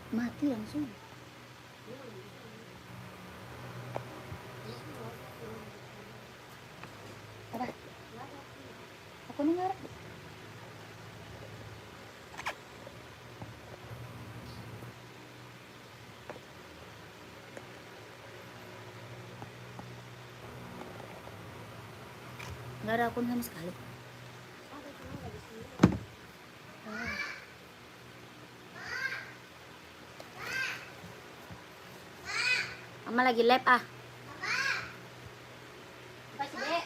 Mati langsung. Apa? Aku dengar. Nggak ada akun sama sekali. Mama lagi live ah. Apa sih, Dek?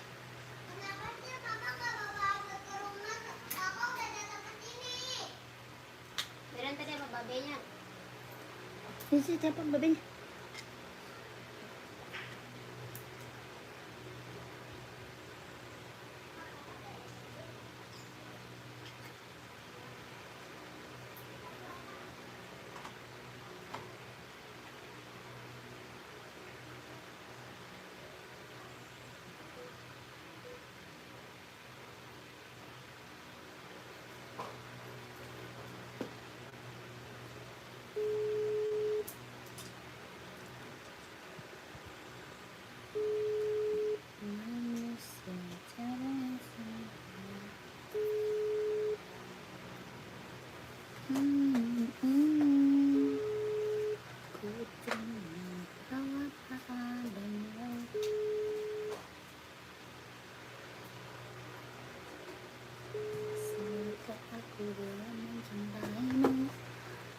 Kenapa sih Papa nggak bawa aku ke rumah? Papa udah datang ke sini. Beren tadi apa babenya? Ini sih telepon babenya.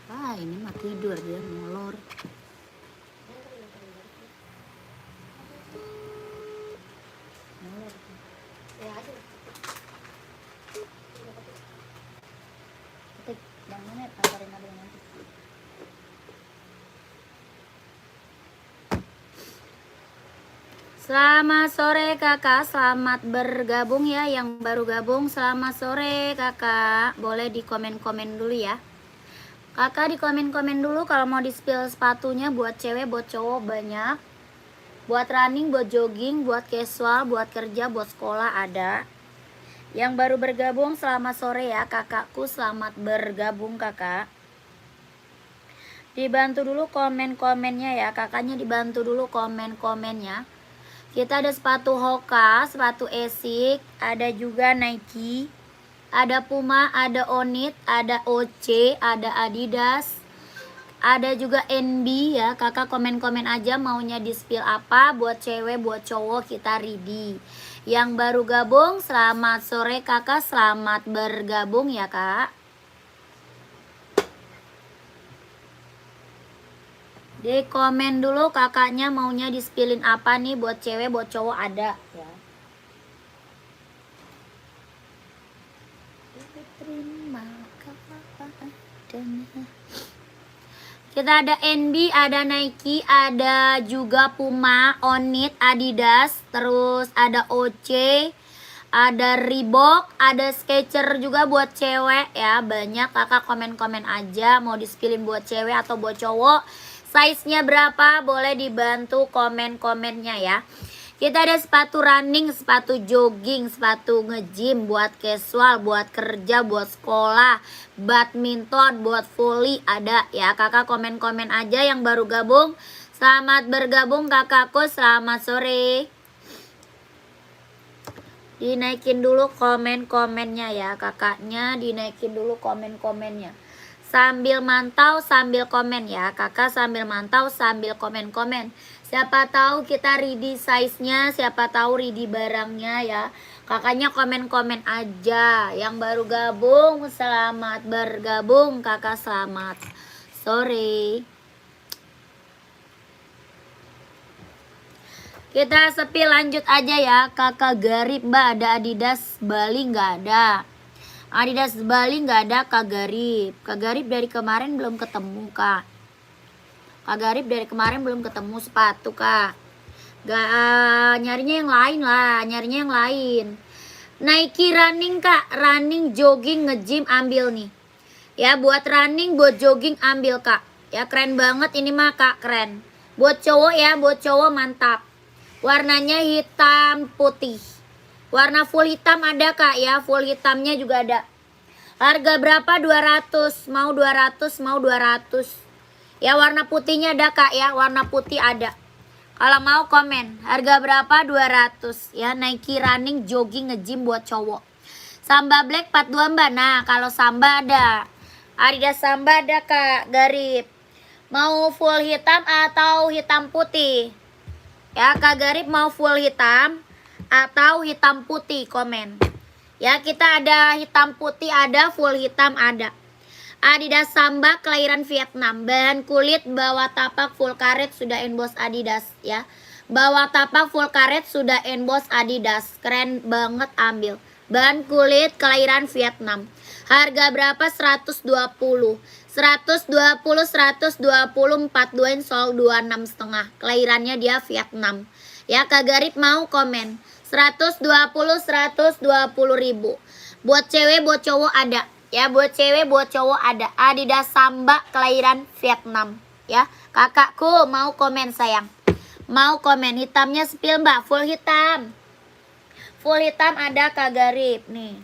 Ah, ini mah tidur dia molor. Molor. Ya aja. Ketik, yang mana antarin abang nanti. Selamat sore kakak, selamat bergabung ya yang baru gabung. Selamat sore kakak, boleh di komen-komen dulu ya. Kakak di komen-komen dulu kalau mau di spill sepatunya buat cewek, buat cowok banyak. Buat running, buat jogging, buat casual, buat kerja, buat sekolah ada. Yang baru bergabung selamat sore ya kakakku, selamat bergabung kakak. Dibantu dulu komen-komennya ya, kakaknya dibantu dulu komen-komennya. Kita ada sepatu Hoka, sepatu Asics, ada juga Nike, ada Puma, ada Onit, ada OC, ada Adidas, ada juga NB ya. Kakak komen-komen aja maunya di spill apa, buat cewek, buat cowok kita ready. Yang baru gabung selamat sore kakak, selamat bergabung ya kak. Di komen dulu kakaknya maunya di spillin apa nih, buat cewek, buat cowok ada ya. Terima kasih. Kita ada NB, ada Nike, ada juga Puma, Onit, Adidas, terus ada OC, ada Reebok, ada Skechers juga buat cewek ya. Banyak, kakak komen-komen aja mau di spillin buat cewek atau buat cowok. Size-nya berapa? Boleh dibantu komen-komennya ya. Kita ada sepatu running, sepatu jogging, sepatu nge-gym buat casual, buat kerja, buat sekolah, badminton, buat volley ada ya. Kakak komen-komen aja yang baru gabung. Selamat bergabung kakakku, selamat sore. Dinaikin dulu komen-komennya ya kakaknya, dinaikin dulu komen-komennya. Sambil mantau, sambil komen ya. Kakak sambil mantau, sambil komen-komen. Siapa tahu kita ready size-nya, siapa tahu ready barangnya ya. Kakaknya komen-komen aja. Yang baru gabung, selamat bergabung. Kakak selamat sore. Kita sepi lanjut aja ya. Kakak Garip, Mbak, ada Adidas Bali nggak ada? Adidas Bali nggak ada Kak Garip. Kak Garip dari kemarin belum ketemu kak. Kak Garip dari kemarin belum ketemu sepatu kak. Nyarinya yang lain lah, nyarinya yang lain. Nike running kak, running, jogging, nge-gym ambil nih. Ya buat running, buat jogging ambil kak. Ya keren banget ini mah kak, keren. Buat cowok ya, buat cowok mantap. Warnanya hitam putih. Warna full hitam ada kak ya, full hitamnya juga ada. Harga berapa? 200. Mau 200, mau 200. Ya warna putihnya ada Kak ya, warna putih ada. Kalau mau komen, harga berapa? 200 ya. Nike running jogging nge-gym buat cowok. Samba black 42 Mbak. Nah, kalau Samba ada. Adidas Samba ada Kak Garip. Mau full hitam atau hitam putih? Ya, Kak Garip mau full hitam atau hitam putih? Komen. Ya, kita ada hitam putih ada, full hitam ada. Adidas Samba kelahiran Vietnam, bahan kulit bawah tapak full karet sudah emboss Adidas ya. Bawah tapak full karet sudah emboss Adidas, keren banget ambil. Bahan kulit kelahiran Vietnam. Harga berapa? 120. 120 42 sol 26 setengah. Kelahirannya dia Vietnam. Ya, Kak Garip mau komen. 120 ribu. Buat cewek buat cowok ada. Ya, buat cewek, buat cowok ada. Adidas Samba kelahiran Vietnam. Ya, kakakku mau komen sayang. Mau komen, hitamnya spill Mbak, full hitam. Full hitam ada Kak Garip nih.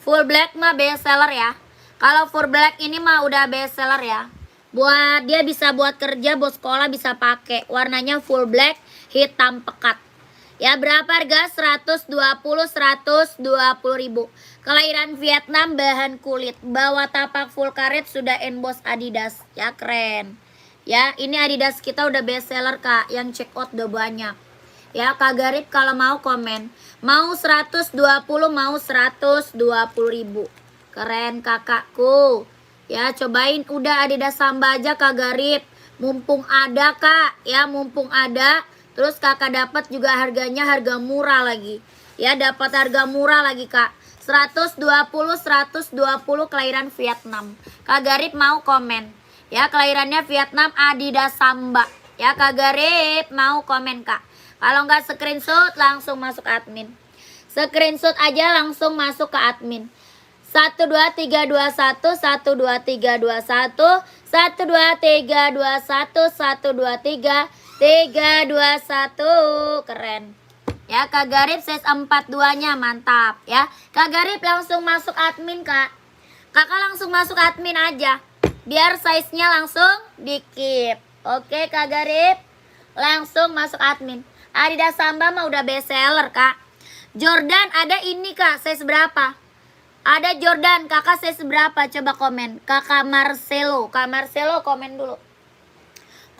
Full black mah best seller ya. Kalau full black ini mah udah best seller ya. Buat dia bisa buat kerja, buat sekolah bisa pakai. Warnanya full black, hitam pekat. Ya, berapa harga? 120 ribu. Kelahiran Vietnam, bahan kulit. Bawah tapak full karet sudah emboss Adidas. Ya, keren. Ya, ini Adidas kita udah best seller Kak. Yang check out udah banyak. Ya, Kak Garip kalau mau komen. Mau 120, mau 120 ribu. Keren kakakku. Ya, cobain udah Adidas Samba aja Kak Garip. Mumpung ada Kak. Ya, mumpung ada. Terus kakak dapat juga harganya harga murah lagi. Ya, dapat harga murah lagi Kak. 120 kelahiran Vietnam. Kak Garip mau komen. Ya, kelahirannya Vietnam Adidas Samba. Ya, Kak Garip mau komen Kak. Kalau nggak screenshot langsung masuk admin. Screenshot aja langsung masuk ke admin. 12321 12321 12321 123 321. Keren. Ya, Kak Garip size 42-nya mantap ya. Kak Garip langsung masuk admin Kak. Kakak langsung masuk admin aja. Biar size-nya langsung di-keep. Oke Kak Garip. Langsung masuk admin. Adidas Samba mah udah best seller Kak. Jordan ada ini Kak, size berapa? Ada Jordan, kakak size berapa? Coba komen. Kakak Marcelo. Kak Marcelo komen dulu.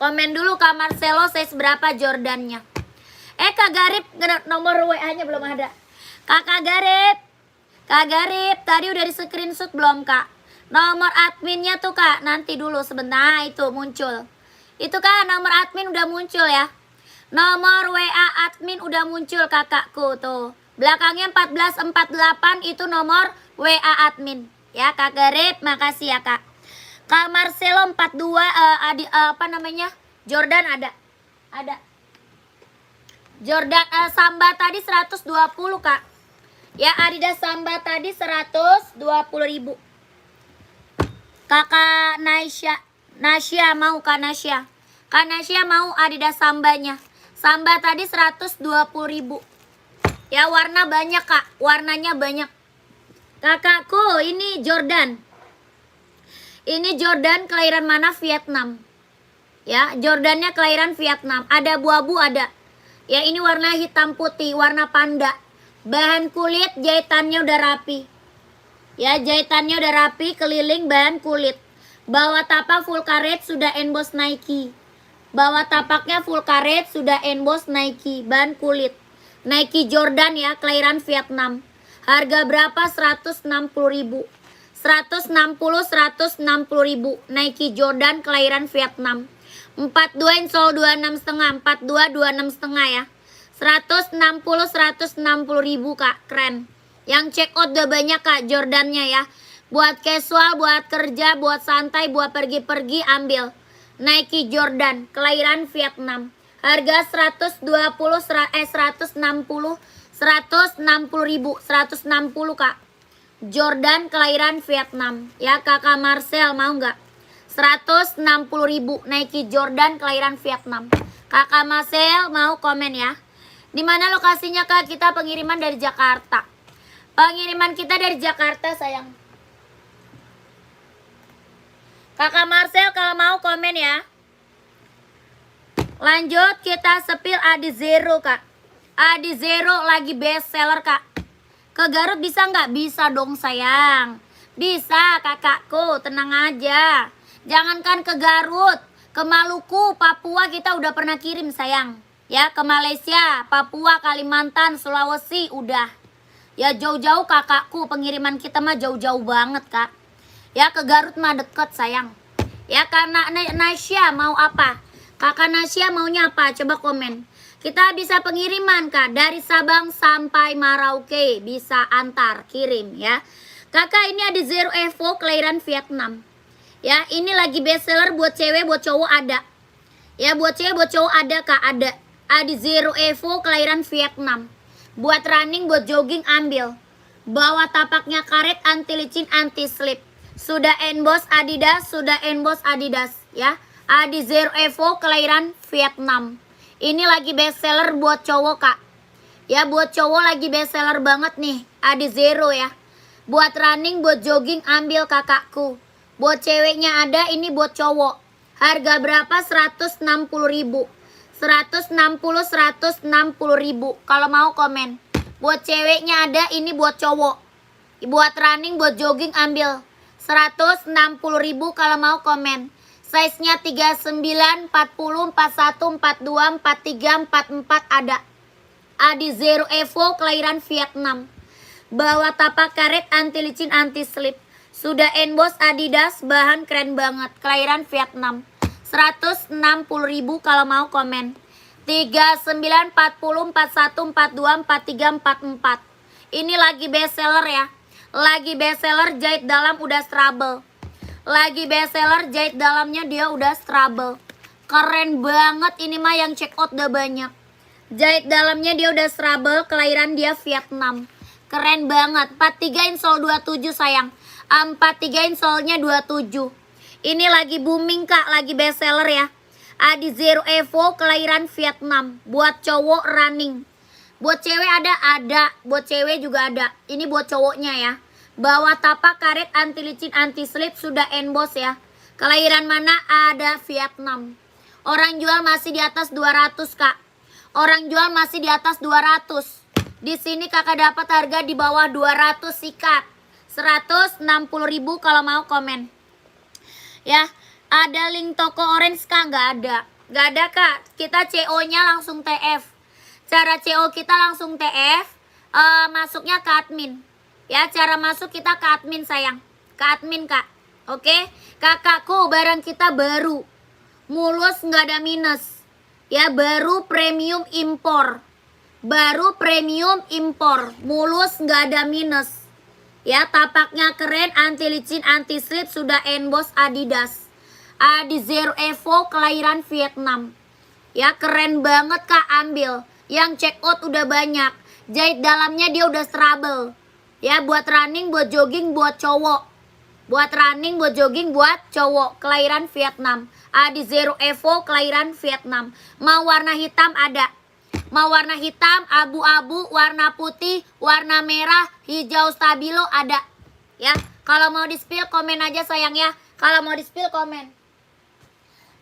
Komen dulu Kak Marcelo size berapa Jordannya. Kak Garip nomor WA-nya belum ada. Kakak Garip. Kak Garip tadi udah di screenshot belum Kak? Nomor adminnya tuh Kak, nanti dulu sebentar itu muncul. Itu Kak nomor admin udah muncul ya. Nomor WA admin udah muncul kakakku tuh. Belakangnya 1448 itu nomor WA admin. Ya Kak Garip, makasih ya Kak. Kak Marcelo 42 apa namanya? Jordan ada. Ada. Jordan Samba tadi 120 Kak. Ya, Adidas Samba tadi 120 ribu. Kakak Nasya mau Kak Nasya. Kak Nasya mau Adidas Sambanya. Samba tadi 120 ribu. Ya, warna banyak Kak. Warnanya banyak. Kakakku ini Jordan. Ini Jordan kelahiran mana? Vietnam. Ya, Jordannya kelahiran Vietnam. Ada abu-abu ada. Ya, ini warna hitam putih, warna panda. Bahan kulit jahitannya udah rapi. Ya, jahitannya udah rapi, keliling bahan kulit. Bawah tapak full karet sudah emboss Nike. Bawah tapaknya full karet sudah emboss Nike, bahan kulit. Nike Jordan ya, kelahiran Vietnam. Harga berapa? 160 ribu. 160 ribu. Nike Jordan kelahiran Vietnam. 42 insol 26 setengah. 42 26 setengah ya. 160 ribu Kak. Keren. Yang check out udah banyak Kak Jordannya ya. Buat casual, buat kerja, buat santai, buat pergi-pergi ambil. Nike Jordan kelahiran Vietnam. Harga 160 ribu. 160 Kak. Jordan kelahiran Vietnam. Ya kakak Marcel mau nggak? 160 ribu Nike Jordan kelahiran Vietnam. Kakak Marcel mau komen ya. Di mana lokasinya Kak? Kita pengiriman dari Jakarta. Pengiriman kita dari Jakarta sayang. Kakak Marcel kalau mau komen ya. Lanjut kita spill Adi Zero kak. Adi Zero lagi best seller kak. Ke Garut bisa nggak? Bisa dong sayang. Bisa kakakku, tenang aja. Jangankan ke Garut, ke Maluku, Papua kita udah pernah kirim sayang. Ya ke Malaysia, Papua, Kalimantan, Sulawesi udah. Ya jauh-jauh kakakku, pengiriman kita mah jauh-jauh banget kak. Ya ke Garut mah deket sayang. Ya karena Nasya mau apa? Kakak Nasya maunya apa? Coba komen. Kita bisa pengiriman kak dari Sabang sampai Merauke, bisa antar kirim ya. Kakak ini ada Zero Evo kelahiran Vietnam. Ya ini lagi best seller buat cewek, buat cowok ada. Ya buat cewek, buat cowok ada kak, ada. Ada Zero Evo kelahiran Vietnam. Buat running, buat jogging ambil. Bawa tapaknya karet, anti licin, anti slip. Sudah emboss Adidas, sudah emboss Adidas ya. Adi Zero Evo kelahiran Vietnam. Ini lagi best seller buat cowok kak. Ya buat cowok lagi best seller banget nih. Adi Zero ya. Buat running, buat jogging ambil kakakku. Buat ceweknya ada, ini buat cowok. Harga berapa? 160.000. 160.000. Kalau mau komen. Buat ceweknya ada, ini buat cowok. Buat running, buat jogging ambil 160.000. Kalau mau komen. Size-nya 39, 40, 41, 42, 43, 44 ada. Adi Zero Evo kelahiran Vietnam. Bawa tapak karet, anti licin, anti slip. Sudah emboss Adidas, bahan keren banget. Kelahiran Vietnam. 160.000 kalau mau komen. 39, 40, 41, 42, 43, 44. Ini lagi best seller ya. Lagi best seller, jahit dalam udah strable. Lagi best seller, jahit dalamnya dia udah strable. Keren banget, ini mah yang check out udah banyak. Jahit dalamnya dia udah strable, kelahiran dia Vietnam. Keren banget. 43 insole 27 sayang. 43 insole-nya 27. Ini lagi booming kak, lagi best seller ya. Adi Zero Evo kelahiran Vietnam. Buat cowok running. Buat cewek ada. Buat cewek juga ada. Ini buat cowoknya ya. Bawa tapak karet, anti licin, anti slip, sudah emboss ya. Kelahiran mana? Ada Vietnam. Orang jual masih di atas 200 kak. Orang jual masih di atas 200. Di sini kakak dapat harga di bawah 200 sikat. 160.000 kalau mau komen. Ya, ada link toko orange kak? Nggak ada. Nggak ada kak. Kita CO-nya langsung TF. Cara CO kita langsung TF. Masuknya ke admin. Ya, cara masuk kita ke admin sayang. Ke admin kak. Oke. Kakakku, barang kita baru. Mulus nggak ada minus. Ya, baru premium impor. Baru premium impor. Mulus nggak ada minus. Ya, tapaknya keren, anti licin, anti slip, sudah emboss Adidas. Adi Zero Evo kelahiran Vietnam. Ya, keren banget kak, ambil. Yang check out udah banyak. Jahit dalamnya dia udah strable. Ya, buat running, buat jogging, buat cowok. Buat running, buat jogging, buat cowok. Kelahiran Vietnam. Adi Zero Evo kelahiran Vietnam. Mau warna hitam ada. Mau warna hitam, abu-abu, warna putih, warna merah, hijau stabilo ada. Ya, kalau mau di-spill komen aja sayang ya. Kalau mau di-spill komen.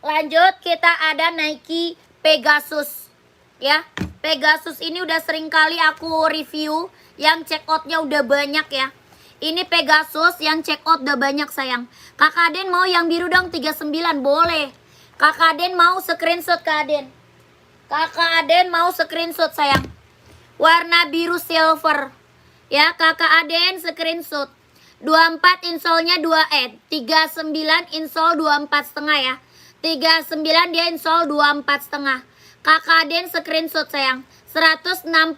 Lanjut, kita ada Nike Pegasus. Ya, Pegasus ini udah sering kali aku review. Yang check outnya udah banyak ya. Ini Pegasus yang check out udah banyak sayang. Kakak Aden mau yang biru dong 39, boleh. Kakak Aden mau screenshot Kak Aden. Kakak Aden mau screenshot sayang. Warna biru silver. Ya, kakak Aden screenshot. 24 insole-nya 39 insole 24 setengah ya. 39 dia insole 24 setengah. Kakak Aden screenshot sayang. 160.000.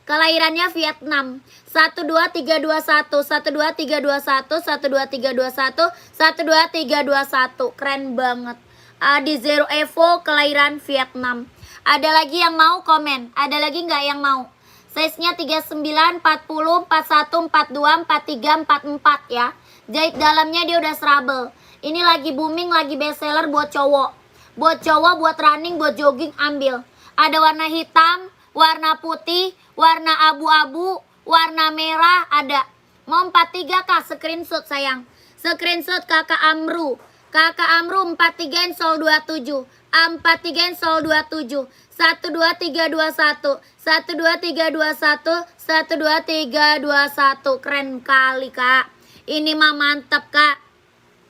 Kelahirannya Vietnam. 12321, 12321, 12321, 12321. Keren banget. Adi Zero Evo kelahiran Vietnam. Ada lagi yang mau komen? Ada lagi nggak yang mau? Size-nya 39, 40, 41, 42, 43, 44 ya. Jahit dalamnya dia udah strable. Ini lagi booming, lagi best seller buat cowok. Buat cowok, buat running, buat jogging ambil. Ada warna hitam, warna putih, warna abu-abu, warna merah ada. Mau 43 kak screenshot sayang. Screenshot Kakak Amru. Kakak Amru 43 Insol 27. 43 Insol 27. 12321. 12321. 12321. Keren kali, Kak. Ini mah mantap, Kak.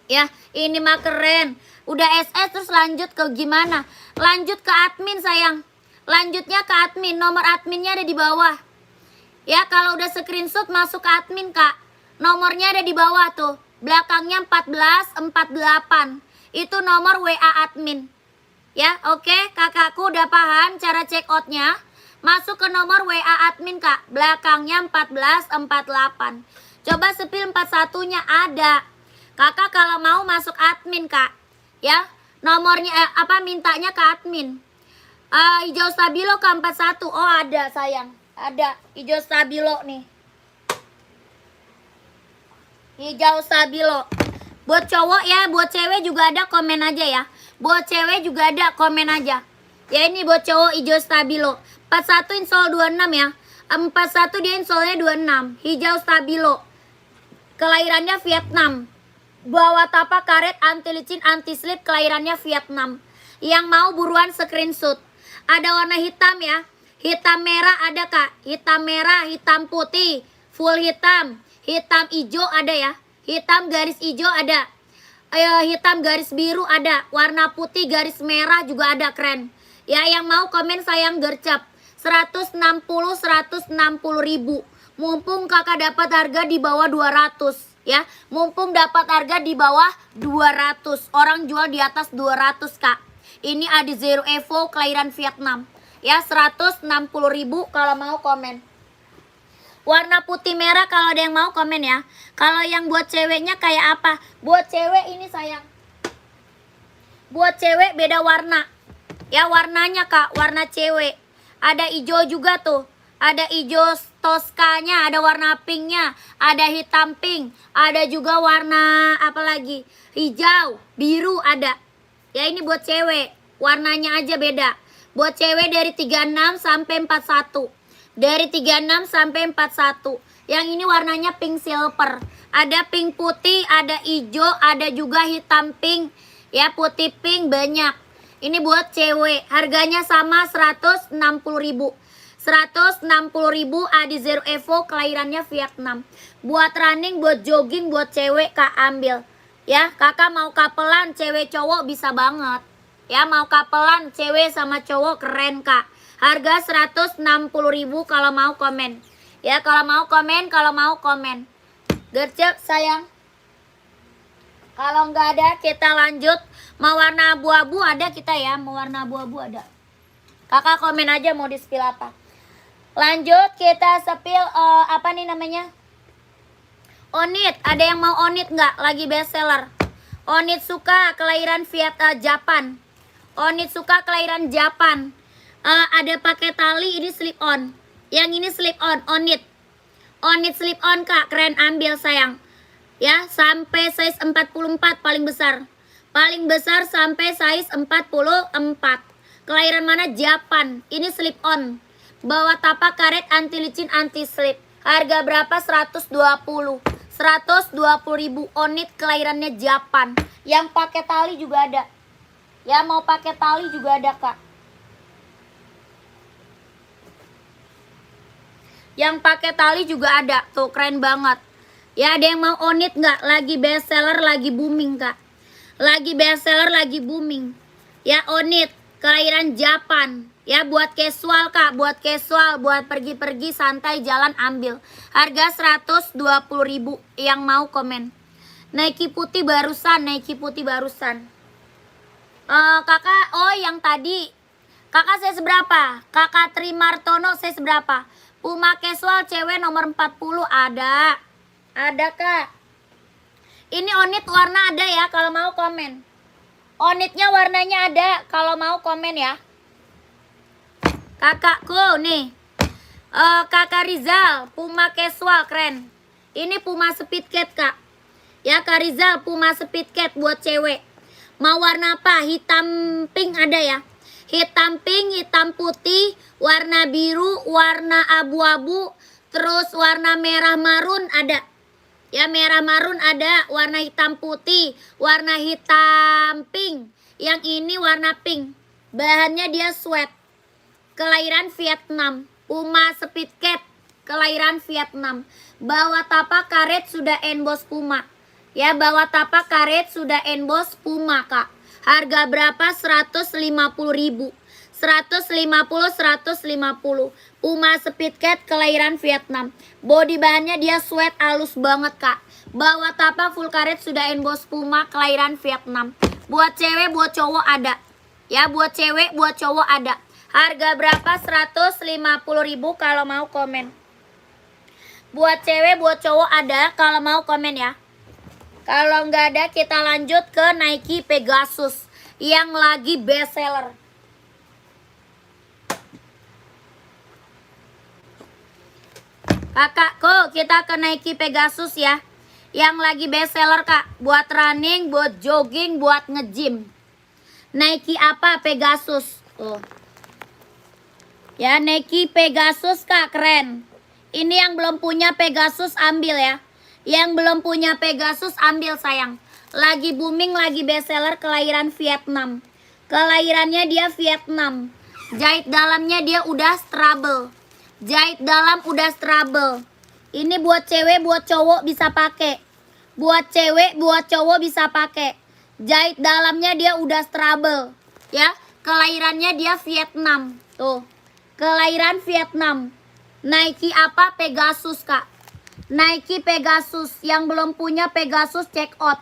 Ya, ini mah keren. Udah SS terus lanjut ke gimana? Lanjut ke admin, sayang. Lanjutnya ke admin. Nomor adminnya ada di bawah. Ya, kalau udah screenshot masuk ke admin, Kak. Nomornya ada di bawah tuh. Belakangnya 1448. Itu nomor WA admin. Ya, oke, kakakku udah paham cara check outnya. Masuk ke nomor WA admin, Kak. Belakangnya 1448. Coba spill 41-nya ada. Kakak kalau mau masuk admin, Kak. Ya, nomornya mintanya ke admin. Hijau stabilo ke 41. Oh, ada, sayang. Ada hijau stabilo nih. Hijau stabilo. Buat cowok ya, buat cewek juga ada, komen aja ya. Buat cewek juga ada, komen aja. Ya, ini buat cowok hijau stabilo. 41 insol 26 ya. 41 dia insolnya 26. Hijau stabilo. Kelahirannya Vietnam. Bawa tapak karet, anti licin, anti slip, kelahirannya Vietnam. Yang mau buruan screenshot. Ada warna hitam ya. Hitam merah ada, Kak. Hitam merah, hitam putih, full hitam. Hitam hijau ada ya. Hitam garis hijau ada. Hitam garis biru ada. Warna putih garis merah juga ada, keren. Ya, yang mau komen sayang gercep. 160 ribu. Mumpung kakak dapat harga di bawah 200 ya. Mumpung dapat harga di bawah 200. Orang jual di atas 200, Kak. Ini ada Zero Evo kelahiran Vietnam. Ya, 160 ribu kalau mau komen. Warna putih merah kalau ada yang mau komen ya. Kalau yang buat ceweknya kayak apa? Buat cewek ini sayang. Buat cewek beda warna. Ya, warnanya, Kak, warna cewek. Ada hijau juga tuh. Ada hijau toskanya, ada warna pinknya, ada hitam pink, ada juga warna apa lagi? Hijau, biru ada. Ya, ini buat cewek. Warnanya aja beda. Buat cewek dari 36 sampai 41. Dari 36 sampai 41. Yang ini warnanya pink silver. Ada pink putih, ada hijau, ada juga hitam pink. Ya, putih pink banyak. Ini buat cewek. Harganya sama 160 ribu. 160 ribu Adi Zero Evo kelahirannya Vietnam. Buat running, buat jogging, buat cewek, Kak ambil. Ya, kakak mau kapelan cewek cowok bisa banget. Ya, mau kapelan cewek sama cowok keren, Kak. Harga 160 ribu kalau mau komen. Ya, kalau mau komen. Gercep sayang. Kalau nggak ada kita lanjut. Mau warna abu-abu ada kita ya. Mau warna abu-abu ada. Kakak komen aja mau di spill apa. Lanjut kita spill apa nih namanya? Onit. Ada yang mau Onit nggak? Lagi best seller. Onit suka kelahiran Japan. Onit suka kelahiran Japan. Ada pakai tali, ini slip on. Yang ini slip on, Onit. Onit slip on, Kak, keren, ambil sayang. Ya, sampai size 44 paling besar. Paling besar sampai size 44. Kelahiran mana? Japan. Ini slip on. Bawa tapak karet, anti licin, anti slip. Harga berapa? 120. 120 ribu. Onit kelahirannya Japan. Yang pakai tali juga ada. Ya, mau pakai tali juga ada, Kak. Yang pakai tali juga ada. Tuh, keren banget. Ya, ada yang mau Onit nggak? Lagi best seller, lagi booming, Kak. Lagi best seller, lagi booming. Ya, Onit kelahiran Japan. Ya, buat casual, Kak. Buat casual, buat pergi-pergi santai jalan ambil. Harga 120 ribu. Yang mau komen. Nike putih barusan, Nike putih barusan. Kakak, oh yang tadi. Kakak saya seberapa? Kakak Trimartono saya seberapa? Puma casual cewek nomor 40 ada. Ada, Kak. Ini Onit warna ada ya kalau mau komen. Onitnya warnanya ada kalau mau komen ya. Kakakku nih. Kakak Rizal, Puma casual keren. Ini Puma speed cat, Kak. Ya, Kak Rizal, Puma speed cat buat cewek. Mau warna apa? Hitam pink ada ya. Hitam pink, hitam putih, warna biru, warna abu-abu, terus warna merah marun ada. Ya, merah marun ada, warna hitam putih, warna hitam pink. Yang ini warna pink. Bahannya dia sweat. Kelahiran Vietnam. Puma Speed Cat. Kelahiran Vietnam. Bawah tapak karet sudah emboss Puma. Ya, bawah tapak karet sudah emboss Puma, Kak. Harga berapa? 150.000. 150. Puma Speed Cat kelahiran Vietnam. Body bahannya dia sweat halus banget, Kak. Bawah tapak full karet sudah emboss Puma kelahiran Vietnam. Buat cewek, buat cowok ada. Ya, buat cewek, buat cowok ada. Harga berapa? 150.000 kalau mau komen. Buat cewek, buat cowok ada kalau mau komen ya. Kalau nggak ada kita lanjut ke Nike Pegasus yang lagi best seller. Kakakku, kita ke Nike Pegasus ya. Yang lagi best seller, Kak. Buat running, buat jogging, buat nge-gym. Nike apa? Pegasus. Tuh. Ya, Nike Pegasus, Kak, keren. Ini yang belum punya Pegasus ambil ya. Yang belum punya Pegasus ambil, sayang. Lagi booming, lagi best seller, kelahiran Vietnam. Kelahirannya dia Vietnam. Jahit dalamnya dia udah strable. Jahit dalam udah strable. Ini buat cewek, buat cowok bisa pakai. Buat cewek, buat cowok bisa pakai. Jahit dalamnya dia udah strable. Ya, kelahirannya dia Vietnam. Tuh. Kelahiran Vietnam. Nike apa? Pegasus, Kak. Nike Pegasus. Yang belum punya Pegasus check out.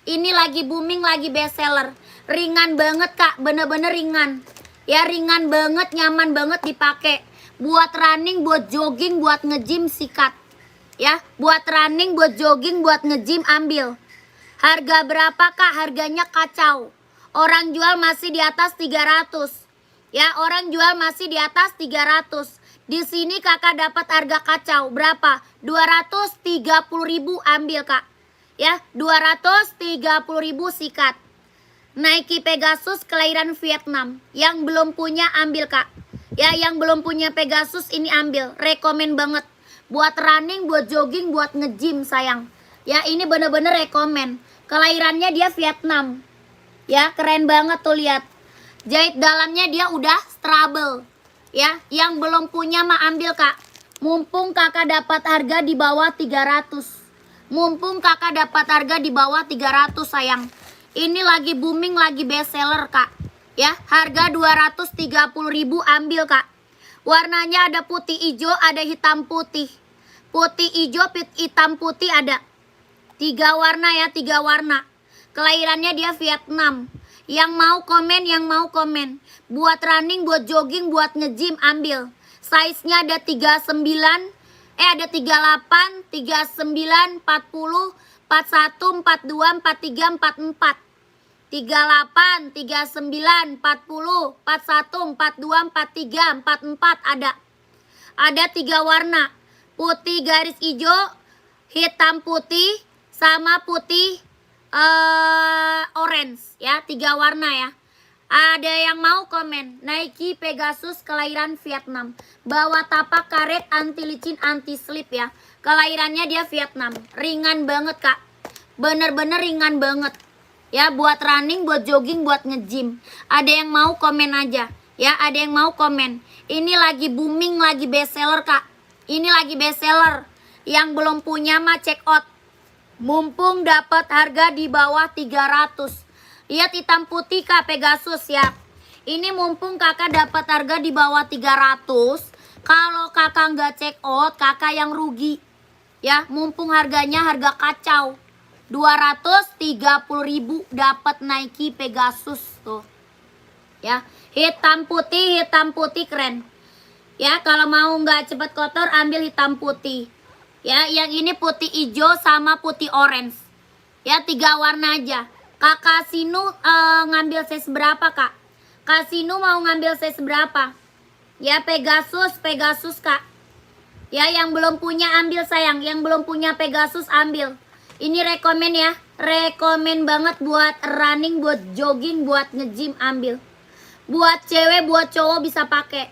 Ini lagi booming, lagi best seller. Ringan banget, Kak. Bener-bener ringan. Ya, ringan banget, nyaman banget dipakai. Buat running, buat jogging, buat nge-gym sikat. Ya, buat running, buat jogging, buat nge-gym ambil. Harga berapa, Kak? Harganya kacau. Orang jual masih di atas 300. Ya, orang jual masih di atas 300. Di sini Kakak dapat harga kacau. Berapa? 230.000 ambil, Kak. Ya, 230.000 sikat. Nike Pegasus kelahiran Vietnam. Yang belum punya ambil, Kak. Ya, yang belum punya Pegasus ini ambil. Rekomen banget. Buat running, buat jogging, buat nge-gym, sayang. Ya, ini bener-bener rekomen. Kelahirannya dia Vietnam. Ya, keren banget tuh, lihat. Jahit dalamnya dia udah strable. Ya, yang belum punya mah ambil, Kak. Mumpung Kakak dapat harga di bawah 300. Mumpung Kakak dapat harga di bawah 300, sayang. Ini lagi booming, lagi best seller, Kak. Ya, harga 230.000 ambil, Kak. Warnanya ada putih hijau, ada hitam putih. Putih hijau, hitam putih ada. 3 warna ya, 3 warna. Kelahirannya dia Vietnam. Yang mau komen, yang mau komen. Buat running, buat jogging, buat nge-gym ambil. Size-nya ada 39, ada 38, 39, 40, 41, 42, 43, 44. 38, 39, 40, 41, 42, 43, 44 ada. Ada 3 warna. Putih garis hijau, hitam putih, sama putih orange. Ya, 3 warna ya. Ada yang mau komen. Nike Pegasus kelahiran Vietnam. Bawah tapak karet anti licin, anti slip ya. Kelahirannya dia Vietnam. Ringan banget, Kak. Bener-bener ringan banget. Ya, buat running, buat jogging, buat nge-gym. Ada yang mau komen aja. Ya, ada yang mau komen. Ini lagi booming, lagi best seller, Kak. Ini lagi best seller. Yang belum punya mah check out. Mumpung dapat harga di bawah 300. Lihat hitam putih, Kak, Pegasus ya. Ini mumpung Kakak dapat harga di bawah 300. Kalau Kakak nggak check out, Kakak yang rugi. Ya, mumpung harganya harga kacau. 230.000 dapat Nike Pegasus tuh. Ya, hitam putih keren. Ya, kalau mau nggak cepet kotor ambil hitam putih. Ya, yang ini putih hijau sama putih orange. Ya, 3 warna aja. Kakak Sinu ngambil size berapa, Kak? Kak Sinu mau ngambil size berapa? Ya, Pegasus, Kak. Ya, yang belum punya ambil, sayang. Yang belum punya Pegasus ambil. Ini rekomen ya, rekomen banget buat running, buat jogging, buat nge-gym ambil. Buat cewek, buat cowok bisa pakai.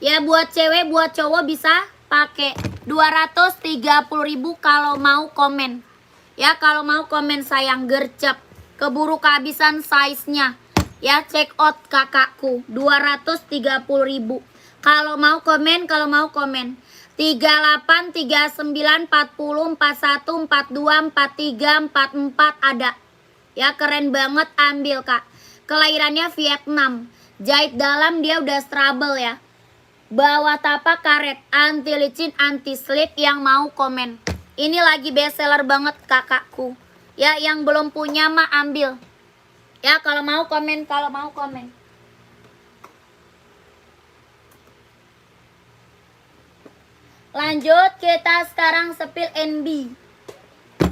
Ya, buat cewek, buat cowok bisa pakai. 230.000 kalau mau komen. Ya, kalau mau komen sayang, gercep. Keburu kehabisan size-nya. Ya, check out kakakku. 230.000. Kalau mau komen, 38, 39, 40, 41, 42, 43, 44 ada. Ya, keren banget, ambil kak. Kelahirannya Vietnam. Jahit dalam dia udah trouble ya. Bawah tapak karet, anti licin, anti slip. Yang mau komen. Ini lagi best seller banget kakakku. Ya, yang belum punya mah ambil. Ya, kalau mau komen. Lanjut, kita sekarang sepil NB.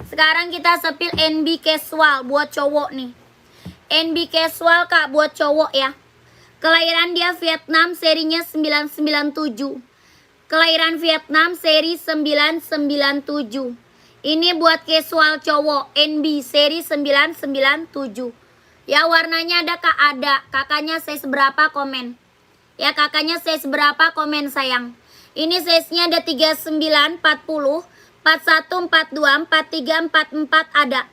Sekarang kita sepil NB casual buat cowok nih. NB casual kak buat cowok ya. Kelahiran dia Vietnam, serinya 997. Kelahiran Vietnam, seri 997. Ini buat casual cowok, NB, seri 997. Ya, warnanya ada kak? Ada. Kakaknya size berapa komen? Ya, kakaknya size berapa komen sayang? Ini size-nya ada 39, 40, 41, 42, 43, 44 ada.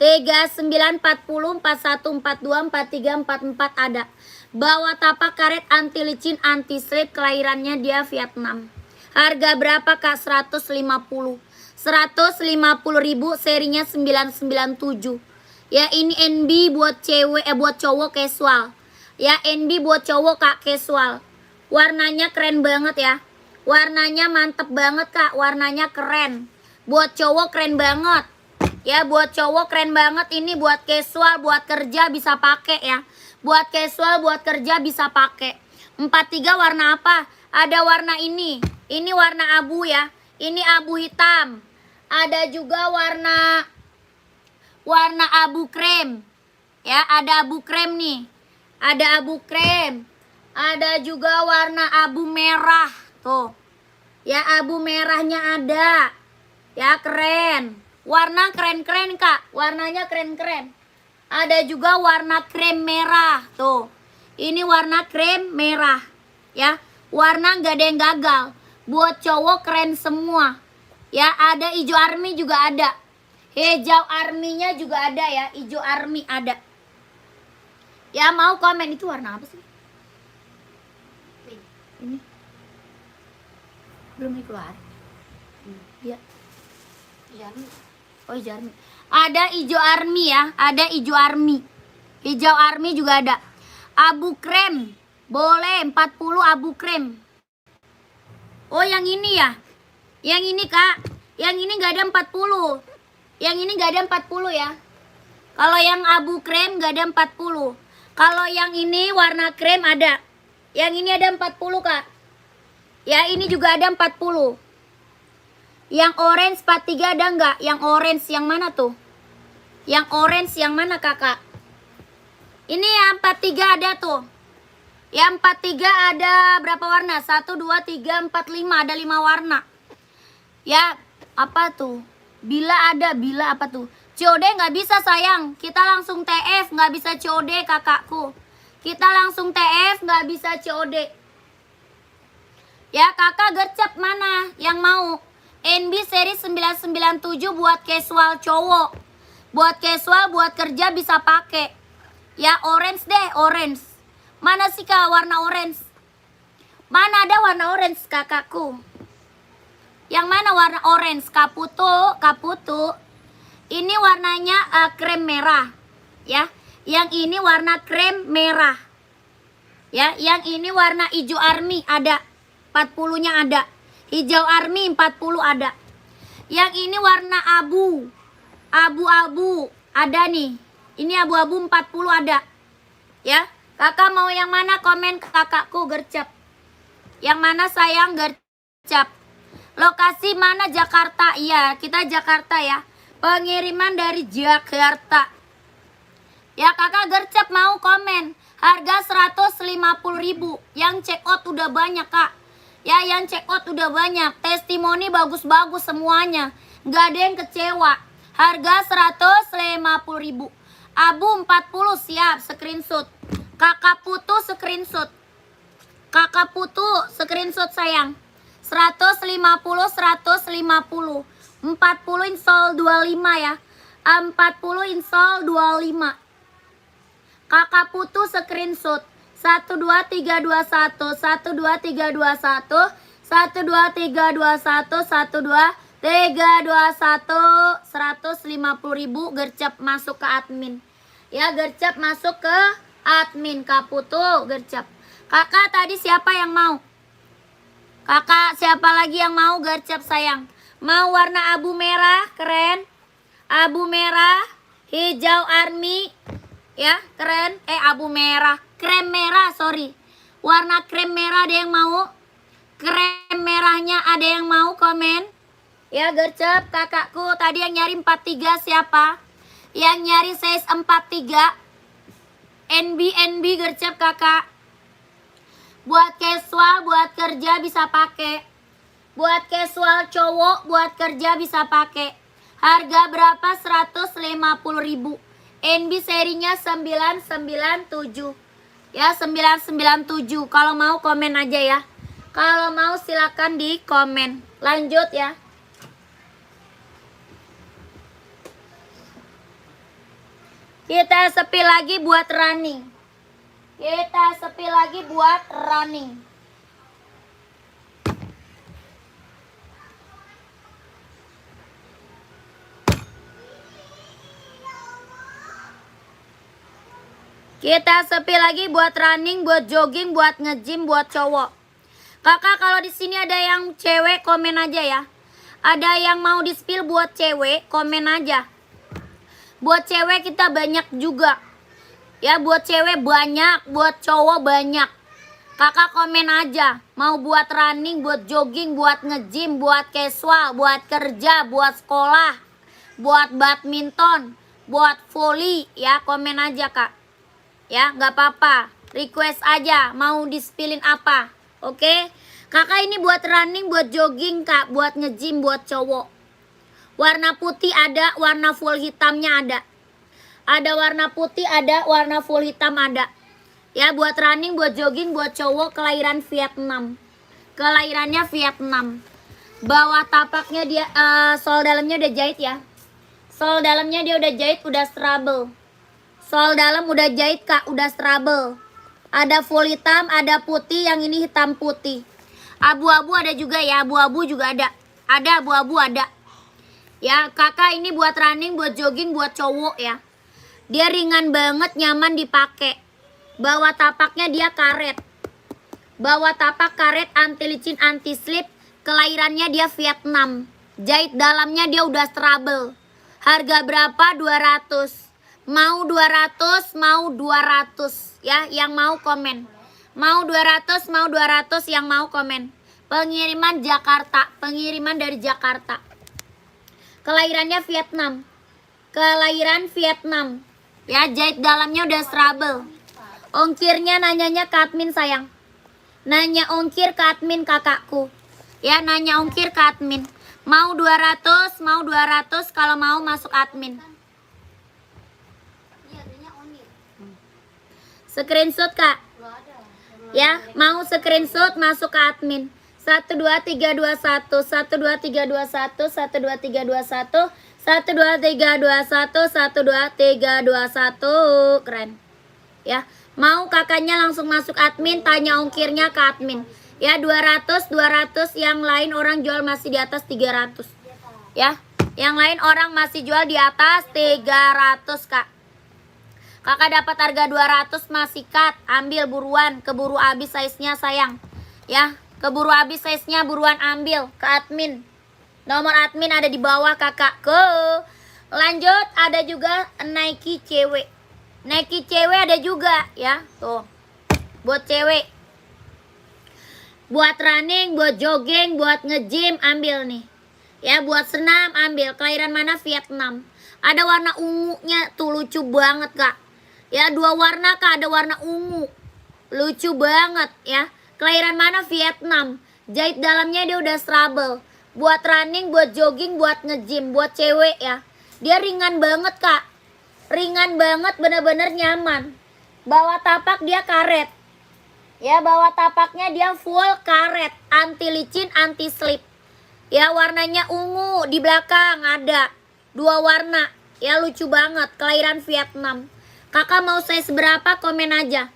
39, 40, 41, 42, 43, 44 ada. Bawah tapak karet, anti licin, anti slip. Kelahirannya dia Vietnam. Harga berapa kak? 150. 150.000, serinya 997. Ya, ini NB buat cewek, buat cowok casual. Ya, NB buat cowok kak casual. Warnanya keren banget ya. Warnanya mantep banget kak, warnanya keren. Buat cowok keren banget. Ya, buat cowok keren banget. Ini buat casual, buat kerja bisa pakai ya. Buat casual, buat kerja bisa pakai. 43 warna apa? Ada warna ini. Ini warna abu ya. Ini abu hitam. Ada juga warna abu krem. Ya, ada abu krem nih. Ada abu krem. Ada juga warna abu merah. Tuh. Ya, abu merahnya ada. Ya, keren. Warna keren-keren kak. Warnanya keren-keren. Ada juga warna krem merah. Tuh. Ini warna krem merah. Ya, warna gak ada yang gagal. Buat cowok keren semua. Ya, ada hijau army juga ada. Hijau arminya juga ada ya. Hijau army ada. Ya, mau komen itu warna apa sih? Ini belum keluar. Ya. Jarmi. Oh, hijau army. Ada hijau army ya. Ada hijau army. Hijau army juga ada. Abu krem. Boleh 40 abu krem. Oh, yang ini ya. Yang ini kak. Yang ini gak ada 40. Yang ini gak ada 40 ya. Kalau yang abu krem gak ada 40. Kalau yang ini warna krem ada. Yang ini ada 40 kak. Ya, ini juga ada 40. Yang orange 43 ada nggak? Yang orange yang mana tuh? Yang orange yang mana kakak? Ini yang 43 ada tuh. Yang 43 ada berapa warna? 1, 2, 3, 4, 5. Ada 5 warna. Ya, apa tuh? Bila ada, bila apa tuh? COD nggak bisa sayang. Kita langsung TF, nggak bisa COD kakakku. Kita langsung TF, nggak bisa COD. Ya, kakak gercep mana yang mau? NB seri 997 buat casual cowok. Buat casual, buat kerja bisa pakai. Ya, orange deh, orange. Mana sih kak warna orange? Mana ada warna orange kakakku? Yang mana warna orange? Kaputu, kaputu. Ini warnanya krem merah. Ya, yang ini warna krem merah. Ya, yang ini warna hijau army ada. 40-nya ada. Hijau army 40 ada. Yang ini warna abu. Abu-abu ada nih. Ini abu-abu 40 ada. Ya, kakak mau yang mana? Komen ke kakakku gercep. Yang mana sayang gercep. Lokasi mana? Jakarta. Iya, kita Jakarta ya. Pengiriman dari Jakarta. Ya, kakak gercep mau komen. Harga 150.000. Yang check out udah banyak kak. Ya, yang check out udah banyak. Testimoni bagus-bagus semuanya. Gak ada yang kecewa. Harga 150.000. Abu 40 siap. Screenshot. Kakak putu screenshot. Kakak putu screenshot sayang. 150, 150. 40 insol 25 ya. 40 insol 25. Kakak Putu screenshot. 12321, 12321, 12321, 12321, 150.000 gercep masuk ke admin. Ya, gercep masuk ke admin Kak Putu, gercep. Kakak tadi siapa yang mau? Kakak siapa lagi yang mau gercep sayang? Mau warna abu merah, keren. Abu merah, hijau army. Ya, keren. Abu merah, krem merah, sorry. Warna krem merah ada yang mau? Krem merahnya ada yang mau komen? Ya, gercep kakakku. Tadi yang nyari 43 siapa? Yang nyari size 43. NB gercep kakak. Buat casual, buat kerja bisa pakai. Buat casual cowok, buat kerja bisa pakai. Harga berapa? 150.000. NB serinya 997. Ya, 997. Kalau mau komen aja ya. Kalau mau silakan di komen. Lanjut ya. Kita sepi lagi buat running. Kita sepi lagi buat running. Kita sepi lagi buat running, buat jogging, buat nge-gym, buat cowok. Kakak kalau di sini ada yang cewek komen aja ya. Ada yang mau di-spill buat cewek, komen aja. Buat cewek kita banyak juga. Ya, buat cewek banyak, buat cowok banyak. Kakak komen aja. Mau buat running, buat jogging, buat nge-gym, buat casual, buat kerja, buat sekolah, buat badminton, buat volley. Ya, komen aja kak. Ya, nggak apa-apa. Request aja, mau di-spillin apa. Oke? Kakak ini buat running, buat jogging kak, buat nge-gym, buat cowok. Warna putih ada, warna full hitamnya ada. Ada warna putih, ada warna full hitam ada. Ya, buat running, buat jogging, buat cowok kelahiran Vietnam. Kelahirannya Vietnam. Bawah tapaknya dia, sol dalamnya udah jahit ya. Sol dalamnya dia udah jahit, udah strable. Sol dalam udah jahit kak, udah strable. Ada full hitam, ada putih, yang ini hitam putih. Abu-abu ada juga ya, abu-abu juga ada. Ada abu-abu ada. Ya, kakak ini buat running, buat jogging, buat cowok ya. Dia ringan banget, nyaman dipakai. Bawah tapaknya dia karet. Bawah tapak karet, anti licin, anti slip. Kelahirannya dia Vietnam. Jahit dalamnya dia udah strable. Harga berapa? 200. Mau 200, mau 200 ya, yang mau komen. Mau 200, mau 200 yang mau komen. Pengiriman Jakarta, pengiriman dari Jakarta. Kelahirannya Vietnam. Kelahiran Vietnam. Ya, jahit dalamnya udah strable. Ongkirnya nanyanya ke admin sayang. Nanya ongkir ke admin kakakku. Ya, nanya ongkir ke admin. Mau 200, mau 200 kalau mau masuk admin. Screenshot kak. Ya, mau screenshot masuk ke admin. 12321, 12321, 12321, 12321, 12321. Keren. Ya, mau kakaknya langsung masuk admin, tanya ongkirnya ke admin. Ya, 200, 200, yang lain orang jual masih di atas 300. Ya, yang lain orang masih jual di atas 300 kak. Kakak dapat harga 200 masih cut. Ambil buruan, keburu habis size-nya sayang. Ya, keburu habis size-nya, buruan ambil ke admin. Nomor admin ada di bawah kakakku. Lanjut, ada juga Nike cewek. Nike cewek ada juga ya. Tuh. Buat cewek. Buat running, buat jogging, buat nge-gym ambil nih. Ya, buat senam ambil. Kelahiran mana? Vietnam. Ada warna ungunya tuh, lucu banget kak. Ya, 2 warna kak, ada warna ungu. Lucu banget ya. Kelahiran mana? Vietnam. Jahit dalamnya dia udah strable. Buat running, buat jogging, buat nge-gym, buat cewek ya. Dia ringan banget kak. Ringan banget, bener-bener nyaman. Bawah tapak dia karet. Ya, bawah tapaknya dia full karet, anti licin, anti slip. Ya, warnanya ungu, di belakang ada 2 warna. Ya, lucu banget, kelahiran Vietnam. Kakak mau size berapa, komen aja.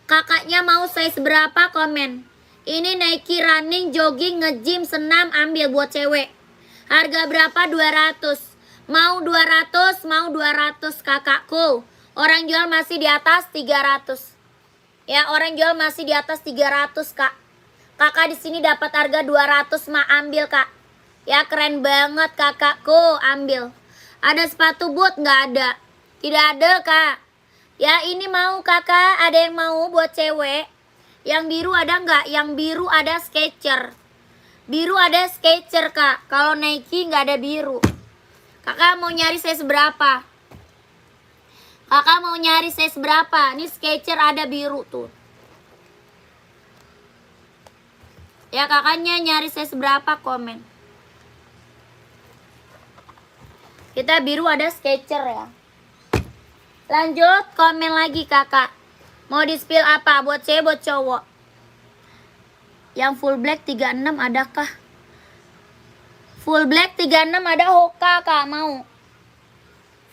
Kakaknya mau size berapa, komen. Ini Nike running, jogging, nge-gym, senam, ambil buat cewek. Harga berapa? 200. Mau 200, mau 200 kakakku. Orang jual masih di atas 300. Ya, orang jual masih di atas 300, Kak. Kakak di sini dapat harga 200, mah ambil, Kak. Ya, keren banget kakakku, ambil. Ada sepatu boot nggak ada? Tidak ada, Kak. Ya, ini mau kakak, ada yang mau buat cewek. Yang biru ada nggak? Yang biru ada Skechers. Biru ada Skechers, Kak. Kalau Nike nggak ada biru. Kakak mau nyari size berapa? Kakak mau nyari size berapa? Ini Skechers ada biru tuh. Ya, kakaknya nyari size berapa, komen. Kita biru ada Skechers ya. Lanjut, komen lagi kakak. Mau di spill apa? Buat cewek, buat cowok. Yang full black 36 adakah? Full black 36 ada Hoka, Kak, mau.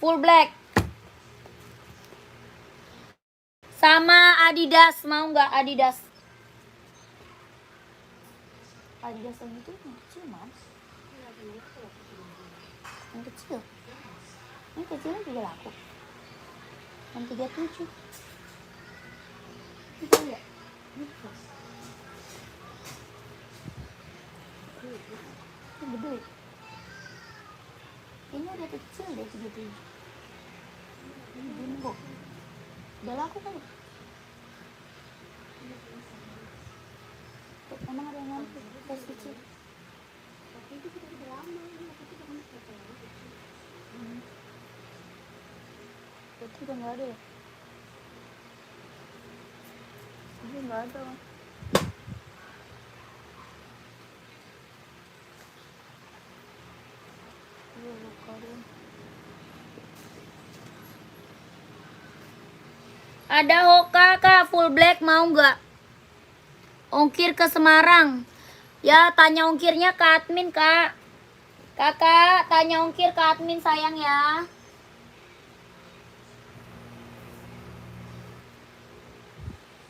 Full black. Sama Adidas, mau nggak Adidas? Adidas yang itu yang kecil, Mas. Yang kecil. Yang kecilnya juga laku. Yang 37. Itu ya. Ini gede. Ini udah kecil deh 37. Ini bimbo. Udah laku kali. Emang ada yang ngambil size kecil? Itu udah nggak ada ya? Ini nggak ada. Ada Hoka, Kak, full black, mau nggak? Ongkir ke Semarang. Ya, tanya ongkirnya ke admin, Kak. Kakak, tanya ongkir ke admin, sayang ya.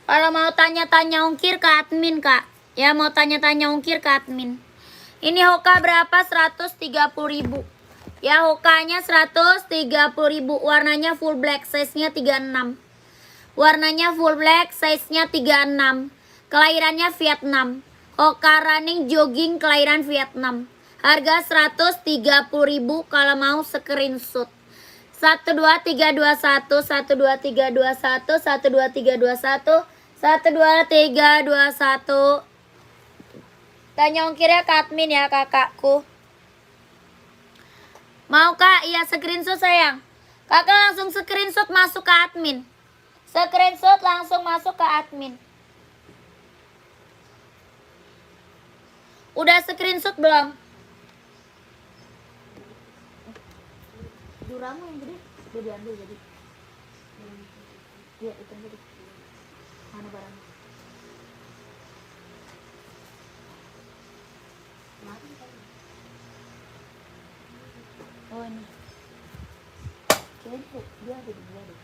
Kalau mau tanya-tanya ongkir ke admin, Kak. Ya, mau tanya-tanya ongkir ke admin. Ini Hoka berapa? 130.000. Ya, Hokanya 130.000. Warnanya full black, size-nya 36. Warnanya full black, size-nya 36. Kelahirannya Vietnam. Hoka running jogging kelahiran Vietnam. Harga 130.000 kalau mau screenshot. 12321 12321 12321 12321. Tanya ongkirnya ke admin ya, kakakku. Mau, Kak? Iya, screenshot sayang. Kakak langsung screenshot masuk ke admin. Screenshot langsung masuk ke admin. Udah screenshot belum? Duramu yang gede udah diambil jadi. Iya, itu yang gede. Mana barang? Oh, ini. Kayaknya dia ada di dia deh.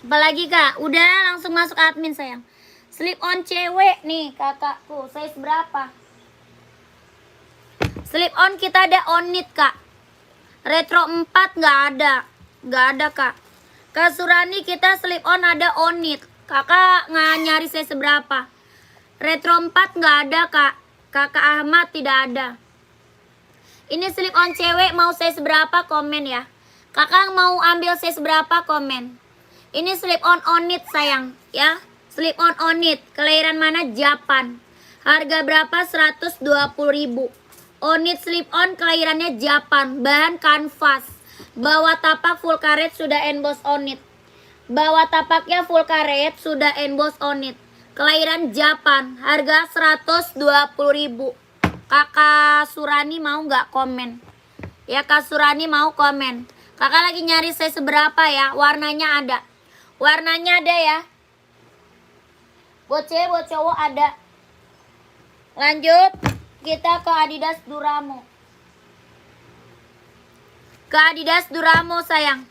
Apalagi, Kak? Udah langsung masuk admin sayang. Slip on cewek nih kakakku. Size berapa? Slip on kita ada on knit, Kak. Retro 4 nggak ada. Nggak ada, Kak. Kasurani kita slip on ada on knit. Kakak nggak nyari size berapa? Retro 4 nggak ada, Kak. Kakak Ahmad tidak ada. Ini slip on cewek mau size berapa, komen ya. Kakak mau ambil size berapa, komen. Ini slip on knit sayang ya. Slip on knit. Kelahiran mana? Japan. Harga berapa? 120.000. On knit slip on kelahirannya Japan. Bahan kanvas. Bawah tapak full karet sudah emboss on knit. Bawah tapaknya full karet sudah emboss on knit. Kelahiran Japan, harga 120.000. Kakak Surani mau nggak komen? Ya Kak Surani mau komen. Kakak lagi nyari size berapa ya? Warnanya ada. Warnanya ada ya. Buat cewek, buat cowok ada. Lanjut, kita ke Adidas Duramo. Ke Adidas Duramo sayang.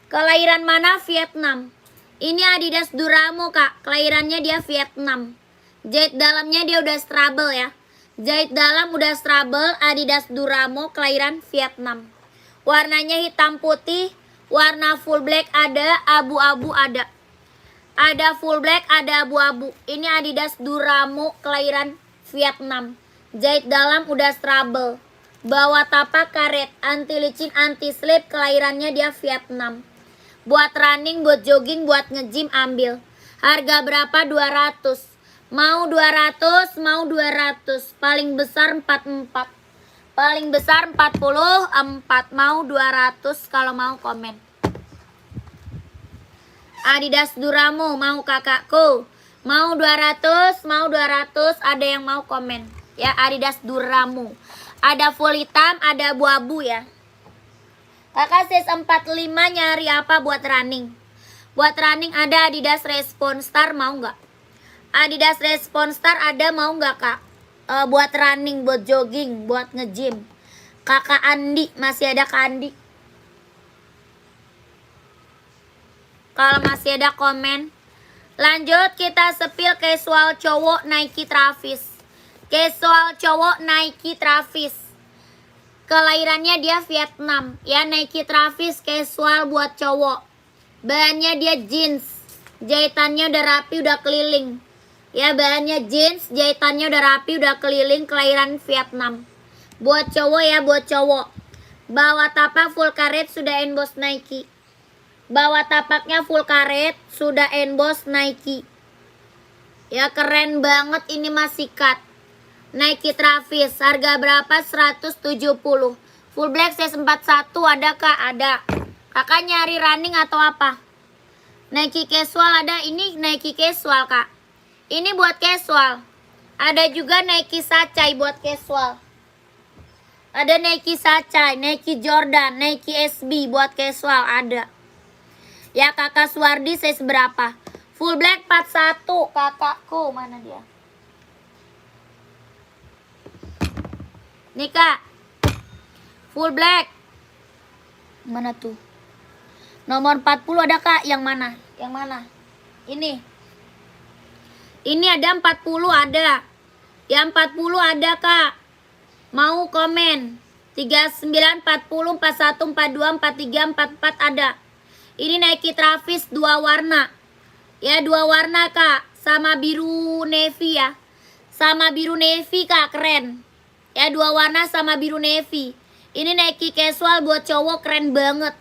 Kelahiran mana? Vietnam. Ini Adidas Duramo kak. Kelahirannya dia Vietnam. Jahit dalamnya dia udah strabel ya. Jahit dalam udah strabel. Adidas Duramo kelahiran Vietnam. Warnanya hitam putih. Warna full black ada. Abu-abu ada. Ada full black, ada abu-abu. Ini Adidas Duramo kelahiran Vietnam. Jahit dalam udah strabel. Bawah tapak karet. Anti licin, anti slip. Kelahirannya dia Vietnam. Buat running, buat jogging, buat nge-gym ambil. Harga berapa? 200. Mau 200, mau 200. Paling besar 44. Paling besar 44. Mau 200 kalau mau komen. Adidas Duramo mau kakakku. Mau 200, mau 200. Ada yang mau komen. Ya Adidas Duramo. Ada full hitam, ada abu-abu ya. Kakak size 45 nyari apa buat running? Buat running ada Adidas Response Star mau nggak? Adidas Response Star ada mau nggak kak? Buat running, buat jogging, buat nge-gym. Kakak Andi, masih ada Kak Andi? Kalau masih ada komen. Lanjut kita sepil casual cowok Nike Travis. Casual cowok Nike Travis. Kelahirannya dia Vietnam. Ya Nike Travis casual buat cowok. Bahannya dia jeans. Jahitannya udah rapi, udah keliling. Ya bahannya jeans, jahitannya udah rapi, udah keliling. Kelahiran Vietnam. Buat cowok ya, buat cowok. Bawah tapak full karet sudah emboss Nike. Bawah tapaknya full karet sudah emboss Nike. Ya keren banget ini masih cut. Nike Travis, harga berapa? 170. Full black size 41 ada kak? Ada. Kakak nyari running atau apa? Nike casual ada. Ini Nike casual kak. Ini buat casual. Ada juga Nike Sacai buat casual. Ada Nike Sacai, Nike Jordan, Nike SB buat casual ada. Ya kakak Suwardi size berapa? Full black 41 kakakku. Mana dia? Nih kak, full black. Mana tuh? Nomor 40 ada kak, yang mana? Yang mana? Ini. Ini ada 40 ada. Yang 40 ada kak. Mau komen? 39, 40, 41, 42, 43, 44 ada. Ini Nike Travis 2 warna. Ya 2 warna kak. Sama biru navy ya. Sama biru navy kak, keren. Ya 2 warna sama biru navy. Ini Nike casual buat cowok keren banget.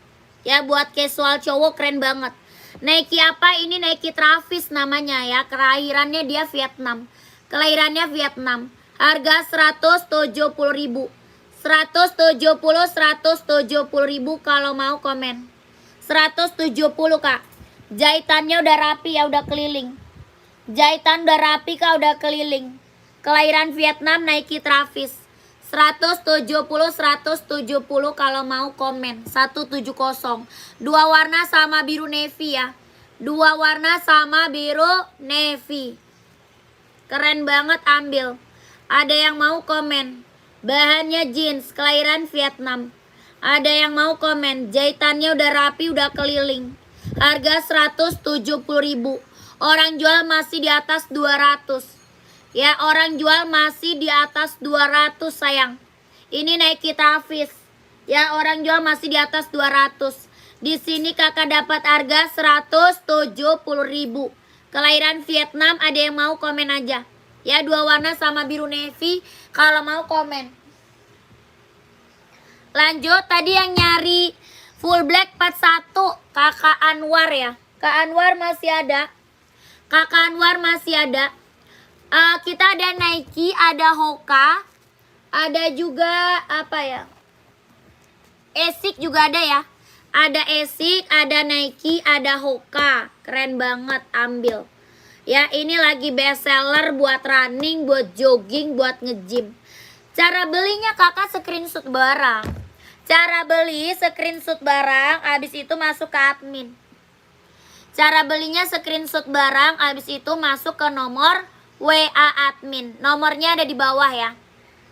Ya buat casual cowok keren banget. Nike apa? Ini Nike Travis namanya ya. Kelahirannya dia Vietnam. Kelahirannya Vietnam. Harga 170.000. 170.000 kalau mau komen. 170 kak. Jahitannya udah rapi ya, udah keliling. Jahitan udah rapi kak, udah keliling. Kelahiran Vietnam Nike Travis. 170 kalau mau komen. 170. 2 warna sama biru navy ya. 2 warna sama biru navy. Keren banget, ambil. Ada yang mau komen. Bahannya jeans, kelahiran Vietnam. Ada yang mau komen. Jahitannya udah rapi, udah keliling. Harga 170.000. Orang jual masih di atas 200. Ya orang jual masih di atas 200 sayang. Ini Nike Travis. Ya orang jual masih di atas 200. Di sini kakak dapat harga 170.000. Kelahiran Vietnam, ada yang mau komen aja. Ya 2 warna sama biru navy kalau mau komen. Lanjut tadi yang nyari full black 41 kakak Anwar ya. Kak Anwar masih ada. Kakak Anwar masih ada. Kita ada Nike, ada Hoka, ada juga apa ya? Asics juga ada ya. Ada Asics, ada Nike, ada Hoka. Keren banget, ambil. Ya, ini lagi best seller buat running, buat jogging, buat nge-gym. Cara belinya kakak screenshot barang. Cara beli screenshot barang, habis itu masuk ke admin. Cara belinya screenshot barang, habis itu masuk ke nomor WA admin. Nomornya ada di bawah ya.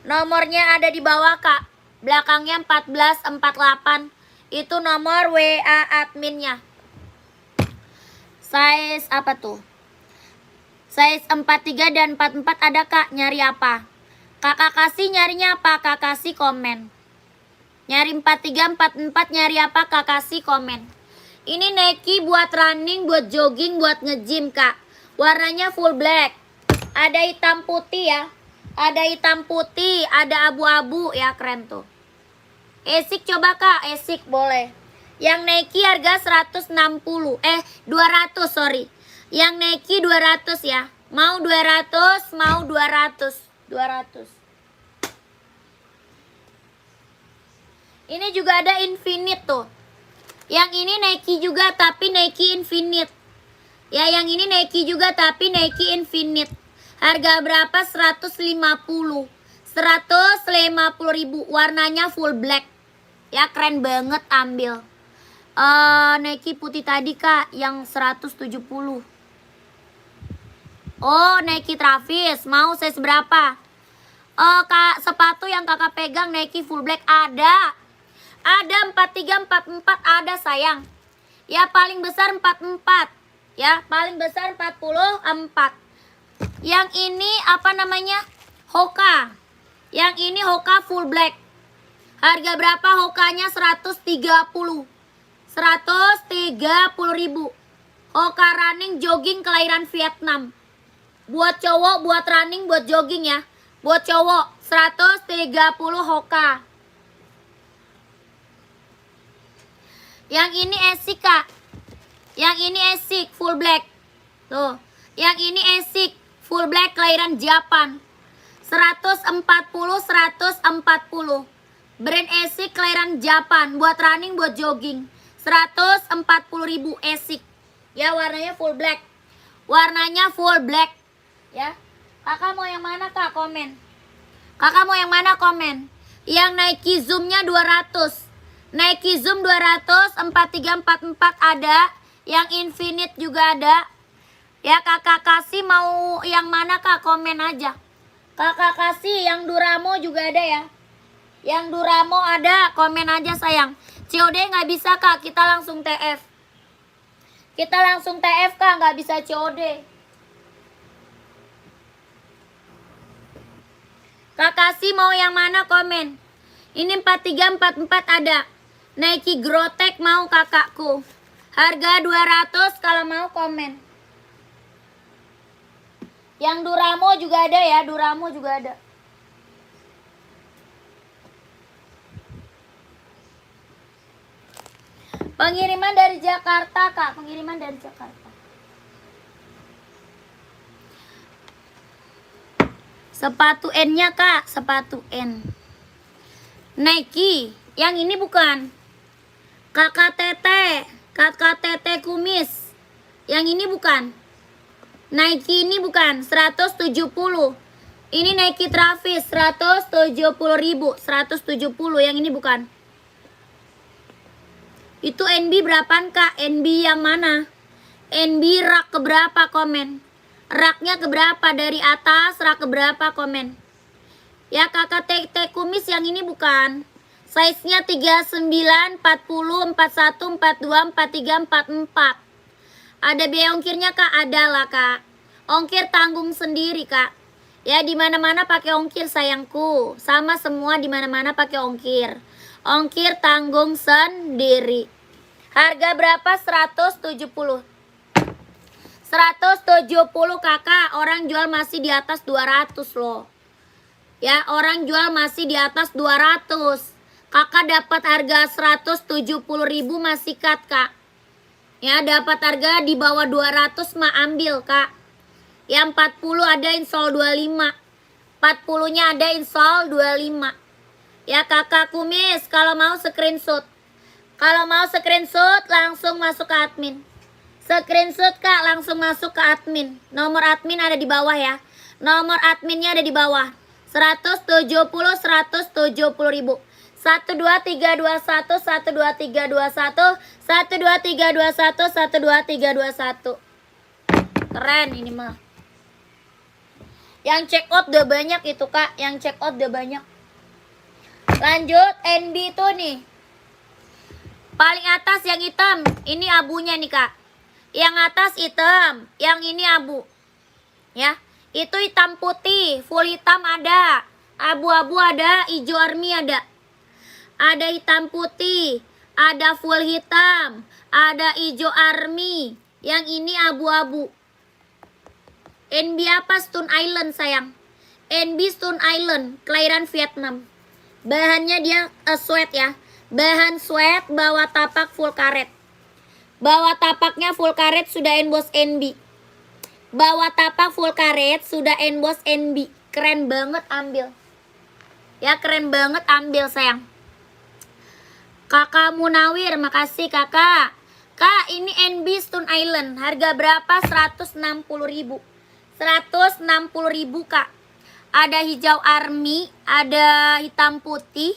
Nomornya ada di bawah kak. Belakangnya 1448. Itu nomor WA adminnya. Size apa tuh? Size 43 dan 44 ada kak. Nyari apa? Kakak kasih nyarinya apa? Kak kasih komen. Nyari 43, 44 nyari apa? Kak kasih komen. Ini Nike buat running, buat jogging, buat nge-gym kak. Warnanya full black. Ada hitam putih ya. Ada hitam putih, ada abu-abu ya, keren tuh. Esik coba kak, esik boleh. Yang Nike harga 160, 200 sorry. Yang Nike 200 ya. Mau 200, mau 200. 200. Ini juga ada Infinite tuh. Yang ini Nike juga tapi Nike Infinite. Ya, yang ini Nike juga tapi Nike Infinite. Harga berapa? 150. 150.000. Warnanya full black. Ya, keren banget, ambil. Nike putih tadi kak, yang 170. Oh, Nike Travis, mau size berapa? Kak, sepatu yang kakak pegang Nike full black ada. Ada 43, 44 ada sayang. Ya, paling besar 44. Ya, paling besar 44. Yang ini apa namanya? Hoka. Yang ini Hoka full black. Harga berapa Hokanya? 130. 130.000. Hoka running jogging kelahiran Vietnam. Buat cowok, buat running, buat jogging ya. Buat cowok 130 Hoka. Yang ini Esik kak. Yang ini Esik full black. Tuh. Yang ini Esik full black kelahiran Japan. 140. Brand Esik kelahiran Japan. Buat running, buat jogging. 140.000 Esik. Ya, warnanya full black. Warnanya full black. Ya. Kakak mau yang mana kak? Komen. Kakak mau yang mana? Komen. Yang Nike Zoom-nya 200. Nike Zoom 200, 43, 44 ada. Yang Infinite juga ada. Ya, kakak kasih mau yang mana kak? Komen aja. Kakak kasih yang Duramo juga ada ya. Yang Duramo ada, komen aja sayang. COD nggak bisa kak, kita langsung TF. Kita langsung TF kak, nggak bisa COD. Kak kasih mau yang mana? Komen. Ini 43, 44 ada. Nike Grotek mau kakakku. Harga 200 kalau mau komen. Yang Duramo juga ada ya, Duramo juga ada. Pengiriman dari Jakarta kak, pengiriman dari Jakarta. Sepatu N-nya kak, sepatu N. Nike, yang ini bukan. KKTT kumis. Yang ini bukan. Nike ini bukan, 170. Ini Nike Travis 170.000, 170. Yang ini bukan. Itu NB berapaan kak? NB yang mana? NB rak keberapa? Komen. Raknya keberapa? Dari atas rak keberapa? Komen. Ya, kakak TT kumis yang ini bukan. Size-nya 39, 40, 41, 42, 43, 44. Ada biaya ongkirnya kak? Ada lah kak. Ongkir tanggung sendiri kak. Ya, di mana-mana pakai ongkir sayangku. Sama semua di mana-mana pakai ongkir. Ongkir tanggung sendiri. Harga berapa? 170. 170 kakak. Orang jual masih di atas 200 loh. Ya, orang jual masih di atas 200. Kakak dapat harga 170.000 masih cut kak. Ya, dapat harga di bawah 200 mah ambil kak. Yang 40 ada install 25. 40-nya ada install 25. Ya, kakak kumis kalau mau screenshot. Kalau mau screenshot langsung masuk ke admin. Screenshot Kak, langsung masuk ke admin. Nomor admin ada di bawah ya. Nomor adminnya ada di bawah. 170 ribu. 12321 12321 12321 12321. Keren ini mah. Yang check out udah banyak itu Kak, yang check out udah banyak. Lanjut NB itu nih. Paling atas yang hitam, ini abunya nih Kak. Yang atas hitam, yang ini abu. Ya, itu hitam putih, full hitam ada. Abu-abu ada, hijau army ada. Ada hitam putih, ada full hitam, ada hijau army. Yang ini abu-abu. NB apa? Stone Island sayang. NB Stone Island, kelahiran Vietnam. Bahannya dia sweat ya. Bahan sweat, bawah tapak full karet. Bawah tapaknya full karet sudah emboss NB. Bawah tapak full karet sudah emboss NB. Keren banget ambil. Ya keren banget ambil sayang. Kakak Munawir, makasih kakak. Kak ini NB Stone Island. Harga berapa? 160 ribu. 160 ribu kak. Ada hijau army, ada hitam putih,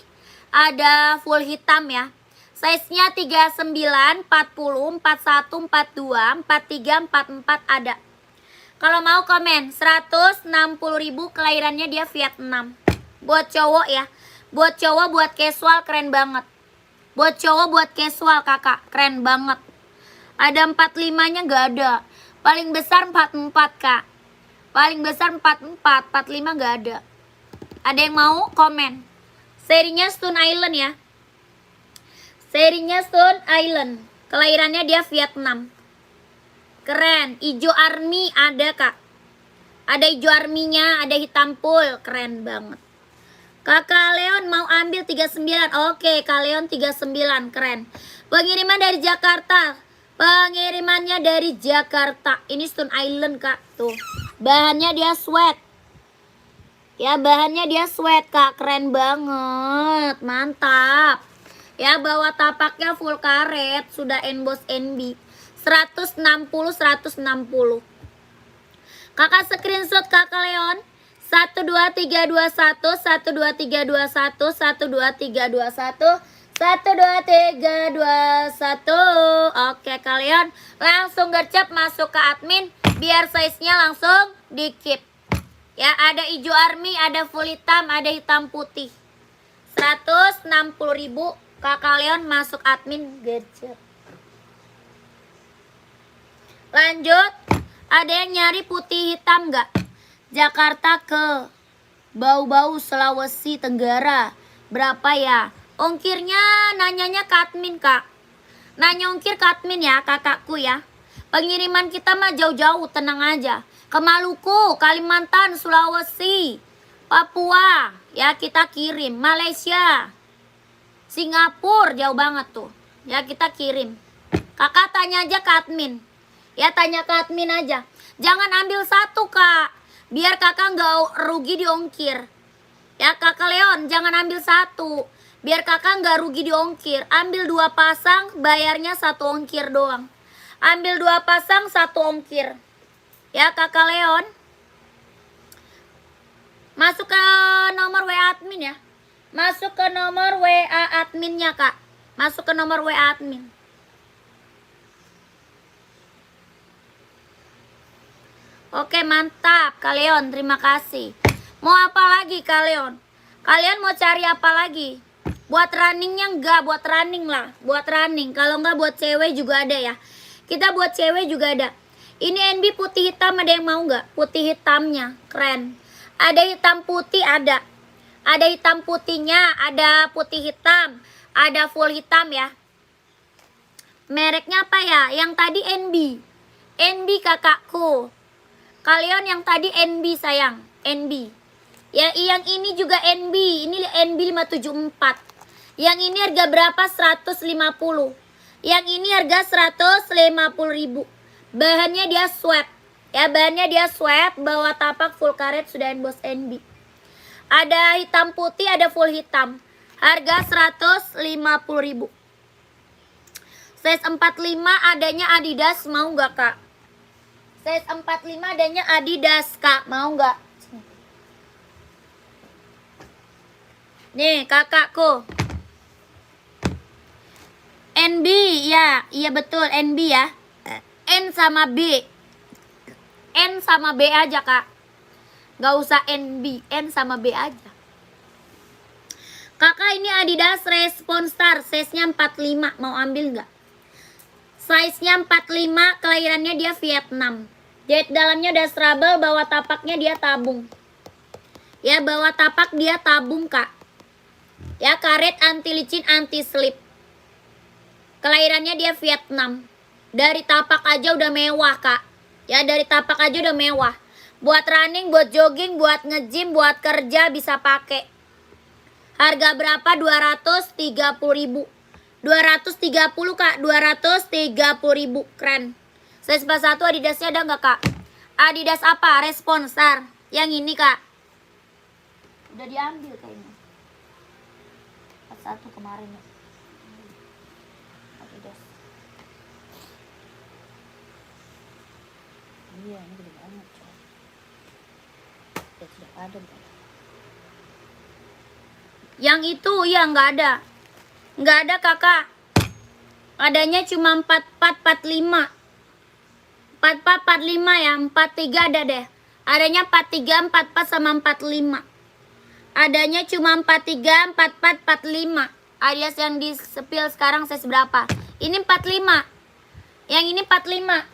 ada full hitam ya. Size-nya 39, 40, 41, 42, 43, 44 ada. Kalau mau komen 160 ribu, kelahirannya dia Vietnam. Buat cowok ya. Buat cowok, buat casual keren banget. Buat cowok, buat casual kakak, keren banget. Ada 45-nya gak ada. Paling besar 44 kak. Paling besar 44, 45 gak ada. Ada yang mau komen? Serinya Stone Island ya. Serinya Stone Island. Kelahirannya dia Vietnam. Keren. Hijau army ada kak. Ada hijau arminya, ada hitam full. Keren banget. Kakak Leon mau ambil 39. Oke, Kak Leon 39. Keren. Pengiriman dari Jakarta. Pengirimannya dari Jakarta. Ini Stone Island kak. Tuh. Bahannya dia sweat. Ya bahannya dia sweat kak. Keren banget. Mantap. Ya bawah tapaknya full karet. Sudah emboss NB. 160. Kakak screenshot kakak Leon. 12321 12321 12321 12321. Oke kalian langsung gercep masuk ke admin biar size-nya langsung di keep. Ya ada hijau army, ada full hitam, ada hitam putih. 160 ribu. Kakak Leon masuk admin gercep. Lanjut. Ada yang nyari putih hitam nggak? Jakarta ke Bau-Bau Sulawesi Tenggara. Berapa ya? Ongkirnya nanyanya ke admin kak. Nanya ongkir ke admin ya kakakku ya. Pengiriman kita mah jauh-jauh, tenang aja. Ke Maluku, Kalimantan, Sulawesi, Papua. Ya kita kirim. Malaysia, Singapura jauh banget tuh. Ya kita kirim. Kakak tanya aja ke admin. Ya tanya ke admin aja. Jangan ambil satu kak. Biar kakak nggak rugi di ongkir. Ya kakak Leon jangan ambil satu. Biar kakak nggak rugi di ongkir. Ambil 2 pasang, bayarnya 1 ongkir doang. Ambil 2 pasang 1 ongkir. Ya kakak Leon. Masuk ke nomor WA admin ya. Masuk ke nomor WA adminnya kak. Masuk ke nomor WA admin. Oke mantap Kak Leon, terima kasih. Mau apa lagi Kak Leon? Kalian mau cari apa lagi? Buat runningnya enggak, buat running lah. Buat running, kalau enggak buat cewek juga ada ya. Kita buat cewek juga ada. Ini NB putih hitam, ada yang mau enggak? Putih hitamnya, keren. Ada hitam putih, ada. Ada hitam putihnya, ada putih hitam. Ada full hitam ya. Mereknya apa ya? Yang tadi NB. NB kakakku. Kalian yang tadi NB sayang, NB. Ya, yang ini juga NB. Ini NB 574. Yang ini harga berapa? 150. Yang ini harga 150 ribu. Bahannya dia sweat. Ya, bahannya dia sweat. Bawah tapak full karet sudah emboss NB. Ada hitam putih, ada full hitam. Harga 150 ribu. Size 45 adanya Adidas, mau nggak kak? Size 45 adanya Adidas kak, mau nggak? Nih kakakku. NB ya, iya betul NB ya. N sama B. N sama B aja kak. Nggak usah NB, N sama B aja. Kakak ini Adidas Response Star, size-nya 45, mau ambil nggak? Size-nya 45, kelahirannya dia Vietnam. Jahit dalamnya udah strabel, bawah tapaknya dia tabung. Ya, bawah tapak dia tabung kak. Ya, karet anti licin, anti slip. Kelahirannya dia Vietnam. Dari tapak aja udah mewah kak. Ya, dari tapak aja udah mewah. Buat running, buat jogging, buat nge-gym, buat kerja bisa pakai. Harga berapa? 230.000. 230 kak, 230.000. Keren. Size 41 Adidasnya ada nggak kak? Adidas apa? Response Star. Yang ini kak. Udah diambil kayaknya. 41 kemarin ya. Adidas. Iya, ini gede banget coy. Ya tidak ada bukan? Yang itu ya nggak ada. Nggak ada kakak. Adanya cuma 44, 45. 44, 45 ya. 43 ada deh. Adanya 43, 44 sama 45. Adanya cuma 43, 44, 45. Alias yang di sepil sekarang size berapa? Ini 45. Yang ini 45.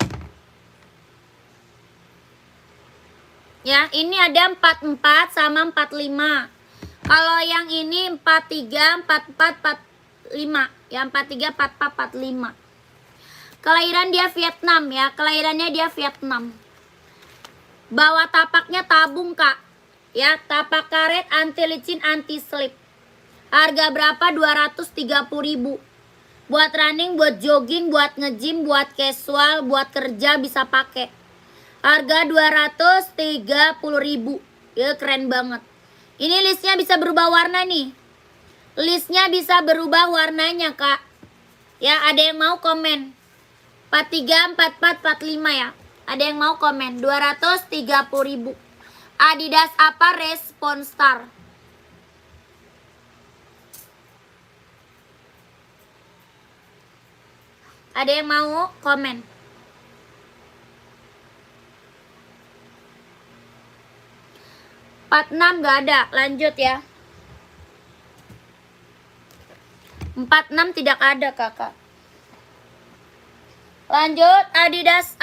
Ya, ini ada 44 sama 45. Kalau yang ini 43, 44, 45. Yang 43, 44, 45. Kelahiran dia Vietnam ya. Kelahirannya dia Vietnam. Bawah tapaknya tabung kak. Ya, tapak karet anti licin, anti slip. Harga berapa? 230.000. Buat running, buat jogging, buat nge-gym, buat casual, buat kerja bisa pakai. Harga 230.000. Ya, keren banget. Ini listnya bisa berubah warna nih. Listnya bisa berubah warnanya kak. Ya, ada yang mau komen. 43, 44, 45 ya. Ada yang mau komen. 230.000. Adidas apa? Response Star. Ada yang mau komen? Empat 46 gak ada. Lanjut ya. 46 tidak ada kakak. Lanjut Adidas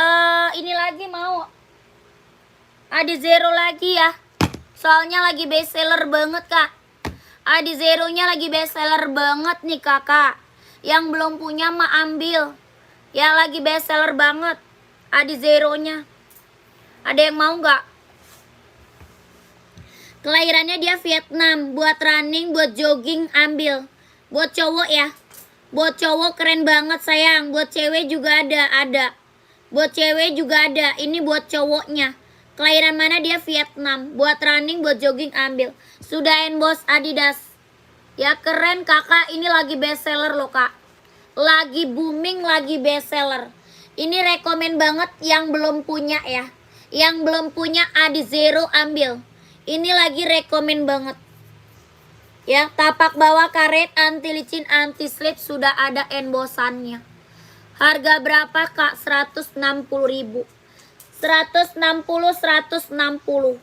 ini lagi mau. Adizero lagi ya. Soalnya lagi best seller banget kak. Adizeronya lagi best seller banget nih kakak. Yang belum punya mah ambil. Ya lagi best seller banget Adizeronya. Ada yang mau nggak? Kelahirannya dia Vietnam. Buat running, buat jogging ambil. Buat cowok ya. Buat cowok keren banget sayang. Buat cewek juga ada. Buat cewek juga ada. Ini buat cowoknya. Kelahiran mana dia Vietnam. Buat running, buat jogging ambil. Sudah endorse Adidas. Ya keren kakak. Ini lagi best seller loh kak. Lagi booming, lagi best seller. Ini rekomen banget yang belum punya ya. Yang belum punya Adizero ambil. Ini lagi rekomen banget. Ya, tapak bawah karet anti licin, anti slip sudah ada embosannya. Harga berapa kak? 160.000. 160, 160.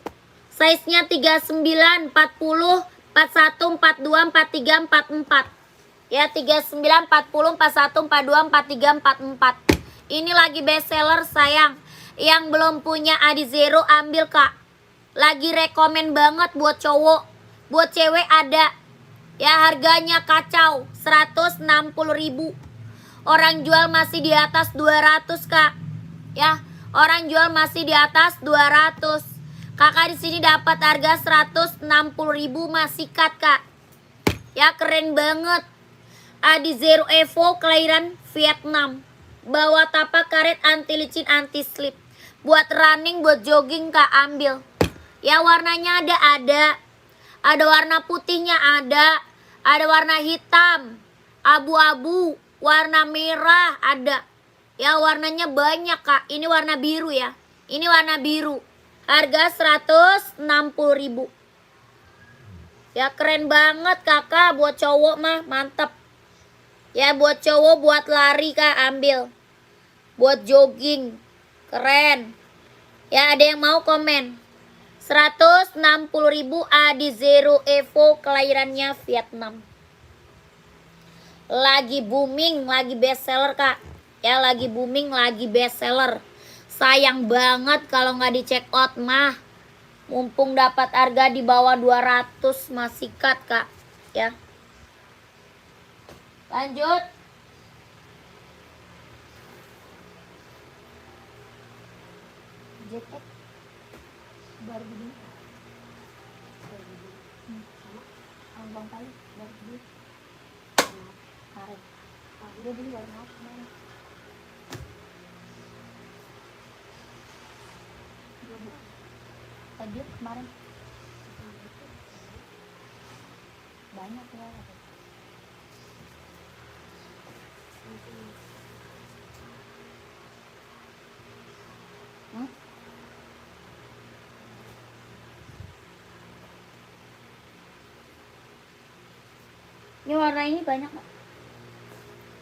Size-nya 39, 40, 41, 42, 43, 44. Ya, 39, 40, 41, 42, 43, 44. Ini lagi best seller sayang. Yang belum punya Adizero ambil kak. Lagi rekomen banget buat cowok. Buat cewek ada. Ya harganya kacau. 160.000. Orang jual masih di atas 200 kak. Ya, orang jual masih di atas 200. Kakak di sini dapat harga 160.000 masih cut kak. Ya keren banget. Adizero Evo kelahiran Vietnam. Bawa tapak karet anti licin, anti slip. Buat running, buat jogging kak ambil. Ya warnanya ada. Ada warna putihnya ada warna hitam, abu-abu, warna merah ada. Ya warnanya banyak kak. Ini warna biru ya. Ini warna biru. Harga 160.000. Ya keren banget kakak. Buat cowok mah mantep. Ya buat cowok buat lari kak ambil. Buat jogging. Keren. Ya ada yang mau komen. 160.000 Adi Zero Evo kelahirannya Vietnam. Lagi booming, lagi best seller kak. Ya lagi booming, lagi best seller. Sayang banget kalau nggak di check out mah. Mumpung dapat harga di bawah 200 masih cut kak. Ya. Lanjut. JX baru begini. Abang kali baru begini. Kemarin. Dia beli baru mau kemarin. Tadi kemarin banyak ya. Ini warna ini banyak nggak?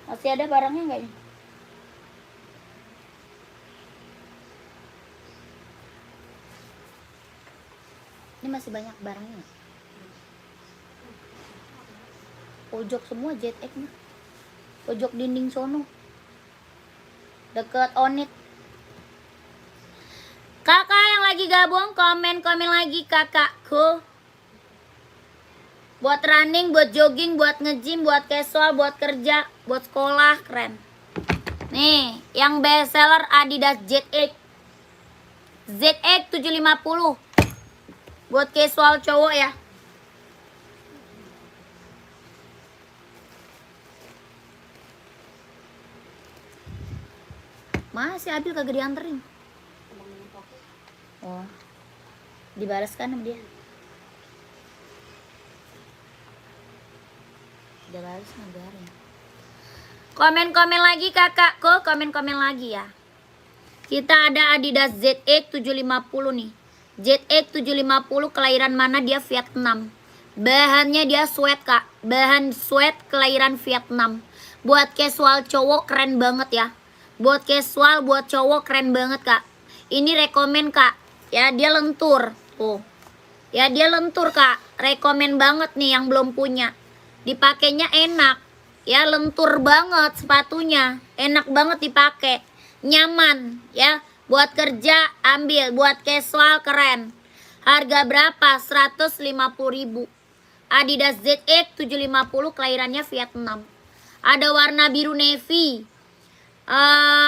Masih ada barangnya nggak ini? Ini masih banyak barangnya nggak? Pojok semua JX nya. Pojok dinding sono. Deket Onit. Kakak yang lagi gabung komen-komen lagi kakakku. Buat running, buat jogging, buat nge-gym, buat casual, buat kerja, buat sekolah, keren. Nih, yang best seller Adidas ZX. ZX 750. Buat casual cowok ya. Masih Abil kagak dianterin. Oh. Dibalaskan sama dia. Udah balas ngabarin. Komen-komen lagi kakakku, komen-komen lagi ya. Kita ada Adidas ZX 750 nih. ZX 750 kelahiran mana dia Vietnam. Bahannya dia sweat kak. Bahan sweat kelahiran Vietnam. Buat casual cowok keren banget ya. Buat casual buat cowok keren banget kak. Ini rekomen kak. Ya dia lentur. Tuh. Ya dia lentur kak. Rekomen banget nih yang belum punya. Dipakainya enak. Ya lentur banget sepatunya. Enak banget dipakai. Nyaman ya. Buat kerja ambil. Buat casual keren. Harga berapa? 150.000. Adidas ZX 750 kelahirannya Vietnam. Ada warna biru navy,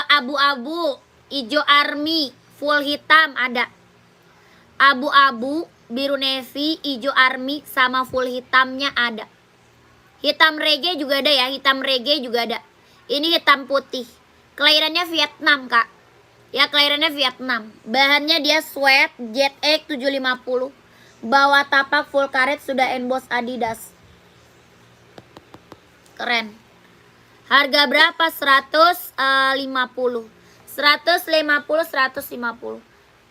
abu-abu, hijau army, full hitam ada. Abu-abu, biru navy, hijau army sama full hitamnya ada. Hitam reggae juga ada ya, hitam reggae juga ada. Ini hitam putih. Kelahirannya Vietnam kak. Ya kelahirannya Vietnam. Bahannya dia sweat ZX 750. Bawah tapak full karet sudah emboss Adidas. Keren. Harga berapa? 150. 150.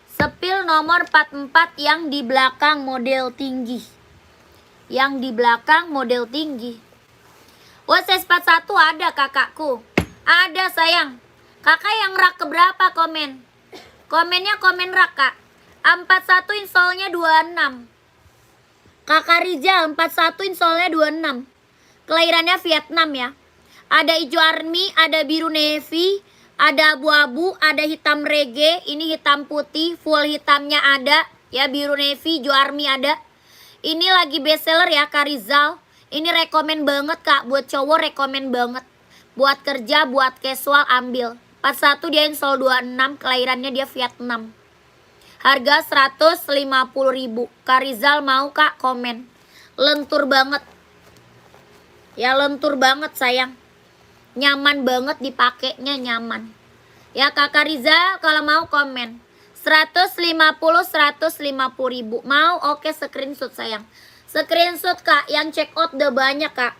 Sepil nomor 44 yang di belakang model tinggi. Yang di belakang model tinggi. Size 41 ada kakakku. Ada sayang. Kakak yang rak keberapa komen? Komennya komen rak kak. 41 insolnya 26. Kakak Rizal 41 insolnya 26. Kelahirannya Vietnam ya. Ada hijau army, ada biru navy, ada abu-abu, ada hitam reggae, ini hitam putih, full hitamnya ada, ya biru navy, hijau army ada. Ini lagi best seller ya Kak Rizal. Ini rekomen banget kak, buat cowok rekomen banget. Buat kerja, buat casual ambil. 41 dia insol 26, kelahirannya dia Vietnam. Harga 150.000. Kak Rizal mau kak komen. Lentur banget. Ya lentur banget sayang. Nyaman banget dipakainya nyaman. Ya kakak Rizal kalau mau komen. 150.000. Mau oke screenshot sayang. Screenshot kak, yang check out udah banyak kak.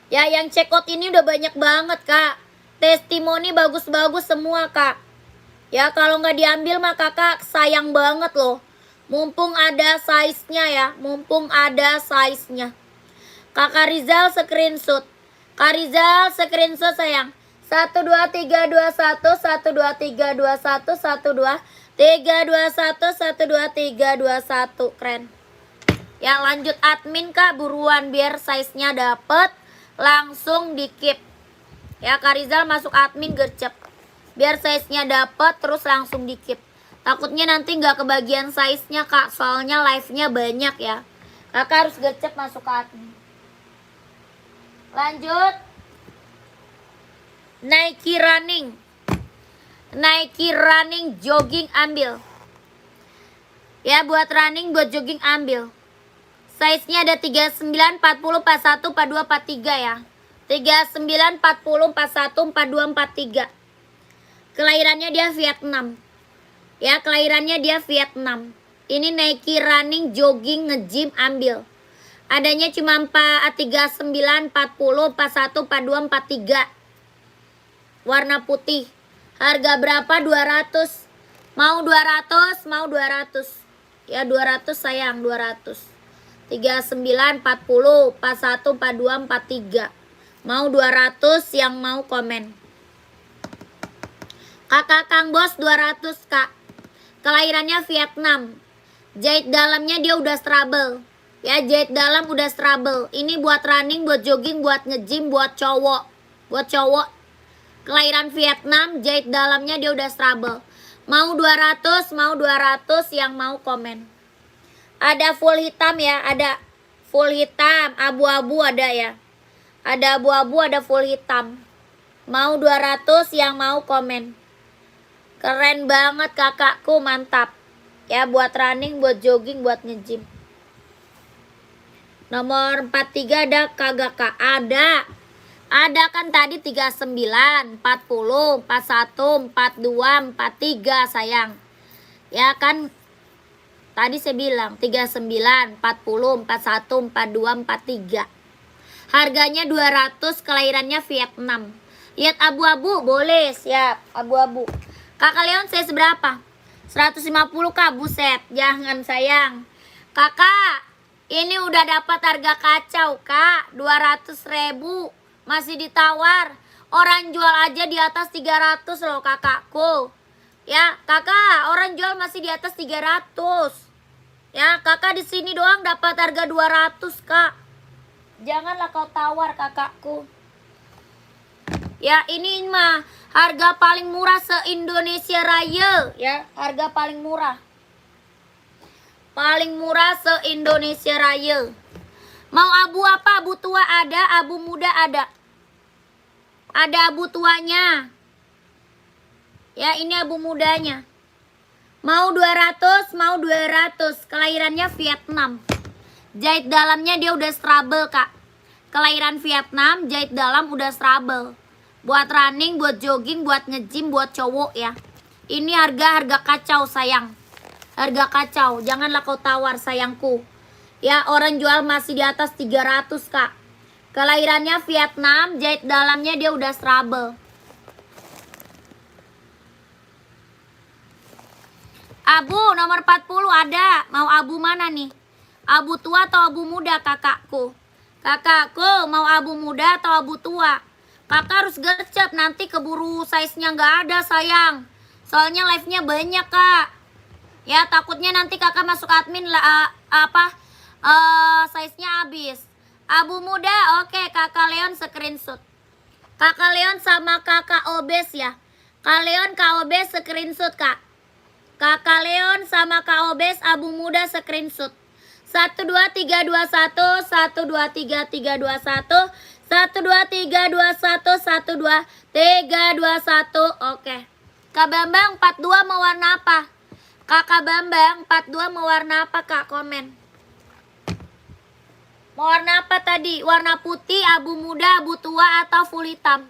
Ya, yang check out ini udah banyak banget, Kak. Testimoni bagus-bagus semua, Kak. Ya, kalau nggak diambil mah Kakak sayang banget loh. Mumpung ada size-nya ya, mumpung ada size-nya. Kakak Rizal screenshot. Kak Rizal screenshot sayang. 1 2 3 2 1 1 2 3 2 1 1 2 3 2 1 1 2 3 2 1. Keren. Ya, lanjut admin Kak, buruan biar size-nya dapet, langsung di keep. Ya, Kak Rizal masuk admin gercep. Biar size-nya dapet terus langsung di keep. Takutnya nanti nggak kebagian size-nya Kak, soalnya live-nya banyak ya. Kakak harus gercep masuk ke admin. Lanjut. Nike running. Nike running jogging ambil. Ya, buat running, buat jogging ambil. Size-nya ada 39, 40, 41, 42, 43 ya. 39, 40, 41, 42, 43. Kelahirannya dia Vietnam. Ya, kelahirannya dia Vietnam. Ini Nike running jogging nge-gym ambil. Adanya cuma 39, 40, 41, 42, 43. Warna putih. Harga berapa? 200. Mau 200, mau 200. Ya, 200 sayang, 200. 39, 40, 41, 42, 43. Mau 200 yang mau komen. Kakak Kang Bos 200 Kak. Kelahirannya Vietnam. Jahit dalamnya dia udah strabel. Ya, jahit dalam udah strabel. Ini buat running, buat jogging, buat nge-gym, buat cowok. Buat cowok. Kelahiran Vietnam, jahit dalamnya dia udah strabel. Mau 200, mau 200 yang mau komen. Ada full hitam ya, ada full hitam, abu-abu ada ya. Ada abu-abu, ada full hitam. Mau 200 yang mau komen. Keren banget kakakku, mantap. Ya, buat running, buat jogging, buat nge-gym. Nomor 43 ada kagak Kak? Ada. Ada kan tadi 39, 40, 41, 42, 43 sayang. Ya kan tadi saya bilang 39, 40, 41, 42, 43. Harganya 200, kelahirannya Vietnam. Lihat abu-abu boleh, siap. Abu-abu. Kakak Leon saya seberapa? 150 Kak, buset. Jangan sayang. Kakak, ini udah dapat harga kacau Kak, 200.000. Masih ditawar. Orang jual aja di atas 300 loh kakakku. Ya, kakak, orang jual masih di atas 300. Ya, kakak di sini doang dapat harga 200, Kak. Janganlah kau tawar kakakku. Ya, ini mah harga paling murah se-Indonesia Raya, ya. Harga paling murah. Paling murah se-Indonesia Raya. Mau abu apa? Abu tua ada, abu muda ada. Ada abu tuanya. Ya, ini abu mudanya. Mau 200, mau 200. Kelahirannya Vietnam. Jahit dalamnya dia udah strabel, Kak. Kelahiran Vietnam, jahit dalam udah strabel. Buat running, buat jogging, buat nge-gym, buat cowok ya. Ini harga kacau sayang. Harga kacau. Janganlah kau tawar sayangku. Ya, orang jual masih di atas 300, Kak. Kelahirannya Vietnam, jahit dalamnya dia udah strabel. Abu nomor 40 ada. Mau abu mana nih? Abu tua atau abu muda kakakku? Kakakku mau abu muda atau abu tua? Kakak harus gercep, nanti keburu size-nya nggak ada sayang. Soalnya live-nya banyak Kak. Ya, takutnya nanti kakak masuk admin lah size-nya habis. Abu muda, oke, kakak Leon screenshot. Kakak Leon sama kakak Obes ya. Kak Leon, Kak Obes screenshot Kak. Kakak Leon sama Kak Obes abu muda screenshot. 1 2 3 2 1 1 2 3 3 2 1 1 2 3 2 1 1 2 3 2 1. Oke. Kak Bambang 42 mau warna apa? Kakak Bambang 42 mau warna apa Kak? Komen. Mau warna apa tadi? Warna putih, abu muda, abu tua, atau full hitam?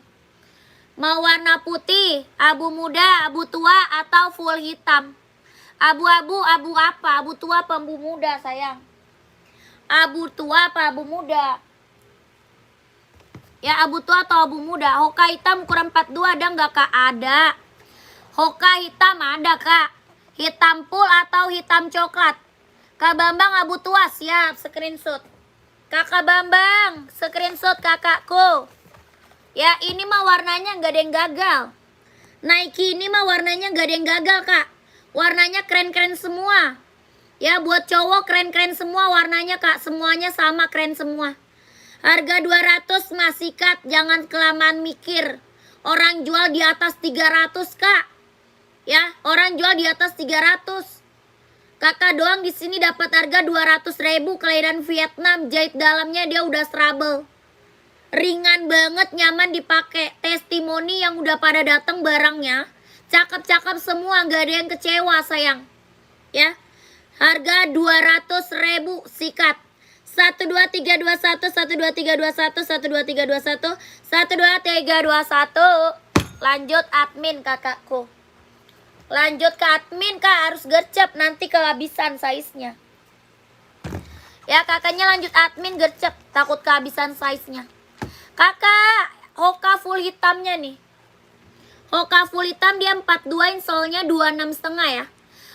Mau warna putih, abu muda, abu tua, atau full hitam? Abu-abu, abu apa? Abu tua apa abu muda sayang? Abu tua apa abu muda? Ya, abu tua atau abu muda. Hoka hitam ukuran 42 ada nggak kak? Ada. Hoka hitam ada kak. Hitam full atau hitam coklat. Kak Bambang abu tua, siap, screenshot. Kakak Bambang, screenshot kakakku. Ya, ini mah warnanya nggak ada yang gagal. Nike ini mah warnanya nggak ada yang gagal kak. Warnanya keren-keren semua. Ya, buat cowok keren-keren semua warnanya kak. Semuanya sama, keren semua. Harga 200 masih cut, jangan kelamaan mikir. Orang jual di atas 300 kak. Ya, orang jual di atas 300. Kakak doang di sini dapat harga 200.000, kelahiran Vietnam, jahit dalamnya dia udah trouble. Ringan banget, nyaman dipakai. Testimoni yang udah pada datang barangnya, cakep-cakep semua, nggak ada yang kecewa sayang. Ya, harga 200.000 sikat. 12321 12321 12321 12321. Lanjut admin kakakku. Lanjut ke admin kak, harus gercep nanti kehabisan size-nya. Ya kakaknya lanjut admin gercep, takut kehabisan size-nya. Kakak, Hoka full hitamnya nih. Hoka full hitam dia 42 insolnya 26,5 ya.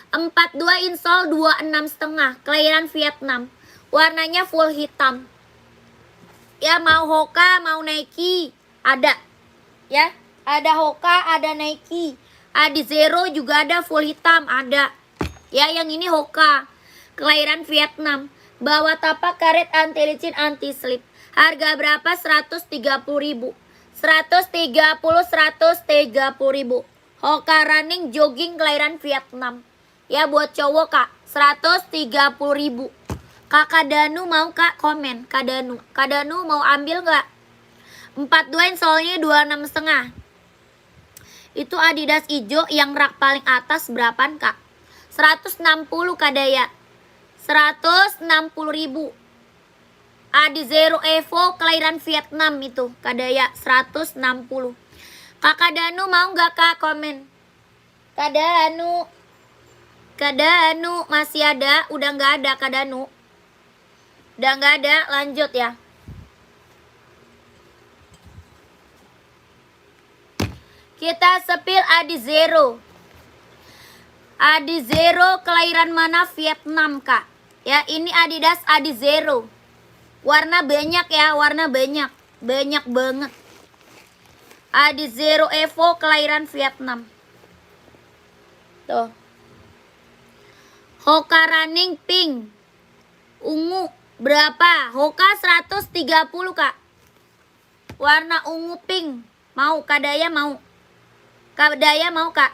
42 insol 26,5, kelahiran Vietnam. Warnanya full hitam. Ya mau Hoka, mau Nike, ada. Ya, ada Hoka, ada Nike. Adi Zero juga ada full hitam, ada. Ya, yang ini Hoka, kelahiran Vietnam. Bawa tapak karet anti licin anti slip. Harga berapa? 130.000. 130.000. Hoka running jogging kelahiran Vietnam. Ya buat cowok kak, 130.000. Kakak Danu mau kak, komen. Kak Danu mau ambil nggak? 42 insolnya 26,5. Itu Adidas hijau yang rak paling atas berapaan kak? 160 Kak Daya. 160.000. Adi Zero Evo kelahiran Vietnam itu Kak Daya 160. Kakak Danu mau nggak kak, komen. Kak Danu. Kak Danu masih ada? Udah nggak ada Kak Danu. Udah nggak ada, lanjut ya. Kita sepil Adi Zero. Adi Zero kelahiran mana? Vietnam kak. Ya ini Adidas Adi Zero. Warna banyak ya, warna banyak. Banyak banget. Adi Zero Evo kelahiran Vietnam. Tuh. Hoka running pink. Ungu berapa? Hoka 130 kak. Warna ungu pink. Mau Kak Daya mau? Kak Daya mau kak?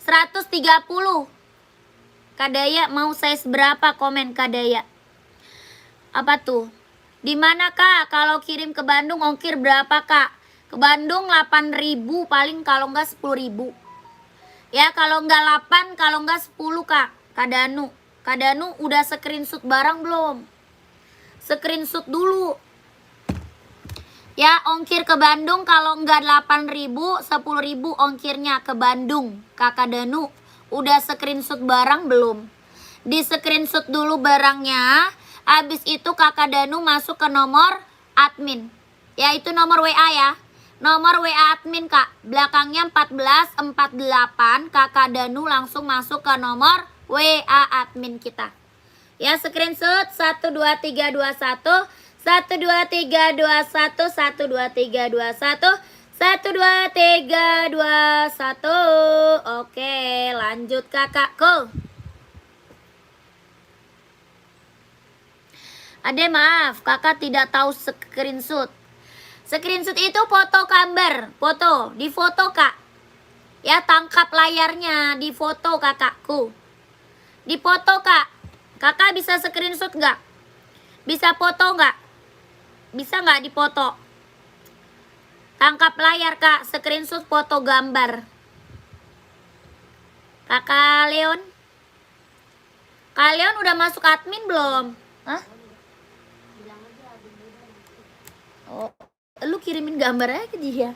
130. Kak Daya mau size berapa? Komen Kak Daya. Apa tuh? Di mana kak? Kalau kirim ke Bandung ongkir berapa kak? Ke Bandung 8.000 paling, kalau enggak 10.000. Ya kalau enggak 8, kalau enggak 10 kak. Kak Danu. Kak Danu udah screenshot barang belum? Screenshot dulu. Ya ongkir ke Bandung kalau enggak 8.000, 10.000 ongkirnya ke Bandung. Kakak Danu udah screenshot barang belum? Di screenshot dulu barangnya. Habis itu kakak Danu masuk ke nomor admin. Ya itu nomor WA ya. Nomor WA admin kak. Belakangnya 1448. Kakak Danu langsung masuk ke nomor WA admin kita. Ya screenshot 12321 12321 12321 12321. Oke, lanjut kakakku. Ade maaf, kakak tidak tahu screenshot. Screenshot itu foto gambar, foto, di foto kak. Ya tangkap layarnya, di foto kakakku. Di foto kak. Kakak bisa screenshot nggak? Bisa foto nggak? Bisa nggak dipoto? Tangkap layar kak, screenshot foto gambar. Kakak Leon. Kak Leon udah masuk admin belum? Hah? Oh, lu kirimin gambar aja ke dia.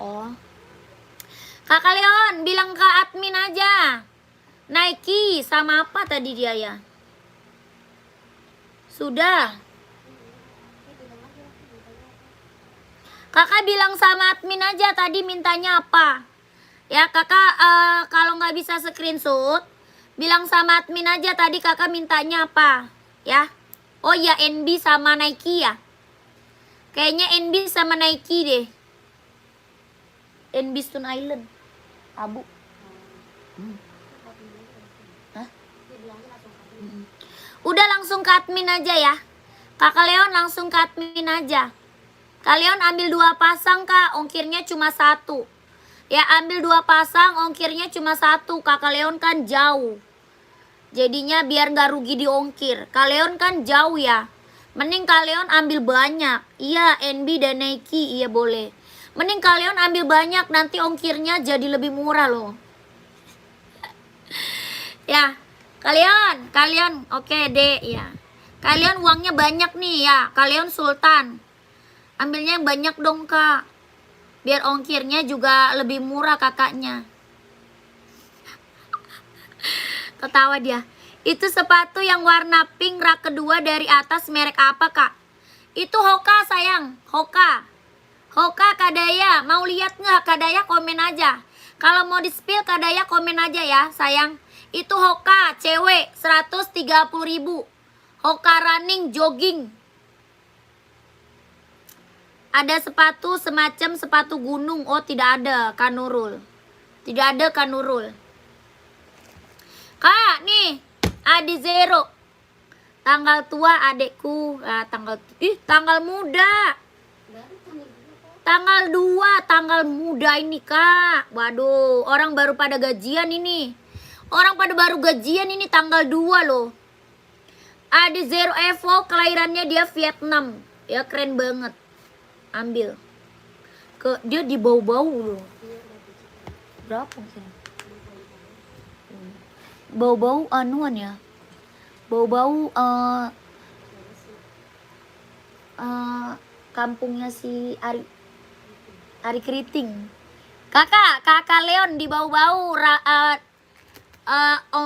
Oh. Kakak Leon, bilang ke admin aja. Nike sama apa tadi dia ya? Sudah. Kakak bilang sama admin aja tadi mintanya apa. Ya kakak kalau nggak bisa screenshot, bilang sama admin aja tadi kakak mintanya apa. Ya. Oh ya NB sama Nike ya. Kayaknya NB sama Nike deh. NB Stone Island. Abu. Hah? Dia bilangnya langsung ke Udah langsung ke admin aja ya. Kakak Leon langsung ke admin aja. Kalian ambil 2 pasang kak, ongkirnya cuma 1. Ya ambil 2 pasang, ongkirnya cuma 1. Kakak Leon kan jauh. Jadinya biar nggak rugi di ongkir. Kalian kan jauh ya. Mending kalian ambil banyak. Iya NB dan Nike, iya boleh. Mending kalian ambil banyak, nanti ongkirnya jadi lebih murah loh. Ya, kalian, oke deh ya. Kalian uangnya banyak nih ya, kalian sultan. Ambilnya yang banyak dong kak. Biar ongkirnya juga lebih murah kakaknya. Ketawa dia. Itu sepatu yang warna pink rak kedua dari atas merek apa kak? Itu Hoka sayang, Hoka. Hoka Kadaya, mau lihat nggak Kadaya komen aja. Kalau mau di-spill Kadaya komen aja ya sayang. Itu Hoka cewek 130.000. Hoka running jogging. Ada sepatu semacam sepatu gunung. Oh tidak ada Kanurul. Tidak ada Kanurul. Kak nih Adi Zero. Tanggal tua adekku. Tanggal muda. baru tanggal 2 kok. Tanggal 2, tanggal muda ini kak. Waduh, orang baru pada gajian ini. Orang pada baru gajian ini tanggal 2 loh. Adi Zero Evo, kelahirannya dia Vietnam. Ya keren banget. Ambil. Dia di bau-bau loh. Berapa sih? Bau-bau anuan ya. Bau-bau kampungnya si Ari Keriting. Kakak Leon di bau-bau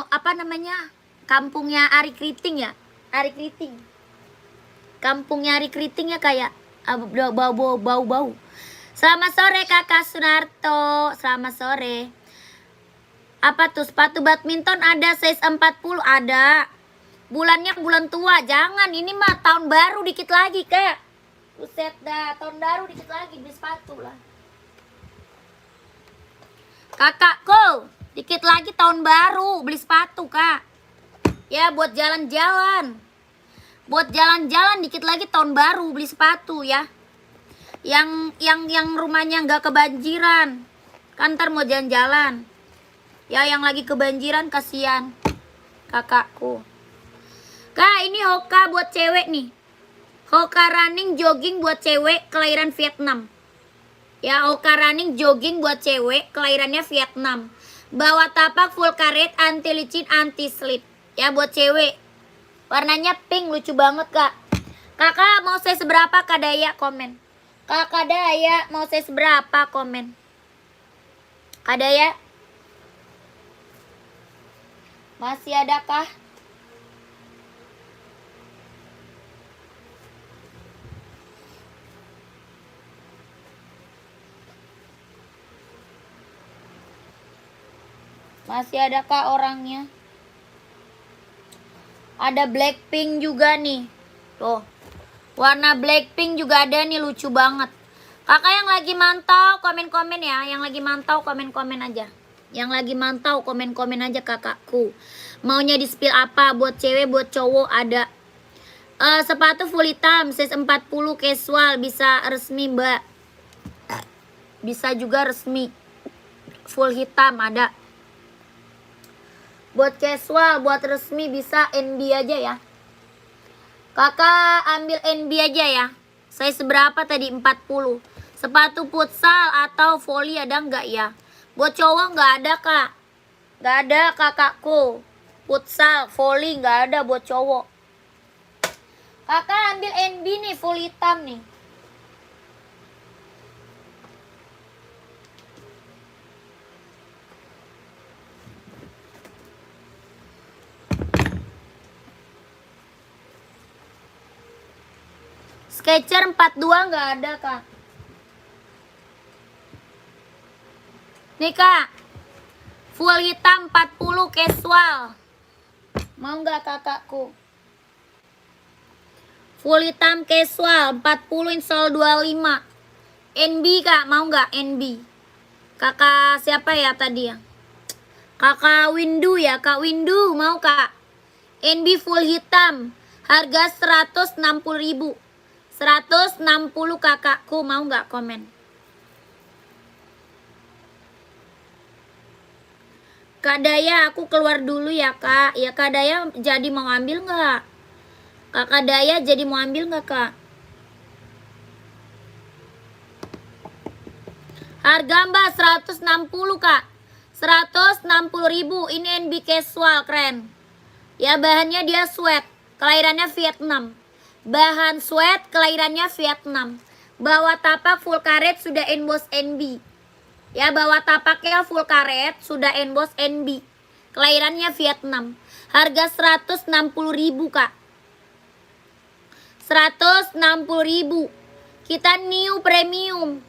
apa namanya? Kampungnya Ari Keriting ya. Ari Keriting. Kampungnya Ari Keriting ya kayak bau-bau. Selamat sore kakak Sunarto. Selamat sore. Apa tuh sepatu badminton ada size 40 ada. Bulannya bulan tua. Jangan ini mah tahun baru dikit lagi kak. Buset dah tahun baru dikit lagi beli sepatu lah. Kakakku dikit lagi tahun baru beli sepatu kak. Ya buat jalan-jalan. Buat jalan-jalan dikit lagi tahun baru beli sepatu ya. Yang rumahnya nggak kebanjiran. Kan ntar mau jalan-jalan. Ya yang lagi kebanjiran kasihan kakakku. Kak ini Hoka buat cewek nih. Hoka running jogging buat cewek kelahiran Vietnam. Ya Hoka running jogging buat cewek kelahirannya Vietnam. Bawa tapak full karet anti licin anti slip. Ya buat cewek. Warnanya pink lucu banget kak. Kakak mau saya seberapa Kak Daya komen. Kakak Daya mau saya seberapa komen. Kak Daya. Masih adakah? Masih adakah orangnya? Ada Blackpink juga nih. Tuh. Warna Blackpink juga ada nih lucu banget. Kakak yang lagi mantau komen-komen ya. Yang lagi mantau komen-komen aja. Yang lagi mantau komen-komen aja kakakku. Maunya di spill apa? Buat cewek, buat cowok ada. Sepatu full hitam size 40 casual bisa resmi mbak. Bisa juga resmi. Full hitam ada. Buat casual, buat resmi bisa NB aja ya. Kakak ambil NB aja ya. Saya seberapa tadi? 40. Sepatu futsal atau volley ada nggak ya? Buat cowok nggak ada kak. Nggak ada kakakku. Futsal, volley nggak ada buat cowok. Kakak ambil NB nih full hitam nih. Sketcher 42 nggak ada kak. Nih kak, full hitam 40 casual. Mau nggak kakakku? Full hitam casual 40 install 25. NB kak, mau nggak NB? Kakak siapa ya tadi ya? Kakak Windu ya, Kak Windu mau kak? NB full hitam, harga 160.000. 160 kakakku, mau nggak komen? Kak Daya, aku keluar dulu ya kak. Ya Kak Daya jadi mau ambil nggak? Kakak Daya jadi mau ambil nggak kak? Harga mbak 160 kak. 160.000. Ini NB casual keren. Ya bahannya dia sweat. Kelahirannya Vietnam. Bahan sweat kelahirannya Vietnam. Bawah tapak full karet sudah emboss NB. Ya bawah tapaknya full karet sudah emboss NB. Kelahirannya Vietnam. Harga 160.000 kak. 160.000. Kita new premium.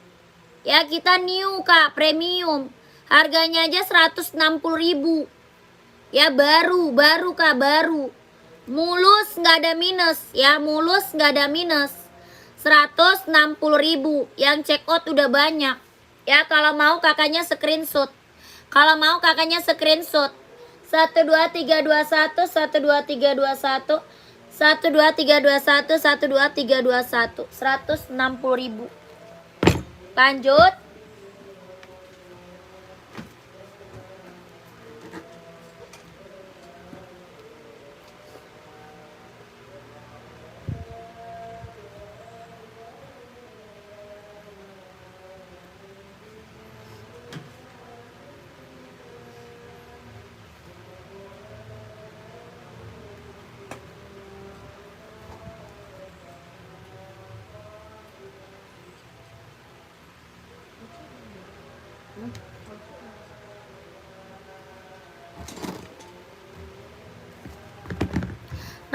Ya kita new kak premium. Harganya aja 160.000. Ya baru kak baru. Mulus nggak ada minus. Ya mulus nggak ada minus. 160.000. Yang check out udah banyak. Ya kalau mau kakaknya screenshot. Kalau mau kakaknya screenshot. 12321 12321 12321 12321 160.000. Lanjut.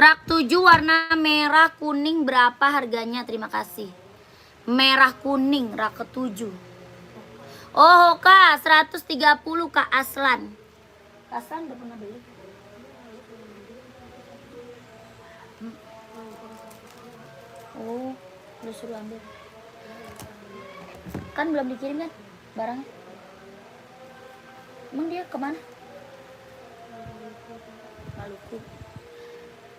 Rak 7 warna merah kuning berapa harganya? Terima kasih. Merah kuning rak ke-7. Oh kak 130 kak Aslan. Aslan udah pernah beli? Oh udah suruh ambil. Kan belum dikirim kan barangnya? Emang dia kemana? Maluku.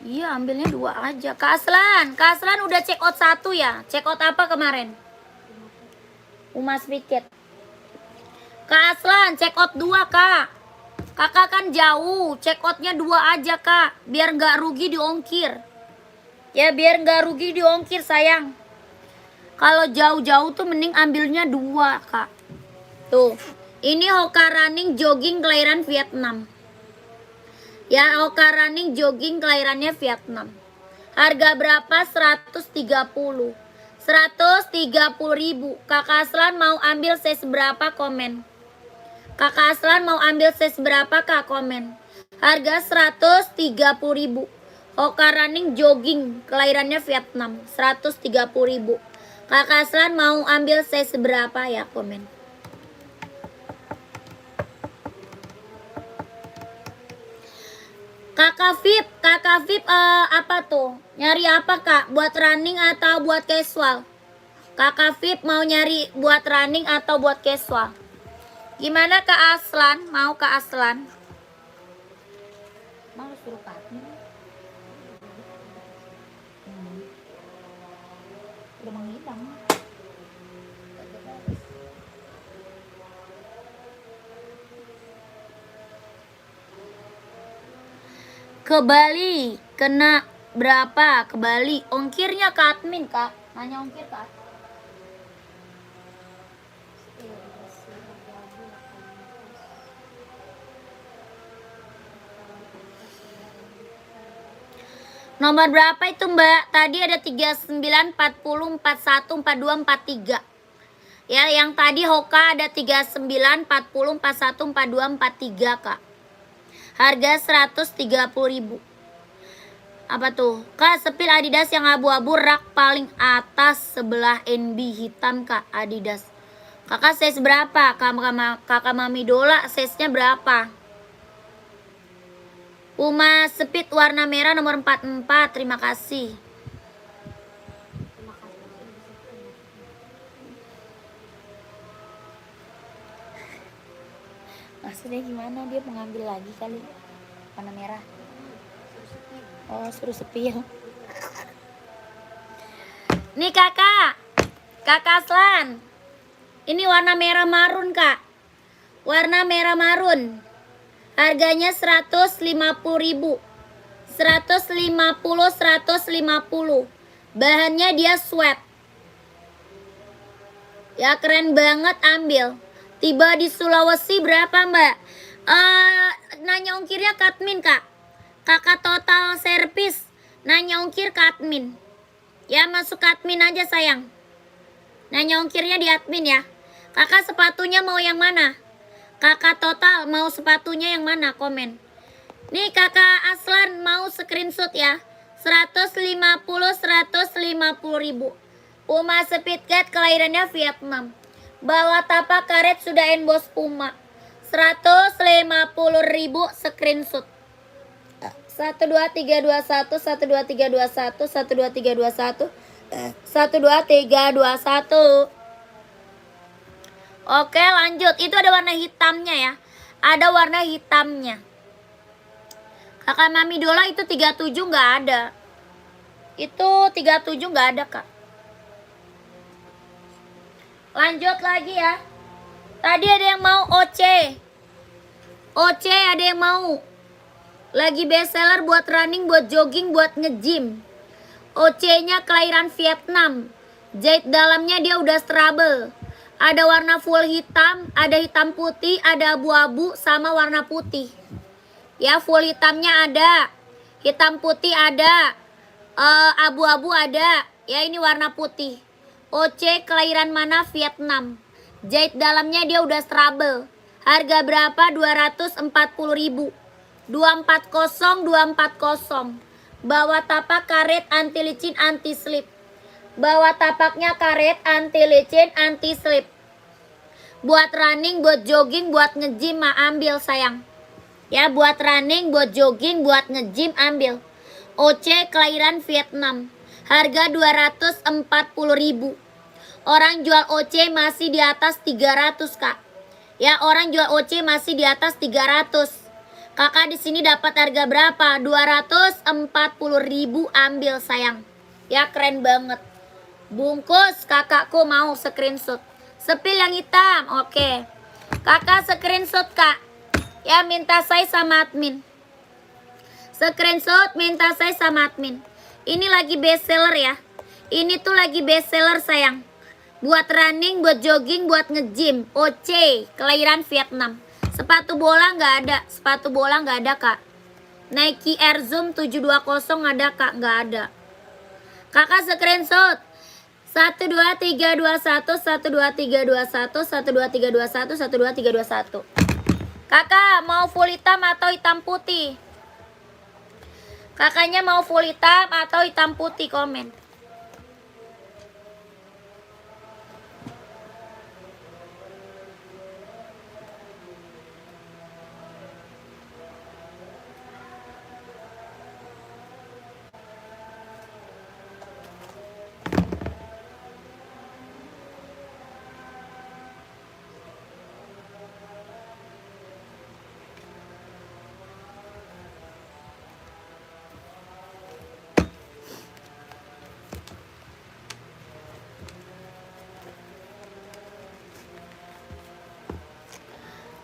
Iya ambilnya 2 aja. Kak Aslan udah check out 1 ya? Check out apa kemarin? Umas Piket. Kak Aslan check out 2 kak. Kakak kan jauh, check outnya 2 aja kak. Biar nggak rugi di ongkir. Ya biar nggak rugi di ongkir sayang. Kalau jauh-jauh tuh mending ambilnya 2 kak. Tuh, ini Hoka Running jogging kelahiran Vietnam. Ya, Hoka Running jogging kelahirannya Vietnam. Harga berapa? 130. 130.000. Kakak Aslan mau ambil size berapa komen? Kakak Aslan mau ambil size berapa kak komen? Harga 130.000. Hoka Running jogging kelahirannya Vietnam. 130.000. Kakak Aslan mau ambil size berapa ya komen? Kakak Vip apa tuh? Nyari apa kak? Buat running atau buat casual? Kakak Vip mau nyari buat running atau buat casual? Gimana kak Aslan? Mau kak Aslan? Mau suruh kak? Udah menghilang. Ke Bali kena berapa? Ke Bali ongkirnya ke admin kak. Nanya ongkir kak. Nomor berapa itu mbak? Tadi ada 39, 40, 41, 42, 43. Ya yang tadi Hoka ada 39, 40, 41, 42, 43 kak. Harga 130.000. Apa tuh? Kak, sepil Adidas yang abu-abu rak paling atas sebelah NB hitam kak Adidas. Kakak size berapa? Kakak Mami Dola size-nya berapa? Puma Speed warna merah nomor 44. Terima kasih. Terima kasih sih di situ ya. Maksudnya gimana? Dia mengambil lagi kali warna merah. Oh, suruh sepil. Nih kakak Aslan. Ini warna merah marun kak. Warna merah marun. Harganya 150.000. 150. Bahannya dia sweat. Ya keren banget, ambil. Tiba di Sulawesi berapa mbak? Nanya ongkirnya ke admin kak. Kakak total servis. Nanya ongkir ke admin. Ya masuk ke admin aja sayang. Nanya ongkirnya di admin ya. Kakak sepatunya mau yang mana? Kakak total mau sepatunya yang mana? Komen. Nih kakak Aslan mau screenshot ya. 150 ribu. Puma Speedcat kelahirannya Vietnam. Bawa tapak karet sudah emboss Puma. 150.000 screenshot. 12321 12321 12321 12321. Oke lanjut. Itu ada warna hitamnya ya. Ada warna hitamnya. Kakak Mami Dola itu 37 nggak ada. Itu 37 nggak ada kak. Lanjut lagi ya. Tadi ada yang mau OC. OC ada yang mau. Lagi best seller buat running, buat jogging, buat nge-gym. OC-nya kelahiran Vietnam. Jahit dalamnya dia udah strabel. Ada warna full hitam, ada hitam putih, ada abu-abu sama warna putih. Ya full hitamnya ada. Hitam putih ada. Abu-abu ada. Ya ini warna putih. OC kelahiran mana? Vietnam. Jahit dalamnya dia udah strabel. Harga berapa? 240.000. 240. Bawa tapak karet anti licin anti slip. Bawa tapaknya karet anti licin anti slip. Buat running, buat jogging, buat nge-gym mah ambil sayang. Ya buat running, buat jogging, buat nge-gym ambil. OC kelahiran Vietnam. Harga 240.000. Orang jual OC masih di atas 300 kak. Ya orang jual OC masih di atas 300. Kakak di sini dapat harga berapa? 240.000 ambil sayang. Ya keren banget. Bungkus kakakku mau screenshot. Sepil yang hitam. Oke. Kakak screenshot kak. Ya minta saya sama admin. Screenshot minta saya sama admin. Ini lagi best seller ya. Ini tuh lagi best seller sayang. Buat running, buat jogging, buat nge-gym. OC kelahiran Vietnam. Sepatu bola nggak ada. Sepatu bola nggak ada kak. Nike Air Zoom 720 ada kak? Nggak ada. Kakak screenshot. 12321 12321 12321 12321. Kakak mau full hitam atau hitam putih? Kakaknya mau full hitam atau hitam putih? Komen.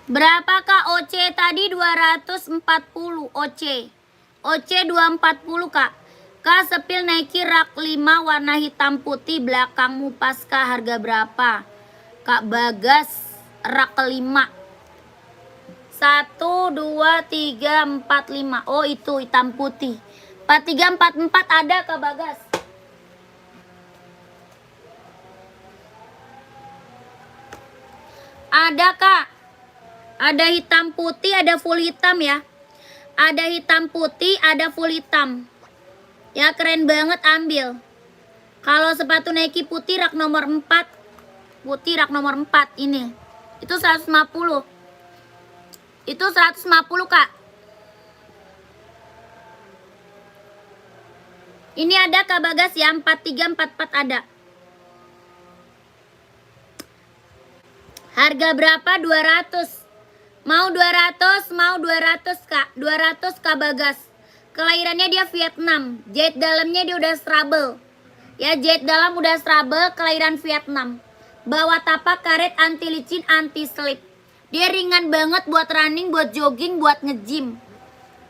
Berapa kak OC tadi? 240 OC. OC 240 kak. Kak sepil Nike rak 5 warna hitam putih belakangmu pasca harga berapa? Kak Bagas rak kelima. 1, 2, 3, 4, 5. Oh itu hitam putih. 43, 44 ada kak Bagas. Ada kak. Ada hitam putih, ada full hitam ya. Ada hitam putih, ada full hitam. Ya keren banget ambil. Kalau sepatu Nike putih rak nomor 4. putih rak nomor 4 ini. Itu 150. Itu 150, Kak. Ini ada Kak Bagas ya, 4344 ada. Harga berapa? 200. Mau 200, mau 200, Kak. 200 Kak Bagas. Kelahirannya dia Vietnam. Jahit dalamnya dia udah strabel. Ya, jahit dalam udah strabel, kelahiran Vietnam. Bawa tapak karet, anti licin, anti slip. Dia ringan banget buat running, buat jogging, buat nge-gym.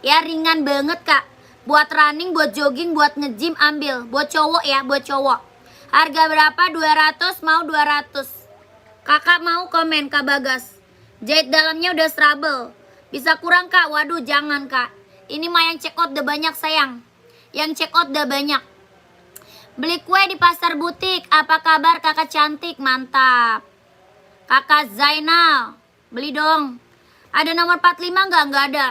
Ya, ringan banget, Kak. Buat running, buat jogging, buat nge-gym, ambil. Buat cowok ya, buat cowok. Harga berapa? 200, mau 200. Kakak mau komen Kak Bagas. Jahit dalamnya udah strabel. Bisa kurang, Kak? Waduh, jangan, Kak. Ini mah yang check out udah banyak, sayang. Yang check out udah banyak. Beli kue di pasar butik. Apa kabar kakak cantik? Mantap. Kakak Zainal, beli dong. Ada nomor 45 nggak? Nggak ada.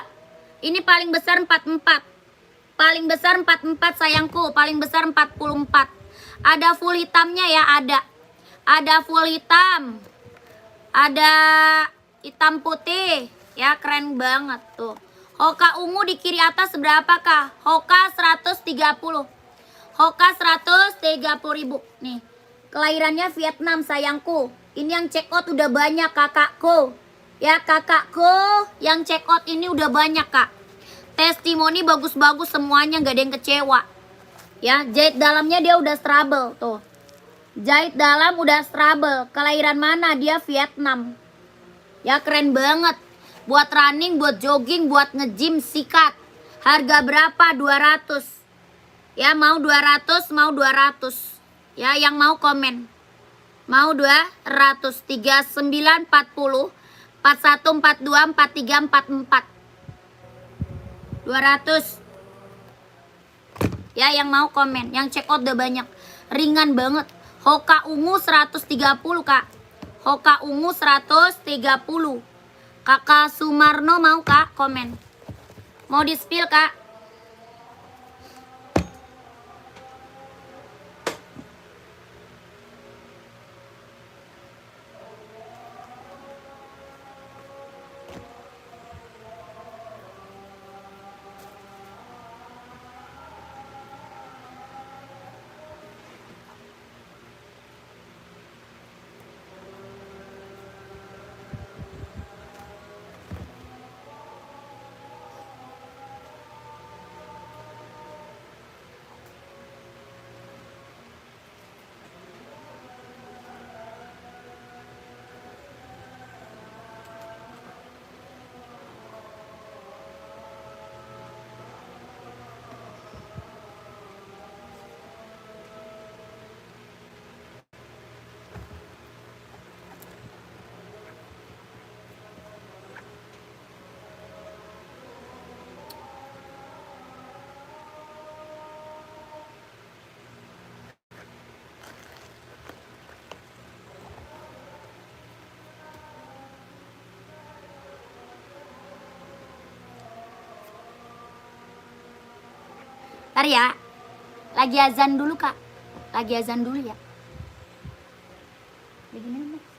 Ini paling besar 44. Paling besar 44, sayangku. Paling besar 44. Ada full hitamnya ya, ada. Ada full hitam. Ada hitam putih. Ya, keren banget tuh. Hoka ungu di kiri atas berapa, Kak? Hoka 130. Hoka 130.000. Nih, kelahirannya Vietnam, sayangku. Ini yang check out udah banyak, kakakku. Ya, kakakku, yang check out ini udah banyak, Kak. Testimoni bagus-bagus semuanya, gak ada yang kecewa. Ya, jahit dalamnya dia udah strabel tuh. Jahit dalam udah strabel. Kelahiran mana? Dia Vietnam. Ya, keren banget. Buat running, buat jogging, buat nge-gym, sikat. Harga berapa? 200. Ya, mau 200, mau 200. Ya, yang mau komen. Mau 200. 39, 40, 41, 42, 43, 44. 200. Ya, yang mau komen. Yang check out udah banyak. Ringan banget. Hoka ungu 130, Kak. Hoka ungu 130. Kakak Sumarno mau, Kak? Komen. Mau di spill, Kak? Ntar ya. Lagi azan dulu, Kak. Lagi azan dulu ya. Begini, Mas.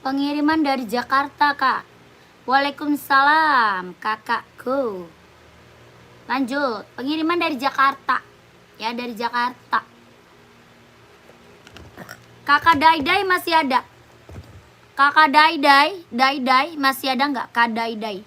Pengiriman dari Jakarta, Kak. Waalaikumsalam, kakakku. Lanjut, pengiriman dari Jakarta. Ya, dari Jakarta. Kakak Daidai masih ada. Kakak Daidai masih ada nggak? Kak Daidai.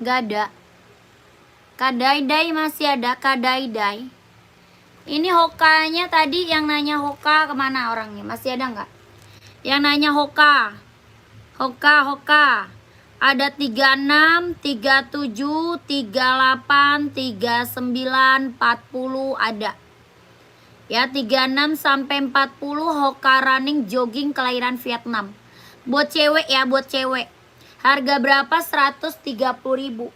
Nggak ada. Kak Daidai masih ada. Kak Daidai. Ini Hokanya tadi yang nanya Hoka kemana orangnya? Masih ada nggak? Yang nanya Hoka. Hoka. Ada 36, 37, 38, 39, 40 ada. Ya, 36 sampai 40 Hoka running jogging kelahiran Vietnam. Buat cewek ya, buat cewek. Harga berapa? 130.000.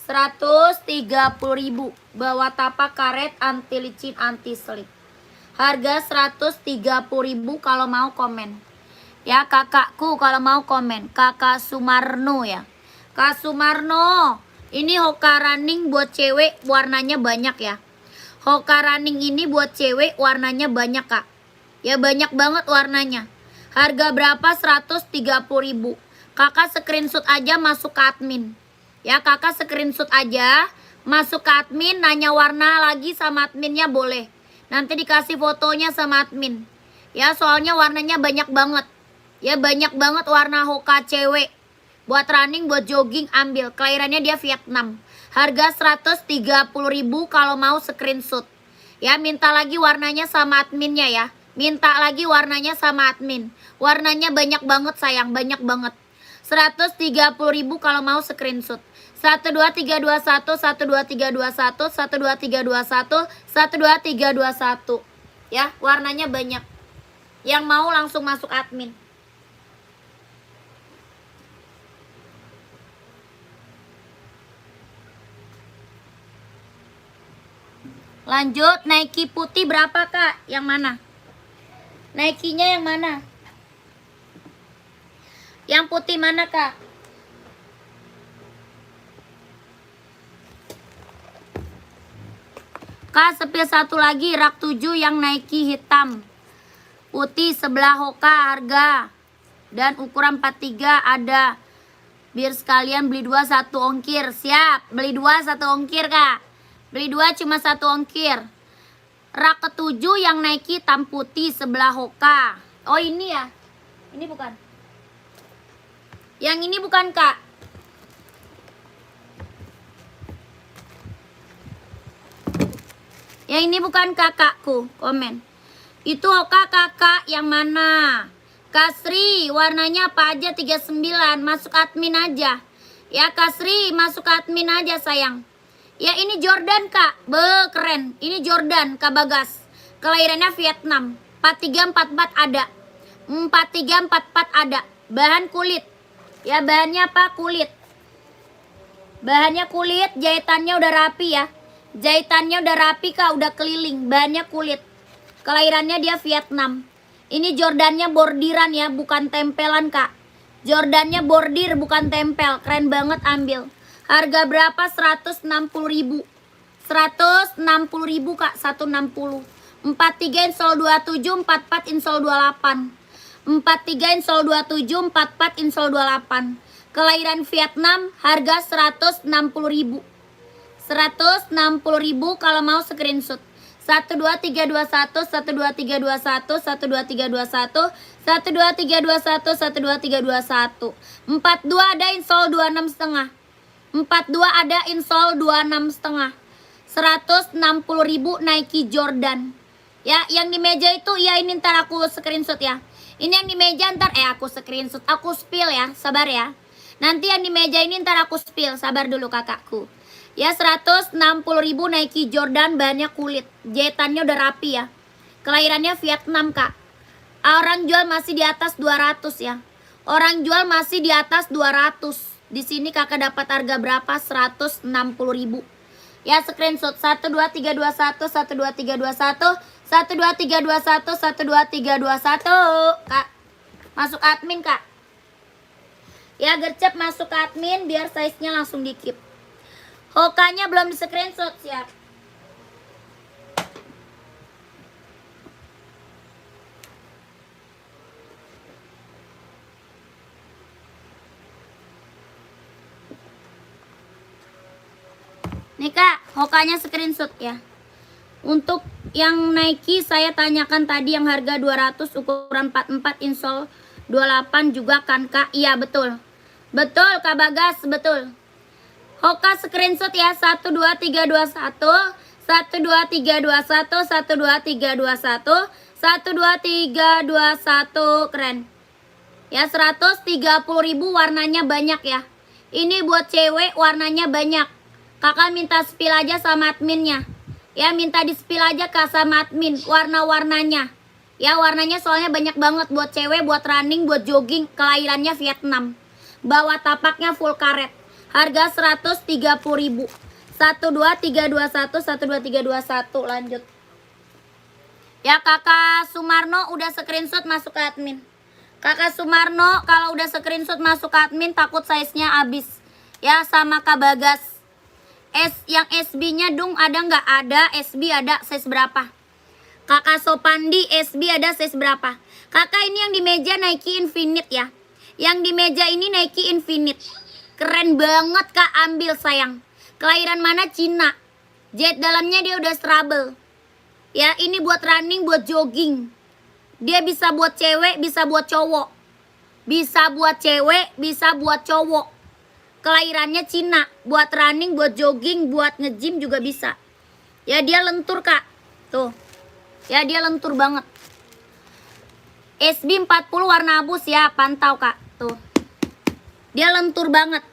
130.000. Bawa tapak karet, anti licin, anti selip. Harga 130.000 kalau mau komen. Ya, kakakku kalau mau komen. Kakak Sumarno ya. Kak Sumarno, ini Hoka running buat cewek warnanya banyak ya. Hoka running ini buat cewek warnanya banyak, Kak. Ya, banyak banget warnanya. Harga berapa? 130.000. Kakak screenshot aja masuk ke admin. Ya, kakak screenshot aja masuk ke admin, nanya warna lagi sama adminnya boleh. Nanti dikasih fotonya sama admin. Ya, soalnya warnanya banyak banget. Ya, banyak banget warna Hoka cewek. Buat running, buat jogging ambil. Kelahirannya dia Vietnam. Harga 130.000 kalau mau screenshot. Ya, minta lagi warnanya sama adminnya ya. Minta lagi warnanya sama admin. Warnanya banyak banget sayang, banyak banget. 130.000 kalau mau screenshot. 12321 12321 12321 12321. Ya, warnanya banyak. Yang mau langsung masuk admin. Lanjut, Nike putih berapa, Kak? Yang mana? Nike-nya yang mana? Yang putih mana, Kak? Kak, sepil satu lagi, rak 7 yang Nike hitam. Putih sebelah Hoka harga. Dan ukuran 43 ada. Biar sekalian beli 2 1 ongkir. Siap, beli 2 1 ongkir, Kak. Beli 2 cuma 1 ongkir. Rak ke-7 yang Nike hitam putih sebelah Hoka. Oh, ini ya? Ini bukan? Yang ini bukan, Kak? Yang ini bukan kakakku, komen. Itu Hoka kakak yang mana? Kasri, warnanya apa aja 39, masuk admin aja. Ya, Kasri, masuk admin aja sayang. Ya, ini Jordan, Kak. Keren. Ini Jordan, Kak Bagas. Kelahirannya Vietnam. 4344 ada. 4344 ada. Bahan kulit. Ya, bahannya apa? Kulit. Bahannya kulit, jahitannya udah rapi ya. Jahitannya udah rapi, Kak, udah keliling. Bahannya kulit. Kelahirannya dia Vietnam. Ini Jordannya bordiran ya, bukan tempelan, Kak. Jordannya bordir, bukan tempel. Keren banget, ambil. Harga berapa? 160.000. 160.000, Kak. 160. 43 insol 27, 44 insol 28. 43 insol 27, 44 insol 28. Kelahiran Vietnam, harga 160.000. 160.000 kalau mau screenshot. 12321 12321 12321 12321 12321. 42 ada insol 26 setengah. 42 ada insol 26 setengah. 160.000 Nike Jordan. Ya, yang di meja itu ya, ini ntar aku screenshot ya. Ini yang di meja ntar aku screenshot, aku spill ya, sabar ya. Nanti yang di meja ini ntar aku spill, sabar dulu kakakku. Ya, 160.000 Nike Jordan, bahannya kulit. Jahitannya udah rapi ya. Kelahirannya Vietnam, Kak. Orang jual masih di atas 200 ya. Orang jual masih di atas 200. Di sini kakak dapat harga berapa? 160.000. Ya screenshot 12321 12321 12321 12321 Kak. Masuk admin Kak. Ya gercep masuk ke admin biar size-nya langsung dikip. Hokanya belum di screenshot siap. Nih Kak, hokanya screenshot ya. Untuk yang Nike saya tanyakan tadi yang harga 200 ukuran 44 insole 28 juga kan Kak? Iya betul. Betul Kak Bagas, betul. Hoka screenshot ya 12321 12321 12321 12321 keren. Ya 130.000 warnanya banyak ya. Ini buat cewek warnanya banyak. Kakak minta spill aja sama adminnya. Ya minta di spill aja Kak sama admin warna-warnanya. Ya warnanya soalnya banyak banget buat cewek, buat running, buat jogging. Kelahirannya Vietnam. Bawa tapaknya full karet. Harga 130.000. 12321 12321 lanjut. Ya Kakak Sumarno udah screenshot masuk ke admin. Kakak Sumarno kalau udah screenshot masuk ke admin takut size-nya habis. Ya sama Kak Bagas. Yang SB-nya dong ada nggak? Ada, SB ada size berapa? Kakak Sopandi, SB ada size berapa? Kakak ini yang di meja Nike Infinite ya. Yang di meja ini Nike Infinite. Keren banget Kak, ambil sayang. Kelahiran mana? Cina. Jet dalamnya dia udah strable. Ya ini buat running, buat jogging. Dia bisa buat cewek, bisa buat cowok. Bisa buat cewek, bisa buat cowok. Kelahirannya Cina, buat running, buat jogging, buat nge-gym juga bisa. Ya dia lentur Kak. Tuh. Ya dia lentur banget. SB 40 warna abu ya, pantau Kak. Tuh. Dia lentur banget.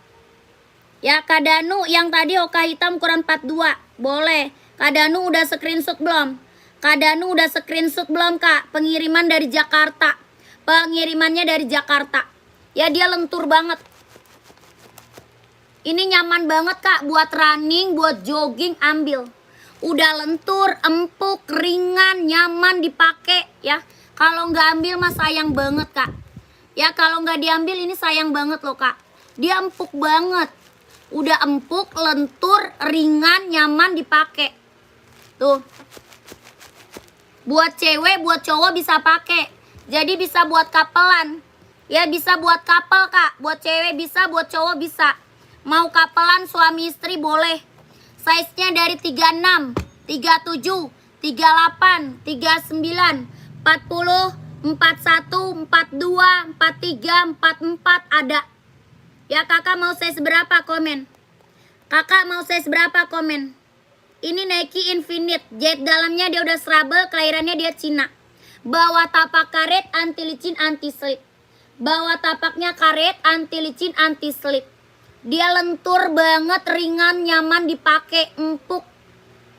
Ya Kak Danu yang tadi Hoka hitam ukuran 42. Boleh. Kak Danu udah screenshot belum? Kak Danu udah screenshot belum Kak? Pengiriman dari Jakarta. Pengirimannya dari Jakarta. Ya dia lentur banget. Ini nyaman banget Kak buat running, buat jogging, ambil. Udah lentur, empuk, ringan, nyaman dipakai ya. Kalau nggak ambil mah sayang banget Kak. Ya kalau nggak diambil ini sayang banget loh Kak. Dia empuk banget. Udah empuk, lentur, ringan, nyaman dipakai. Tuh. Buat cewek, buat cowok bisa pakai. Jadi bisa buat kapelan. Ya bisa buat couple Kak. Buat cewek bisa, buat cowok bisa. Mau kapelan suami istri boleh. Size-nya dari 36, 37, 38, 39, 40, 41, 42, 43, 44 ada. Ya kakak mau size berapa komen? Kakak mau size berapa komen? Ini Nike Infinite. Jet dalamnya dia udah strable, kelahirannya dia Cina. Bawa tapak karet, anti licin, anti slip. Bawa tapaknya karet, anti licin, anti slip. Dia lentur banget, ringan, nyaman dipakai, empuk.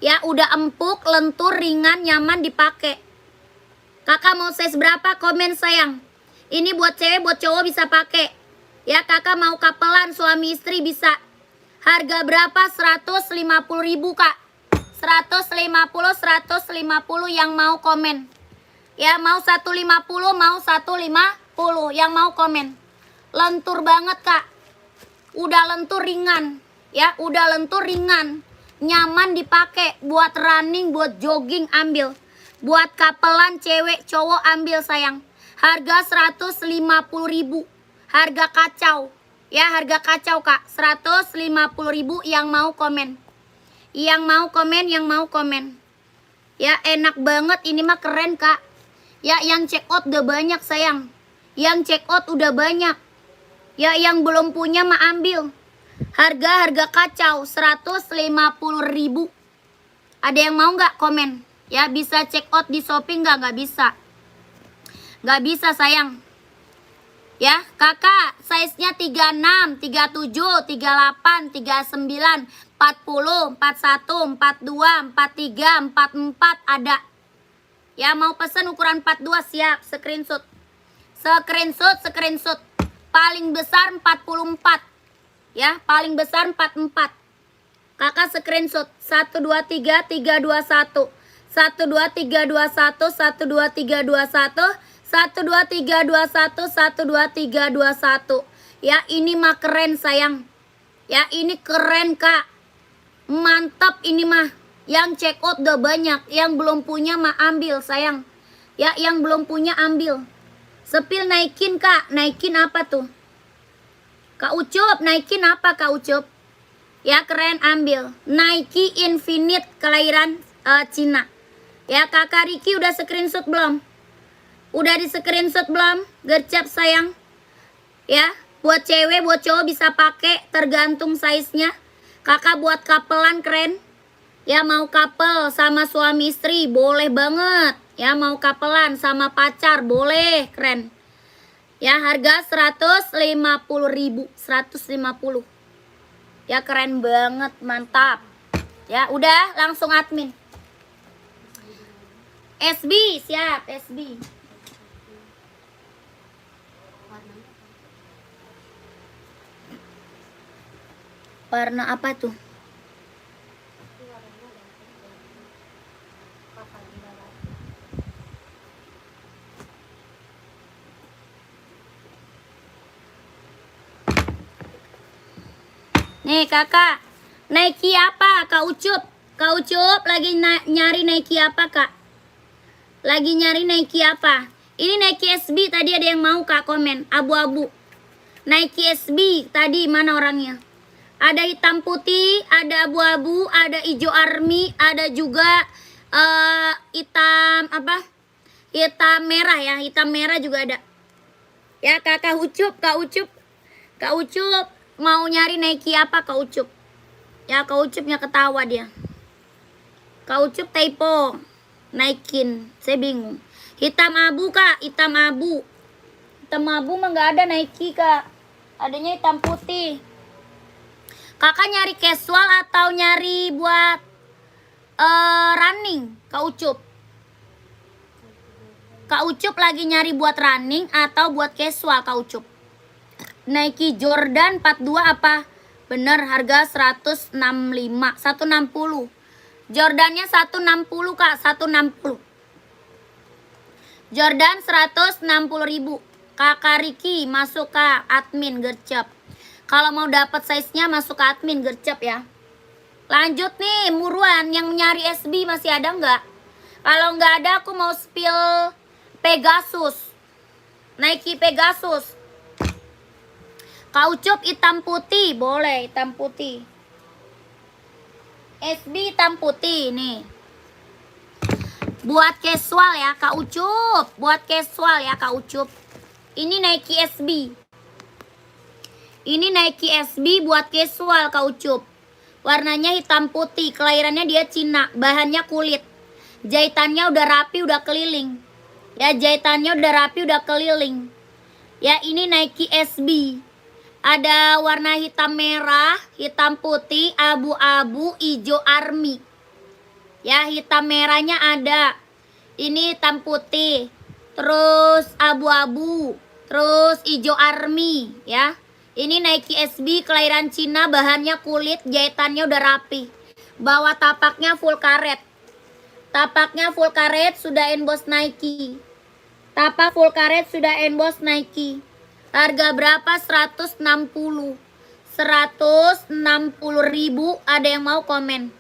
Ya udah empuk, lentur, ringan, nyaman dipakai. Kakak mau size berapa? Komen sayang. Ini buat cewek, buat cowok bisa pakai. Ya kakak mau kapelan suami istri bisa. Harga berapa? 150.000 Kak. 150 yang mau komen. Ya mau 150, mau 150 yang mau komen. Lentur banget Kak. Udah lentur ringan, ya udah lentur ringan, nyaman dipakai buat running, buat jogging ambil, buat kapelan cewek cowok ambil sayang. Harga 150.000, harga kacau, ya harga kacau Kak. 150.000 yang mau komen, yang mau komen, yang mau komen. Ya enak banget ini mah keren Kak. Ya yang check out udah banyak sayang, yang check out udah banyak. Ya yang belum punya mah ambil. Harga kacau 150.000. Ada yang mau nggak komen? Ya bisa check out di Shopee nggak bisa. Nggak bisa sayang. Ya kakak size-nya 36, 37, 38, 39, 40, 41, 42, 43, 44 ada. Ya mau pesen ukuran 42 siap, screenshot. Screenshot. Paling besar 44. Ya, paling besar 44. Kakak screenshot 1 2 3 3 2 1. 1 2 3 2 1 1 2 3 2 1 1 2 3 2 1 1 2 3 2 1. Ya, ini mah keren sayang. Ya, ini keren Kak. Mantap ini mah. Yang check out udah banyak, yang belum punya mah ambil sayang. Ya, yang belum punya ambil. Sepil naikin Kak, naikin apa tuh? Kak Ucup, naikin apa Kak Ucup? Ya keren ambil. Nike Infinite kelahiran Cina. Ya Kakak Riki udah screenshot belum? Udah di screenshot belum? Gercep sayang. Ya, buat cewek, buat cowok bisa pakai tergantung size-nya. Kakak buat kapelan keren. Ya mau couple sama suami istri boleh banget. Ya mau kapelan sama pacar boleh, keren. Ya harga 150.000, 150. Ya keren banget, mantap. Ya udah langsung admin. SB siap, SB. Warna apa tuh? Nih kakak, Nike apa Kak Ucup? Kak Ucup lagi nyari Nike apa Kak? Lagi nyari Nike apa? Ini Nike SB tadi ada yang mau Kak komen, abu-abu. Nike SB tadi mana orangnya? Ada hitam putih, ada abu-abu, ada hijau army, ada juga hitam apa? Hitam merah ya, hitam merah juga ada. Ya Kakak Ucup, Kak Ucup. Kak Ucup mau nyari Nike apa Kak Ucup? Ya Kak Ucupnya ketawa dia. Kak Ucup typo. Naikin. Saya bingung. Hitam abu Kak, hitam abu. Hitam abu mah nggak ada Nike Kak. Adanya hitam putih. Kakak nyari casual atau nyari buat running Kak Ucup? Kak Ucup lagi nyari buat running atau buat casual Kak Ucup? Nike Jordan 42 apa? Bener harga 165, 160. Jordannya 160 Kak, 160. Jordan 160.000. Kakak Riki masuk ke admin gercep. Kalau mau dapat size-nya masuk ke admin gercep ya. Lanjut nih, muruan yang nyari SB masih ada nggak? Kalau nggak ada aku mau spill Pegasus. Nike Pegasus. Kak Ucup hitam putih, boleh hitam putih. SB hitam putih nih. Buat casual ya Kak Ucup, buat casual ya Kak Ucup. Ini Nike SB. Ini Nike SB buat casual Kak Ucup. Warnanya hitam putih, kelahirannya dia Cina, bahannya kulit. Jahitannya udah rapi, udah keliling. Ya jahitannya udah rapi, udah keliling. Ya ini Nike SB. Ada warna hitam merah, hitam putih, abu-abu, hijau army. Ya hitam merahnya ada. Ini hitam putih. Terus abu-abu. Terus hijau army ya. Ini Nike SB kelahiran Cina, bahannya kulit, jahitannya udah rapi. Bawah tapaknya full karet. Tapaknya full karet sudah emboss Nike. Tapak full karet sudah emboss Nike. Harga berapa? 160. 160.000. Ada yang mau komen?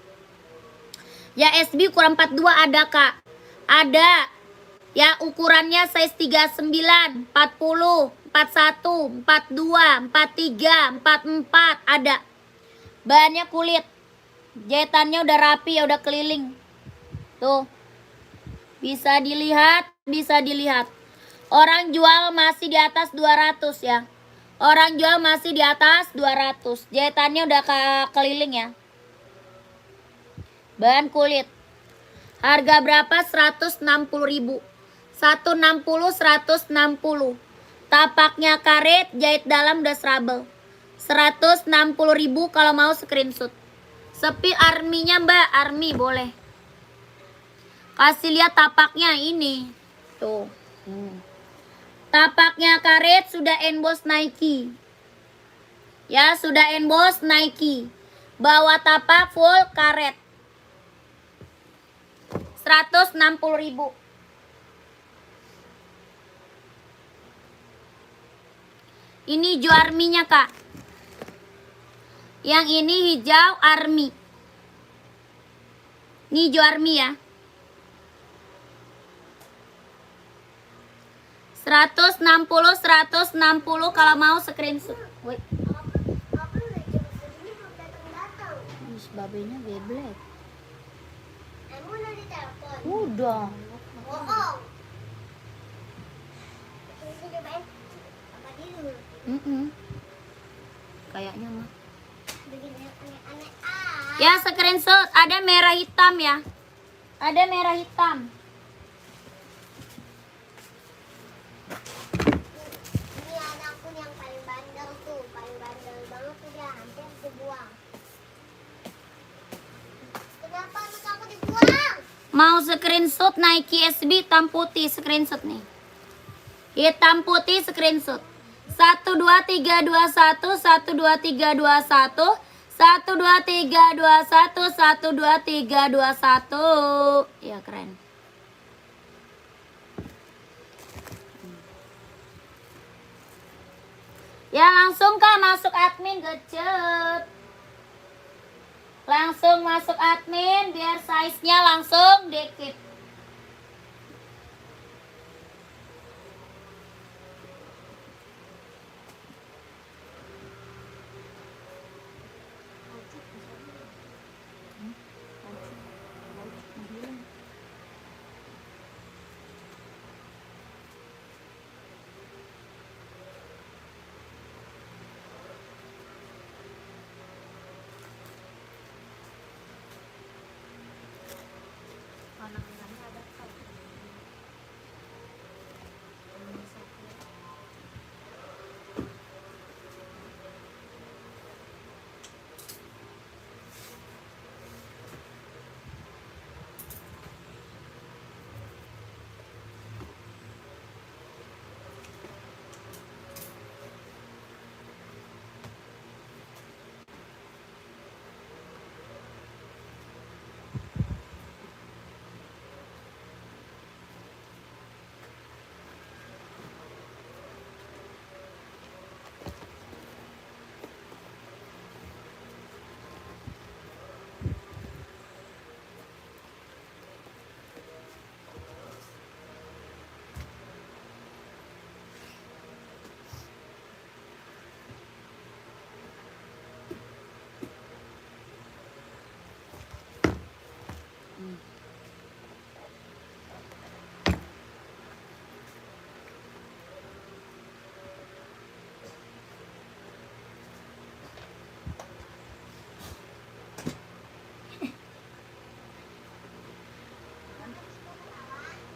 Ya SB ukuran 42 ada Kak. Ada. Ya ukurannya size 39, 40, 41, 42, 43, 44 ada. Bahannya kulit. Jahitannya udah rapi, ya udah keliling. Tuh. Bisa dilihat, bisa dilihat. Orang jual masih di atas 200 ya. Orang jual masih di atas 200. Jahitannya udah keliling ya. Bahan kulit. Harga berapa? 160.000. 160, 160. Tapaknya karet, jahit dalam udah serabel. 160.000 kalau mau screenshot. Sepi arminya Mbak, army boleh. Kasih lihat tapaknya ini. Tuh. Tapaknya karet sudah emboss Nike. Ya, sudah emboss Nike. Bawah tapak full karet. 160.000. Ini hijau arminya, Kak. Yang ini hijau army. Ini hijau army ya. 160 kalau mau screenshot. Woi, Apa udah jam segini belum datang-datang? babenya geblek. Emang udah ditelepon? Udah. Bohong. Terus cobain apa tidur? Kayaknya mah. Bikin yang aneh-aneh ah. Ya screenshot, ada merah hitam ya. Ada merah hitam. Ini anakku yang paling bandel tuh, paling bandel banget tuh dia, hampir dibuang. Kenapa anak aku dibuang? Mau screenshot Nike SB hitam putih, screenshot nih. Hitam putih screenshot. 12321 12321 12321 12321. Ya keren. Ya langsung Kak masuk admin gecet. Langsung masuk admin biar size-nya langsung dikit. Anak-anaknya ada kak.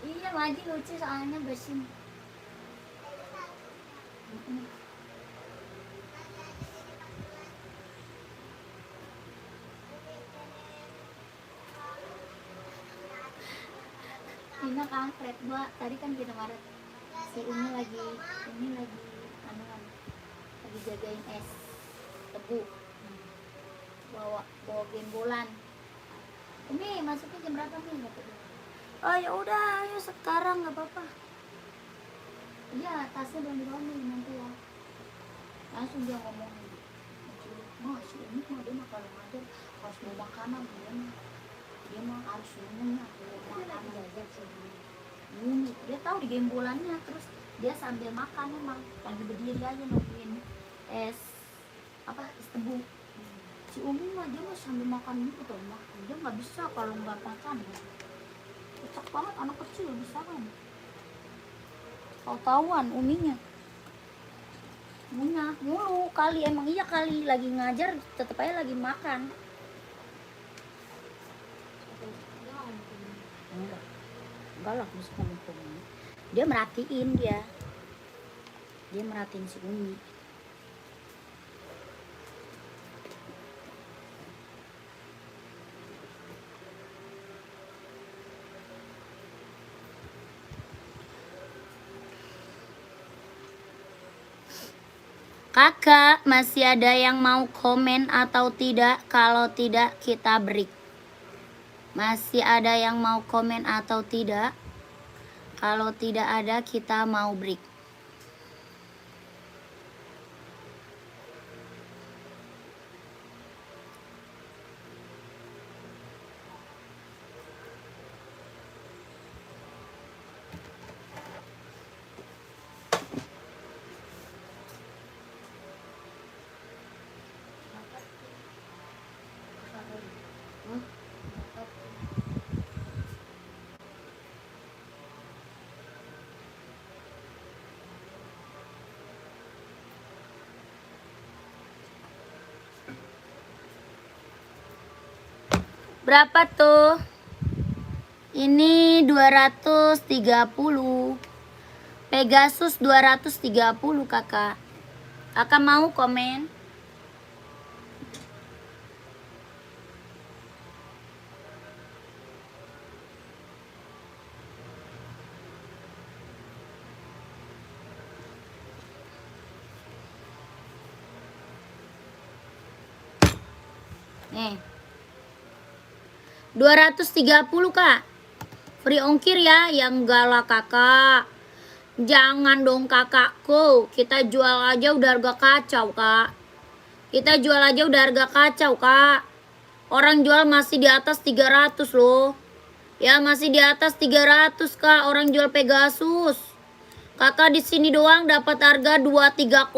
Iya Maji lucu soalnya bersin. Ini kampret gua tadi kan kita marah si Umi lagi anuan lagi jagain es tebu bawa gembolan. Umi masuknya jam berapa nih? Kata dia. Oh ya udah ayo sekarang nggak apa-apa. Iya tasnya belum dibawa nih nanti ya. Langsung dia ngomong mah si Umi mah dia mah kalau ngajar harus bawa makanan dia mah harus semuanya bawa makanan jajan sih. Dia tahu di gembolannya terus dia sambil makan emang lagi berdiri aja nungguin es tebu. Si Umi mah dia mah sambil makan gitu tuh mah dia nggak bisa kalau nggak makan. Kocak banget anak kecil bisa kan? Tahu-tahuan Uminya. Ngunyah mulu kali emang iya kali lagi ngajar tetep aja lagi makan. Enggak lah bisa ngomong. Dia merhatiin dia merhatiin si Umi. Kakak, masih ada yang mau komen atau tidak? Kalau tidak, kita break. Masih ada yang mau komen atau tidak? Kalau tidak ada, kita mau break. Berapa tuh? Ini 230. Pegasus 230 kakak. Kakak mau komen? Nih 230 kak. Free ongkir ya. Yang galak kakak. Jangan dong kakakku. Kita jual aja udah harga kacau kak. Kita jual aja udah harga kacau kak. Orang jual masih di atas 300 loh. Ya masih di atas 300 kak. Orang jual Pegasus. Kakak di sini doang dapat harga 230.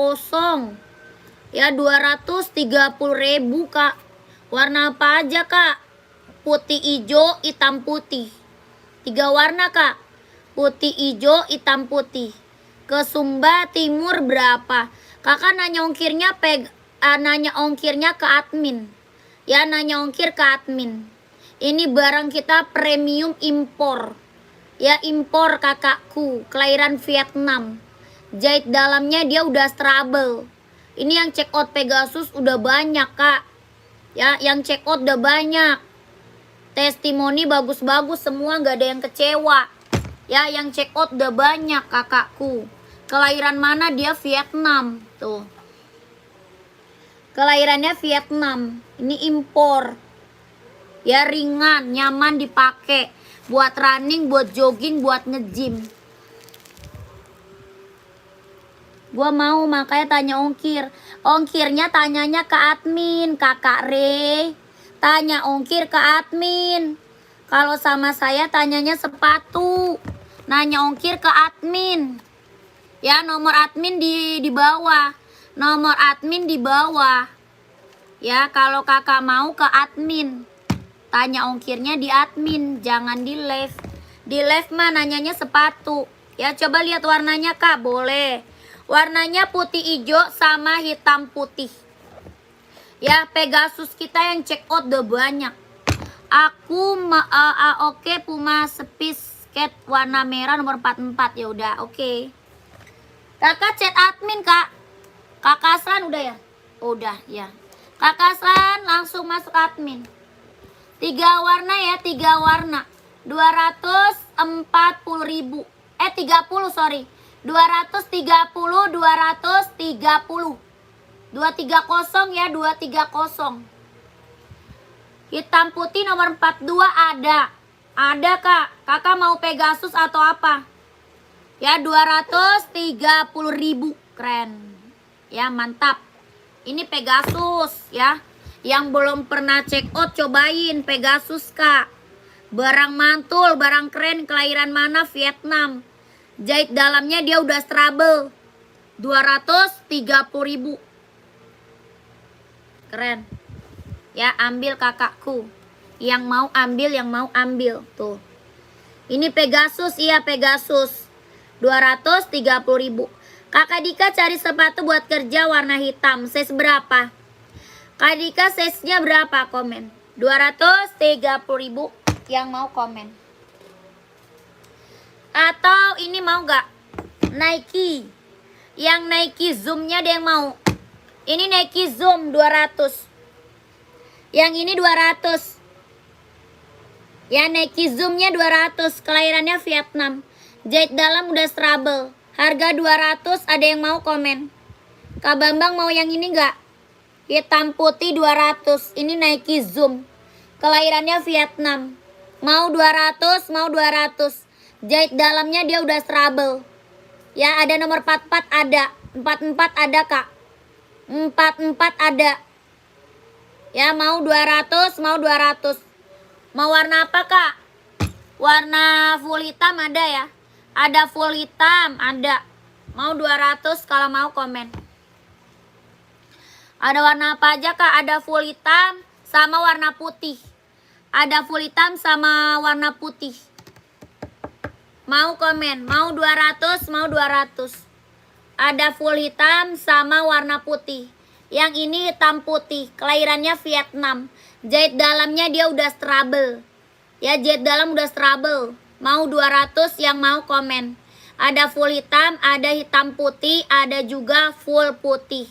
Ya 230.000 kak. Warna apa aja kak? Putih hijau hitam putih. 3 warna kak. Putih hijau hitam putih. Ke Sumba Timur berapa? Kakak nanya ongkirnya nanya ongkirnya ke admin. Ya nanya ongkir ke admin. Ini barang kita premium impor. Ya impor kakakku. Kelahiran Vietnam. Jahit dalamnya dia udah strabel. Ini yang check out Pegasus udah banyak kak. Ya yang check out udah banyak. Testimoni bagus-bagus semua, nggak ada yang kecewa. Ya yang check out udah banyak kakakku. Kelahiran mana dia? Vietnam. Tuh. Kelahirannya Vietnam. Ini impor. Ya ringan, nyaman dipakai. Buat running, buat jogging, buat nge-gym. Gua mau makanya tanya ongkir. Ongkirnya tanyanya ke admin, kakak Re. Tanya ongkir ke admin. Kalau sama saya tanyanya sepatu. Nanya ongkir ke admin. Ya nomor admin di bawah. Nomor admin di bawah. Ya kalau kakak mau ke admin. Tanya ongkirnya di admin. Jangan di live. Di live mah nanyanya sepatu. Ya coba lihat warnanya kak. Boleh. Warnanya putih hijau sama hitam putih. Ya Pegasus kita yang check out udah banyak. Aku oke Puma Space Cat warna merah nomor 44. Ya udah oke. Kakak chat admin kak. Kakak Aslan udah ya? Udah ya. Kakak Aslan langsung masuk admin. 3 warna ya, 3 warna. 240.000. 30 sorry. 230. 230 ya 230. Hitam putih nomor 42 ada. Ada kak. Kakak mau Pegasus atau apa? Ya 230.000. Keren. Ya mantap. Ini Pegasus ya. Yang belum pernah check out cobain Pegasus kak. Barang mantul, barang keren. Kelahiran mana? Vietnam. Jahit dalamnya dia udah strabel. 230.000. Keren. Ya ambil kakakku. Yang mau ambil. Tuh. Ini Pegasus, iya Pegasus. 230.000. Kakak Dika cari sepatu buat kerja warna hitam. Size berapa? Kak Dika size-nya berapa? Komen. 230.000 yang mau komen. Atau ini mau gak? Nike. Yang Nike Zoom-nya ada yang mau? Ini Nike Zoom 200. Yang ini 200. Ya Nike Zoom-nya 200. Kelahirannya Vietnam. Jahit dalam udah strabel. Harga 200 ada yang mau komen? Kak Bambang mau yang ini enggak? Hitam putih 200. Ini Nike Zoom. Kelahirannya Vietnam. Mau 200, mau 200. Jahit dalamnya dia udah trouble. Ya, ada nomor 44 ada. 44 ada, Kak. 44 ada. Ya, mau 200, mau 200. Mau warna apa, Kak? Warna full hitam ada ya? Ada full hitam, ada. Mau 200 kalau mau komen. Ada warna apa aja, Kak? Ada full hitam sama warna putih. Ada full hitam sama warna putih. Mau komen, mau 200, mau 200. Ada full hitam sama warna putih. Yang ini hitam putih, kelahirannya Vietnam. Jahit dalamnya dia udah trouble. Ya, jahit dalam udah trouble. Mau 200 yang mau komen. Ada full hitam, ada hitam putih, ada juga full putih.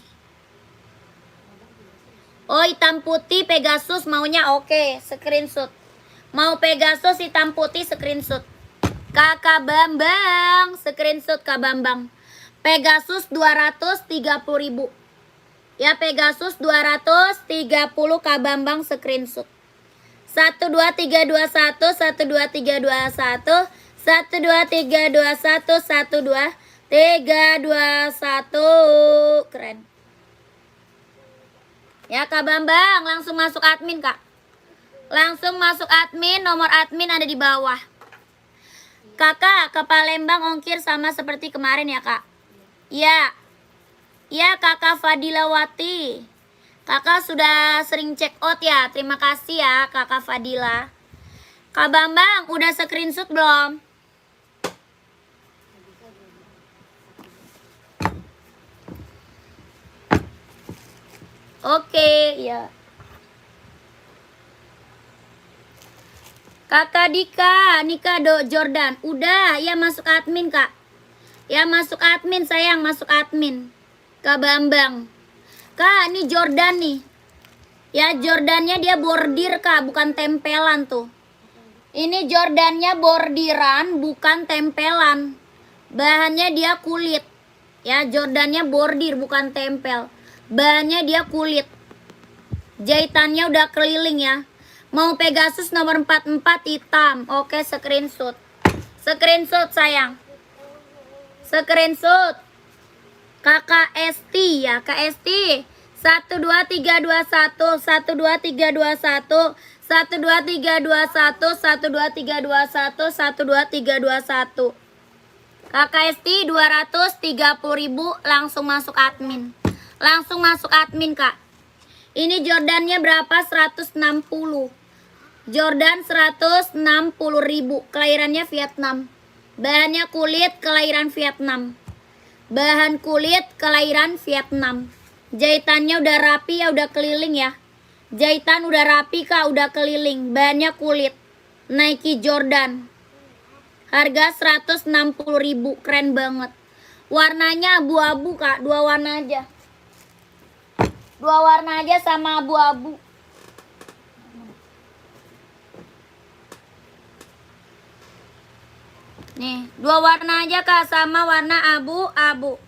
Oh, hitam putih Pegasus maunya, oke, screenshot. Mau Pegasus hitam putih screenshot. Kakak Bambang, screenshot Kak Bambang. Pegasus 230.000. Ya, Pegasus 230 Kak Bambang screenshot. 12321 12321 12321 12321. Keren. Ya, Kak Bambang langsung masuk admin, Kak. Langsung masuk admin, nomor admin ada di bawah. Kakak ke Palembang ongkir sama seperti kemarin ya, Kak? Iya. Iya, Kakak Fadilawati. Kakak sudah sering check out ya. Terima kasih ya, Kakak Fadila. Kak Bambang udah screenshot belum? Oke, ya. Kakak Dika, Nika Jordan. Udah, ya masuk admin, Kak. Ya masuk admin, sayang, masuk admin. Kak Bambang. Kak, ini Jordan nih. Ya, Jordannya dia bordir, Kak, bukan tempelan tuh. Ini Jordannya bordiran, bukan tempelan. Bahannya dia kulit. Ya, Jordannya bordir, bukan tempel. Bahannya dia kulit. Jahitannya udah keliling ya. Mau Pegasus nomor 44 hitam. Oke, screenshot. Screenshot, sayang. Screenshot. Kakak Esti ya, Kak Esti. 12321 12321 12321 12321 12321. Kakak Esti 230.000 langsung masuk admin. Langsung masuk admin, Kak. Ini Jordannya berapa? 160. Jordan 160.000. Kelahirannya Vietnam. Bahannya kulit, kelahiran Vietnam. Bahan kulit, kelahiran Vietnam. Jahitannya udah rapi ya, udah keliling ya. Jahitan udah rapi, Kak, udah keliling. Bahannya kulit. Nike Jordan. Harga 160.000. Keren banget. Warnanya abu-abu, Kak. Dua warna aja. Dua warna aja sama abu-abu. Nih, dua warna aja, Kak, sama warna abu-abu.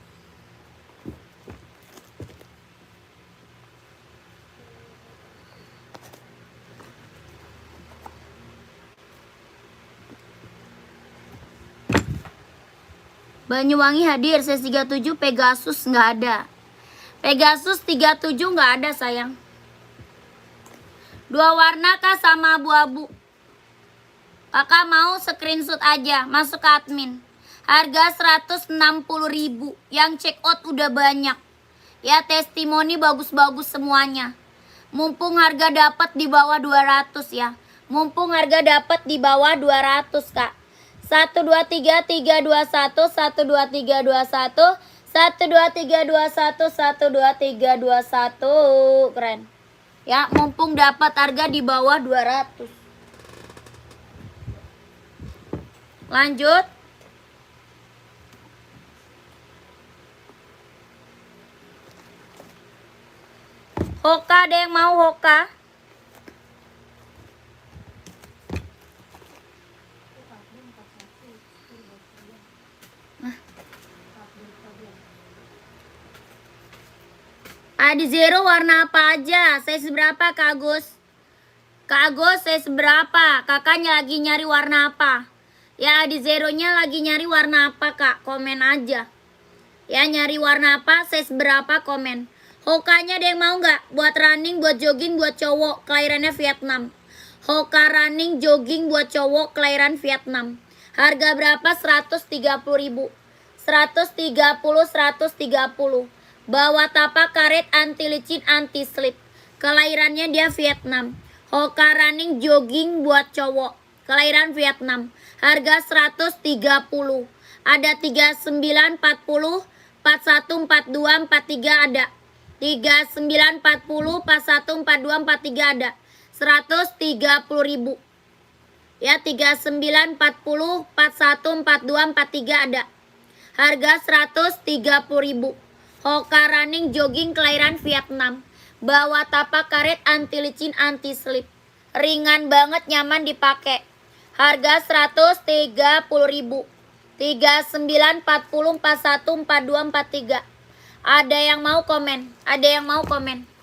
Banyuwangi hadir, C37 Pegasus nggak ada. Pegasus 37 nggak ada, sayang. Dua warna, Kak, sama abu-abu. Kakak mau screenshot aja, masuk ke admin. Harga 160.000. Yang check out udah banyak. Ya, testimoni bagus-bagus semuanya. Mumpung harga dapat di bawah 200 ya. Mumpung harga dapat di bawah 200, Kak. 12321 12321 12321 12321. Keren. Ya, mumpung dapat harga di bawah 200. Lanjut. Hoka, ada yang mau Hoka? Adi Zero warna apa aja? Size berapa Kak Agus? Kak Agus size berapa? Kakaknya lagi nyari warna apa? Ya Adi Zero-nya lagi nyari warna apa Kak? Komen aja. Ya nyari warna apa? Size berapa? Komen. Hokanya ada yang mau nggak? Buat running, buat jogging, buat cowok. Kelahirannya Vietnam. Hoka running, jogging buat cowok. Kelahiran Vietnam. Harga berapa? 130.000. 130. Bawa tapak karet anti licin anti slip. Kelahirannya dia Vietnam. Hoka running jogging buat cowok. Kelahiran Vietnam. Harga 130. Ada 39, 40, 41, 42, 43 ada. 39, 40, 41, 42, 43 ada. 130.000. Ya 39, 40, 41, 42, 43 ada. Harga 130.000. Hoka running jogging kelahiran Vietnam. Bawa tapak karet anti licin anti slip. Ringan banget nyaman dipakai. Harga 130.000. 39, 40, 41, 42, 43. Ada yang mau komen? Ada yang mau komen?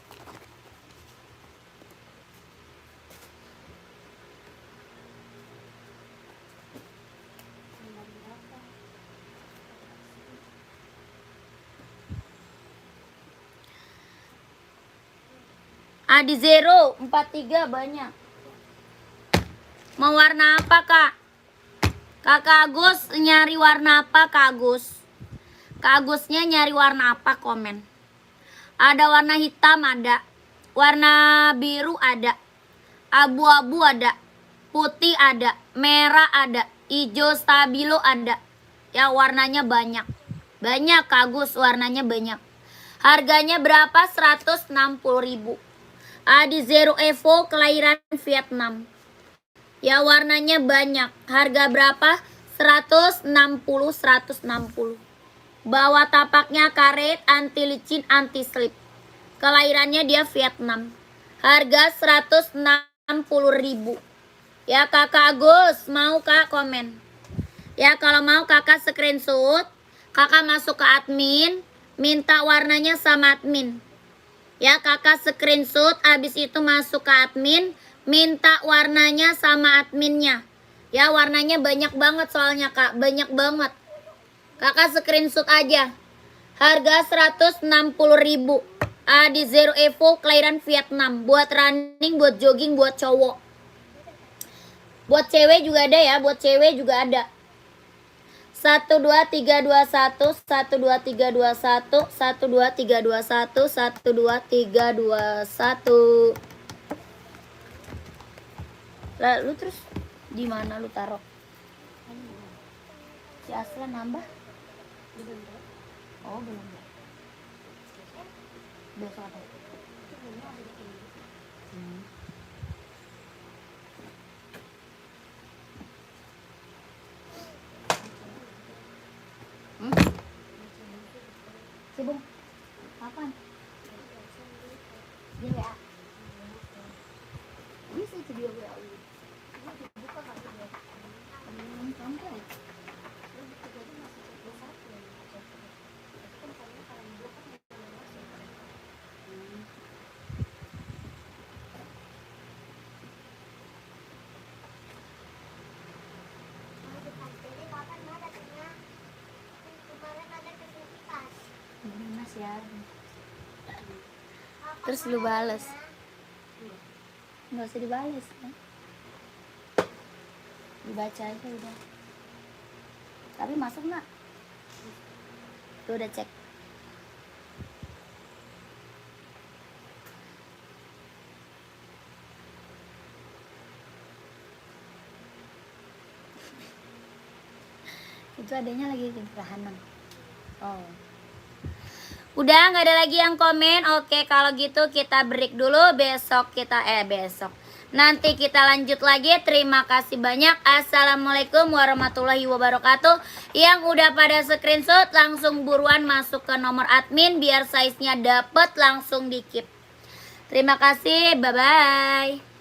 Adi Zero 43 banyak. Mau warna apa Kak? Kakak Agus nyari warna apa Kak Agus? Kak Agusnya nyari warna apa? Komen. Ada warna hitam ada. Warna biru ada. Abu-abu ada. Putih ada. Merah ada. Hijau stabilo ada. Ya warnanya banyak. Banyak Kak Agus warnanya banyak. Harganya berapa? 160.000. Adi Zero Evo kelahiran Vietnam. Ya warnanya banyak. Harga berapa? 160. Bawa tapaknya karet anti licin anti slip. Kelahirannya dia Vietnam. Harga 160.000. Ya Kakak Agus mau Kak komen. Ya kalau mau Kakak screenshot. Kakak masuk ke admin. Minta warnanya sama admin. Ya Kakak screenshot, abis itu masuk ke admin, minta warnanya sama adminnya. Ya warnanya banyak banget soalnya Kak, banyak banget. Kakak screenshot aja. Harga 160.000. Adi Zero Evo kelahiran Vietnam. Buat running, buat jogging, buat cowok. Buat cewek juga ada ya, buat cewek juga ada. 1, 2, 3, 2, 1, 1, 2, 3, 2, 1, 1, 2, 3, 2, 1, 1, 2, 3, 2, 1. Lalu terus di mana lu taruh? Si Aslan nambah? Oh belum. Besok ada. Sibuk. Kapan? Di WA. Bisa itu dia WA. Sampai. Jadi kapan mau datangnya? Kemarin ada kesulitan. Mas ya. Terus lu bales. Nggak usah dibales ya. Dibaca aja udah. Tapi masuk nggak? Tuh udah cek. Itu adanya lagi di Rahanan. Oh. Udah nggak ada lagi yang komen. Oke kalau gitu kita break dulu. Besok nanti kita lanjut lagi. Terima kasih banyak. Assalamualaikum warahmatullahi wabarakatuh. Yang udah pada screenshot langsung buruan masuk ke nomor admin biar size nya dapet langsung di keep. Terima kasih. Bye bye.